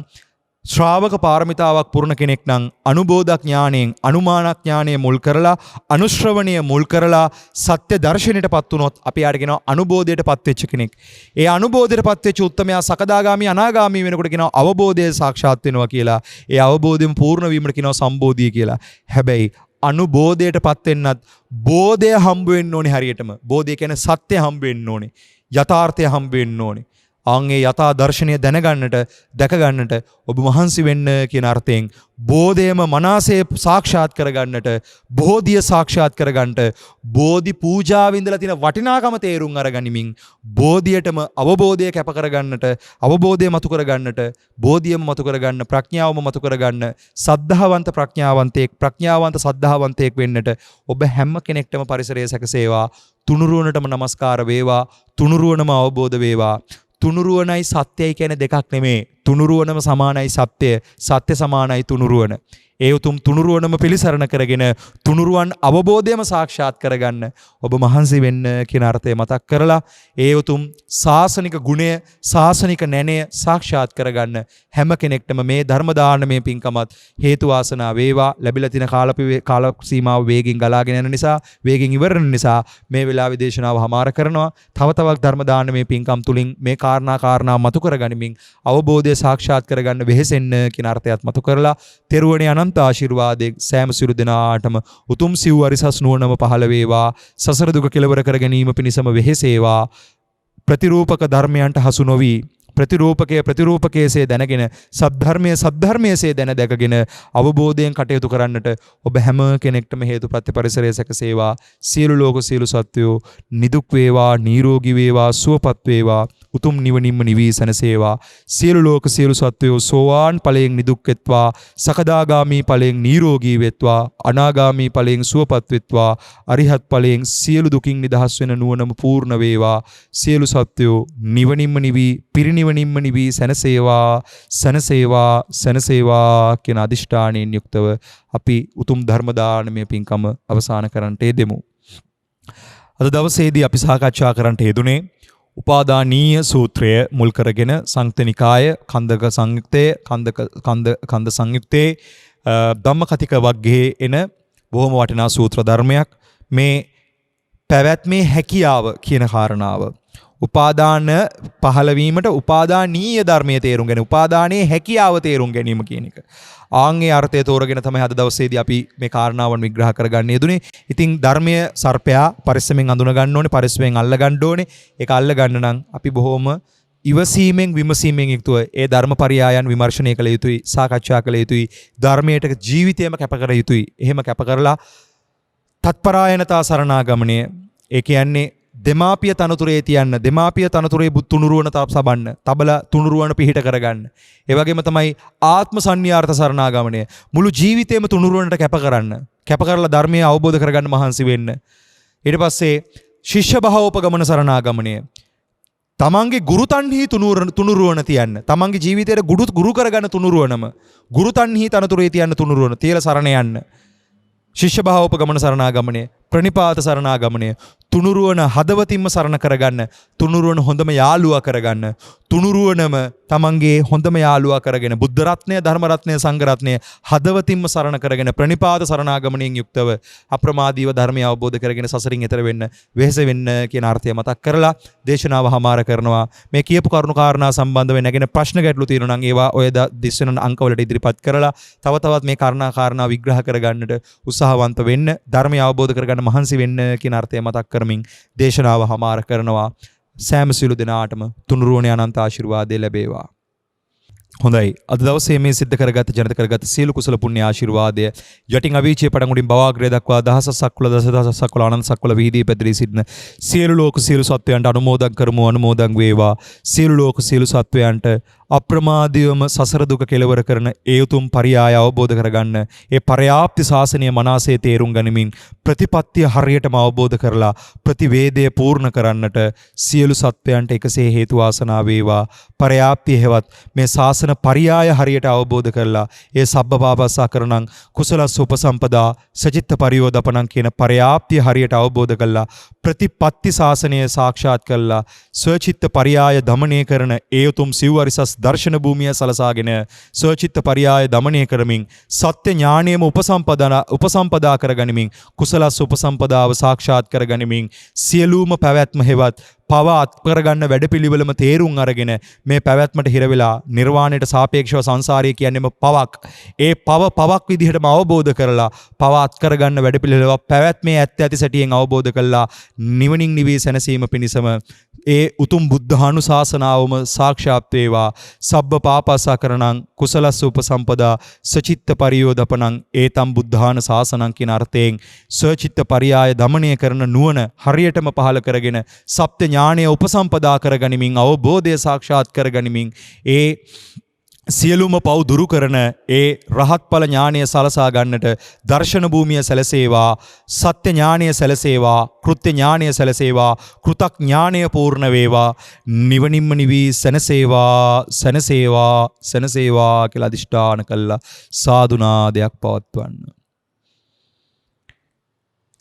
ශ්‍රාවක පාරමිතාවක් පුරණ කෙනෙක් නම් අනුබෝධ ඥාණයෙන්, අනුමාන ඥාණය මුල් කරලා, අනුශ්‍රවණය මුල් කරලා සත්‍ය දර්ශනයටපත් වුණොත් අපි යාට කියනවා අනුබෝධයටපත් වෙච්ච කෙනෙක්. ඒ අනුබෝධයටපත් වෙච්ච උත්තමයා සකදාගාමි, අනාගාමි වෙනකොට කියනවා අවබෝධය සාක්ෂාත් වෙනවා කියලා. ඒ අවබෝධයෙන් පූර්ණ වීමට කියනවා සම්බෝධිය කියලා. හැබැයි අනුබෝධයටපත් වෙන්නත් බෝධය හම්බ වෙන්න ඕනේ හරියටම. බෝධය කියන්නේ සත්‍ය හම්බ වෙන්න ඕනේ. යථාර්ථය හම්බ වෙන්න ඕනේ. ආන්ගේ යථා දර්ශනය දැනගන්නට, දැක ගන්නට ඔබ මහන්සි වෙන්න කියන අර්ථයෙන් බෝධයම මනසේ සාක්ෂාත් කරගන්නට, බෝධිය සාක්ෂාත් කරගන්නට, බෝධි පූජාවේ ඉඳලා තියෙන වටිනාකම තේරුම් අරගනිමින් බෝධියටම අවබෝධය කැප කරගන්නට, අවබෝධය මතු කරගන්නට, බෝධියම මතු කරගන්න, ප්‍රඥාවම මතු කරගන්න, සද්ධාවන්ත ප්‍රඥාවන්තයෙක්, ප්‍රඥාවන්ත සද්ධාවන්තයෙක් වෙන්නට ඔබ හැම කෙනෙක්ටම පරිසරය සැකසේවා. තුනුරුවනටම නමස්කාර වේවා. තුනුරුවනම අවබෝධ වේවා. තුනුරුවනයි සත්‍යයි කියන දෙකක් නෙමේ. තුනුරුවනම සමානයි සත්‍යය, සත්‍ය සමානයි තුනුරුවන. ඒ උතුම් තුනුරුවනම පිළිසරණ කරගෙන තුනුරුවන් අවබෝධයම සාක්ෂාත් කරගන්න ඔබ මහන්සි වෙන්න කියන අර්ථය මතක් කරලා, ඒ උතුම් සාසනික ගුණය, සාසනික නැණය සාක්ෂාත් කරගන්න හැම කෙනෙක්ටම මේ ධර්ම දානමය පින්කමත් හේතු වාසනා වේවා. ලැබිලා තියෙන කාල සීමාව වේගින් ගලාගෙන යන නිසා, වේගින් ඉවර වෙන නිසා මේ වෙලාවේ දේශනාව හමාර කරනවා. තව තවත් ධර්ම දානමය පින්කම් තුලින් මේ කාරණා මතු කරගනිමින් අවබෝධය සාක්ෂාත් කරගන්න වෙහෙසෙන්න කියන අර්ථයත් මතු කරලා, තෙරුවනේ අනන්ත ආශිර්වාදයෙන් සෑම සියලු දෙනාටම උතුම් සිව් අරිසස් නුවණම පහළ වේවා. සසර දුක කෙලවර කර ගැනීම පිණිසම වෙහෙසේවා. ප්‍රතිරූපක ධර්මයන්ට හසු නොවි, ප්‍රතිරූපකයේසේ දැනගෙන සද්ධර්මයේසේ දැන දැකගෙන අවබෝධයෙන් කටයුතු කරන්නට ඔබ හැම කෙනෙක්ටම හේතු ප්‍රත්‍යපරිසරය සැකසේවා. සියලු ලෝක සියලු සත්වයෝ නිදුක් වේවා, නිරෝගී වේවා, සුවපත් වේවා, උතුම් නිවනින්ම නිවී සැනසේවා. සියලු ලෝක සියලු සත්වයෝ සෝවාන් ඵලයෙන් නිදුක් වෙත්වා, සකදාගාමි ඵලයෙන් නිරෝගී වෙත්වා, අනාගාමි ඵලයෙන් සුවපත් වෙත්වා, අරිහත් ඵලයෙන් සියලු දුකින් නිදහස් වෙන නුවණම පූර්ණ වේවා. සියලු සත්වයෝ නිවනින්ම නිවී පිරිනිවනින්ම නිවී සැනසේවා කියන අදිෂ්ඨානයෙන් යුක්තව අපි උතුම් ධර්ම දානමය පින්කම අවසන් කරන්නට යෙදෙමු. අද දවසේදී අපි සාකච්ඡා කරන්නට යෙදුනේ උපාදානීය සූත්‍රය මුල් කරගෙන සංයුත්ත නිකාය කන්දක සංයුත්තේ කන්ද සංයුත්තේ ධම්මකතික වග්ගයේ එන බොහොම වටිනා සූත්‍ර ධර්මයක්. මේ පැවැත්මේ හැකියාව කියන කාරණාව, උපාදාන පහළවීමට උපාදානීය ධර්මයේ තේරුම් ගැනීම, උපාදානයේ හැකියාව තේරුම් ගැනීම කියන එක. ආන්ගේ අර්ථය තෝරගෙන තමයි අද දවසේදී අපි මේ කාරණාවන් විග්‍රහ කරගන්න යෙදුනේ. ඉතින් ධර්මයේ සර්පයා පරිස්සමෙන් අඳුන ගන්න ඕනේ, පරිස්සමෙන් අල්ල ගන්න ඕනේ. ඒක අල්ල ගන්න නම් අපි බොහොම ඉවසීමෙන් විමසීමෙන් යුක්තව ඒ ධර්මපරියායන් විමර්ශනය කළ යුතුයි, සාකච්ඡා කළ යුතුයි, ධර්මයට ජීවිතයම කැප කර යුතුයි. එහෙම කැප කරලා තත්පරායනතා සරණාගමණය, ඒ කියන්නේ දෙමාපිය තනතුරේ තියන්න, දෙමාපිය තනතුරේ තුනුරුවන සබන්න, තබල තුනුරුවන පිහිට කරගන්න. ඒ වගේම තමයි ආත්ම සංන්‍යාර්ථ සරණාගමණය, මුළු ජීවිතේම තුනුරුවනට කැප කරන්න, කැප කරලා ධර්මය අවබෝධ කරගන්න මහන්සි වෙන්න. ඊට පස්සේ ශිෂ්‍ය භාවෝපගමන සරණාගමණය, තමන්ගේ ගුරුතන්හි තුනුරුවන තියන්න, තමන්ගේ ජීවිතයට ගුරු කරගන්න තුනුරුවනම, ගුරුතන්හි තනතුරේ තියන්න තුනුරුවන තියලා සරණ යන්න. ශිෂ්‍ය භාවෝපගමන සරණාගමණය, ප්‍රණිපාත සරණාගමණය, තුනුරුවන හදවතින්ම සරණ කරගන්න, තුනුරුවන හොඳම යාළුවා කරගන්න, තුනුරුවනම තමන්ගේ හොඳම යාළුවා කරගෙන බුද්ධ රත්නය, ධර්ම රත්නය, සංඝ රත්නය හදවතින්ම සරණ කරගෙන ප්‍රණිපාත සරණාගමණයෙන් යුක්තව අප්‍රමාදීව ධර්මය අවබෝධ කරගෙන සසරින් එතර වෙන්න, වෙහෙස වෙන්න කියන අර්ථය මතක් කරලා දේශනාව හමාර කරනවා. මේ කියපු කරුණු කාරණා සම්බන්ධව නැගෙන ප්‍රශ්න ගැටලු තියෙනවා නම් ඒවා ඔය දිස්වෙන අංකවලට ඉදිරිපත් කරලා තව තවත් මේ කාරණා විග්‍රහ කරගන්නට උත්සාහවන්ත වෙන්න, ධර්මය අවබෝධ කරගන්න මහන්සි වෙන්න කියන අර්ථය මතක් කරමින් දේශනාව හමාර කරනවා. සෑම සියලු දෙනාටම තුනුරුවනේ අනන්ත ආශිර්වාදය ලැබේවා. හොඳයි, අද දවසේ මේ සිද්ධ කරගත් ජනිත කරගත් සියලු කුසල පුණ්‍ය ආශිර්වාදය යටින් අවීචයේ පටන් උඩින් භවග්‍රය දක්වා දහසක් කුල දසදහසක් කුල අනන්ත සක්කුල විහිදී පැතිරී සිටින සියලු ලෝක සියලු සත්වයන්ට අනුමෝදන් කරමු, අනුමෝදන් වේවා. සියලු ලෝක සියලු සත්වයන්ට අප්‍රමාදීවම සසර දුක කෙලවර කරන ඒ උතුම් පරියාය අවබෝධ කරගන්න, ඒ පරයාප්ති ශාසනය මනසේ තේරුම් ගනිමින් ප්‍රතිපත්තිය හරියටම අවබෝධ කරලා ප්‍රතිවේදය පූර්ණ කරන්නට සියලු සත්වයන්ට එකසේ හේතු වාසනා වේවා. පරයාප්තිය හෙවත් මේ ශාසන පරියාය හරියට අවබෝධ කරලා ඒ සබ්බපාපස්සා කරණං කුසලස්ස උපසම්පදා සචිත්ත පරියෝදපණං කියන පරයාප්තිය හරියට අවබෝධ කරලා ප්‍රතිපත්ති ශාසනය සාක්ෂාත් කරලා ස්වචිත්ත පරියාය දමනය කරන ඒ උතුම් සිව්වරිසස් දර්ශන භූමිය සලසාගෙන ස්වචිත්ත පරියාය දමනය කරමින් සත්‍ය ඥාණයම උපසම්පදා කරගනිමින් කුසලස්ස උපසම්පදාව සාක්ෂාත් කරගනිමින් සියලුම පැවැත්ම හෙවත් පව අත්කරගන්න වැඩපිළිවෙලම තේරුම් අරගෙන මේ පැවැත්මට හිර වෙලා නිර්වාණයට සාපේක්ෂව සංසාරය කියන්නේම පවක්. ඒ පවක් විදිහටම අවබෝධ කරලා පව අත්කරගන්න වැඩපිළිවෙල පැවැත්මේ ඇත්ත සැටියෙන් අවබෝධ කරලා නිවනින් නිවී සැනසීම පිණිසම ඒ උතුම් බුද්ධානුශාසනාවම සාක්ෂාත් වේවා. සබ්බ පාපස්සා කරණං කුසලස්ස උපසම්පදා සචිත්ත පරියෝදපණං ඒතම් බුද්ධාන ශාසනං කියන අර්ථයෙන් සචිත්ත පරියාය දමනය කරන නුවණ හරියටම පහළ කරගෙන සත්‍ය ඥානය උපසම්පදා කරගනිමින් අවබෝධය සාක්ෂාත් කරගනිමින් ඒ සියලුම පව් දුරු කරන ඒ රහත්ඵල ඥානය සලසා ගන්නට දර්ශන භූමිය සැලසේවා. සත්‍ය ඥානය සැලසේවා, කෘත්‍ය ඥානය සැලසේවා, කෘතඥානය පූර්ණ වේවා. නිවනින්ම නිවී සැනසේවා කියලා අදිෂ්ඨාන කළා සාදුනාදයක් පවත්වන්න.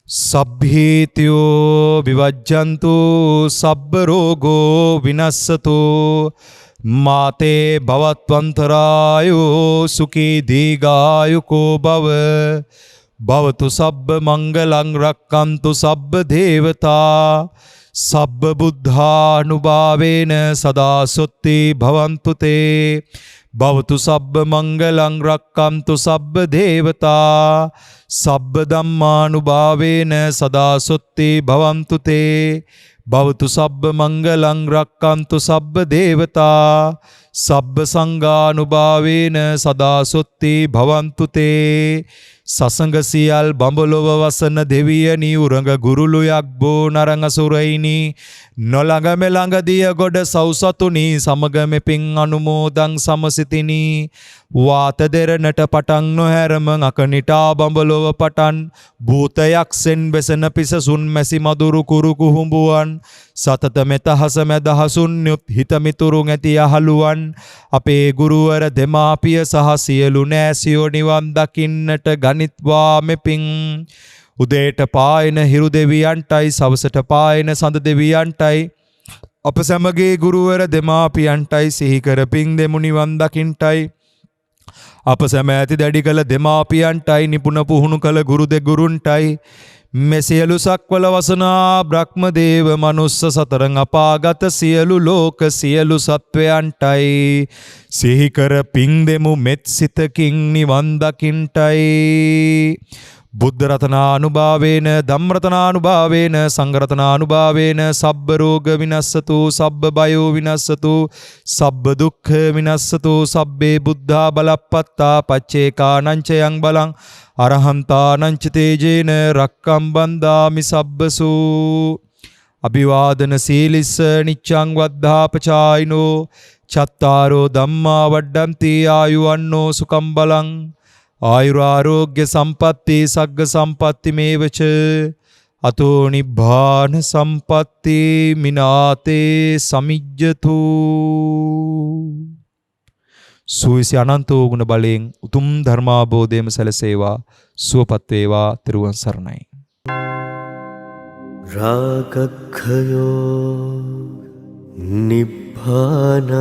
සබ්බේතයෝ විවජ්ජන්තු සබ්බ රෝගෝ විනස්සතු මාතේ භවත්වන්තරායෝ සුඛී දීඝායුකෝ භව භවතු සබ්බ මංගලං රක්칸තු සබ්බ දේවතා සබ්බ බුද්ධානුභාවේන සදා සොත්ති භවන්තු තේ භවතු සබ්බ මංගලං රක්칸තු සබ්බ දේවතා සබ්බ ධම්මානුභාවේන සදා සොත්ති භවන්තු තේ භවතු සබ්බ මංගලං රක්칸තු සබ්බ දේවතා සබ්බ සංඝානුභාවේන සදා සොත්ති භවන්තු තේ සසංග සියල් බඹලොව වසන දෙවියනි උරඟ ගුරුළු යක්බෝ නරං අසුරයිනි නොළඟ මෙළඟ දිය ගොඩ සෞසතුනි සමග මෙපින් අනුමෝදං සමසිතිනි වාත දෙරණට පටන් නොහැරම අකනිටා බඹලොව පටන් භූතයක්සෙන් බෙසෙන පිසසුන් මැසි මදුරු කුරු කුහුඹුවන් සතත මෙතහස මැදහසුන් යුත් හිතමිතුරු ඇති යහළුවන් අපේ ගුරුවර දෙමාපිය සහ සියලු නෑසියෝ නිවන් දකින්නට ගනිත්වා මෙපින් උදේට පායන හිරු දෙවියන්ටයි සවසට පායන සඳ දෙවියන්ටයි අප සැමගේ ගුරුවර දෙමාපියන්ටයි සිහි කර පින් දෙමු නිවන් දකින්ටයි අප සැම ඇති දැඩි කළ දෙමාපියන්ටයි නිපුණ පුහුණු කළ ගුරු දෙගුරුන්ටයි මෙසියලු සක්වල වසනා බ්‍රහ්ම දේව මනුස්ස සතරං අපාගත සියලු ලෝක සියලු සත්වයන්ටයි සිහි කර පින් දෙමු මෙත් සිතකින් නිවන් දකින්ටයි බුද්ධ රතනානුභාවේන ධම්ම රතනානුභාවේන සංඝ රතනානුභාවේන සබ්බ රෝග විනස්සතු සබ්බ බයෝ විනස්සතු සබ්බ දුක්ඛ විනස්සතු සබ්බේ බුද්ධා බලප්පත්තා පච්චේකානංචයං බලං අරහන්තානංච තේජේන රක්කම් බන්දාමි සබ්බසු අභිවාදන සීලිස්ස නිච්ඡං වද්ධාපචායිනෝ චත්තාරෝ ධම්මා වඩ්ඩන්ති ආයුවන්නෝ සුකම් බලං ආයුරාරෝග්‍ය සම්පatti සග්ග සම්පatti මේවච අතෝ නිබ්බාන සම්පatti මිනාතේ සමිජ්ජතු සුවිසි අනන්ත වූ ගුණ බලයෙන් උතුම් ධර්මාබෝධයම සැලසේවා සුවපත් වේවා තෙරුවන් සරණයි රාගක්ඛයෝ නිබ්බානං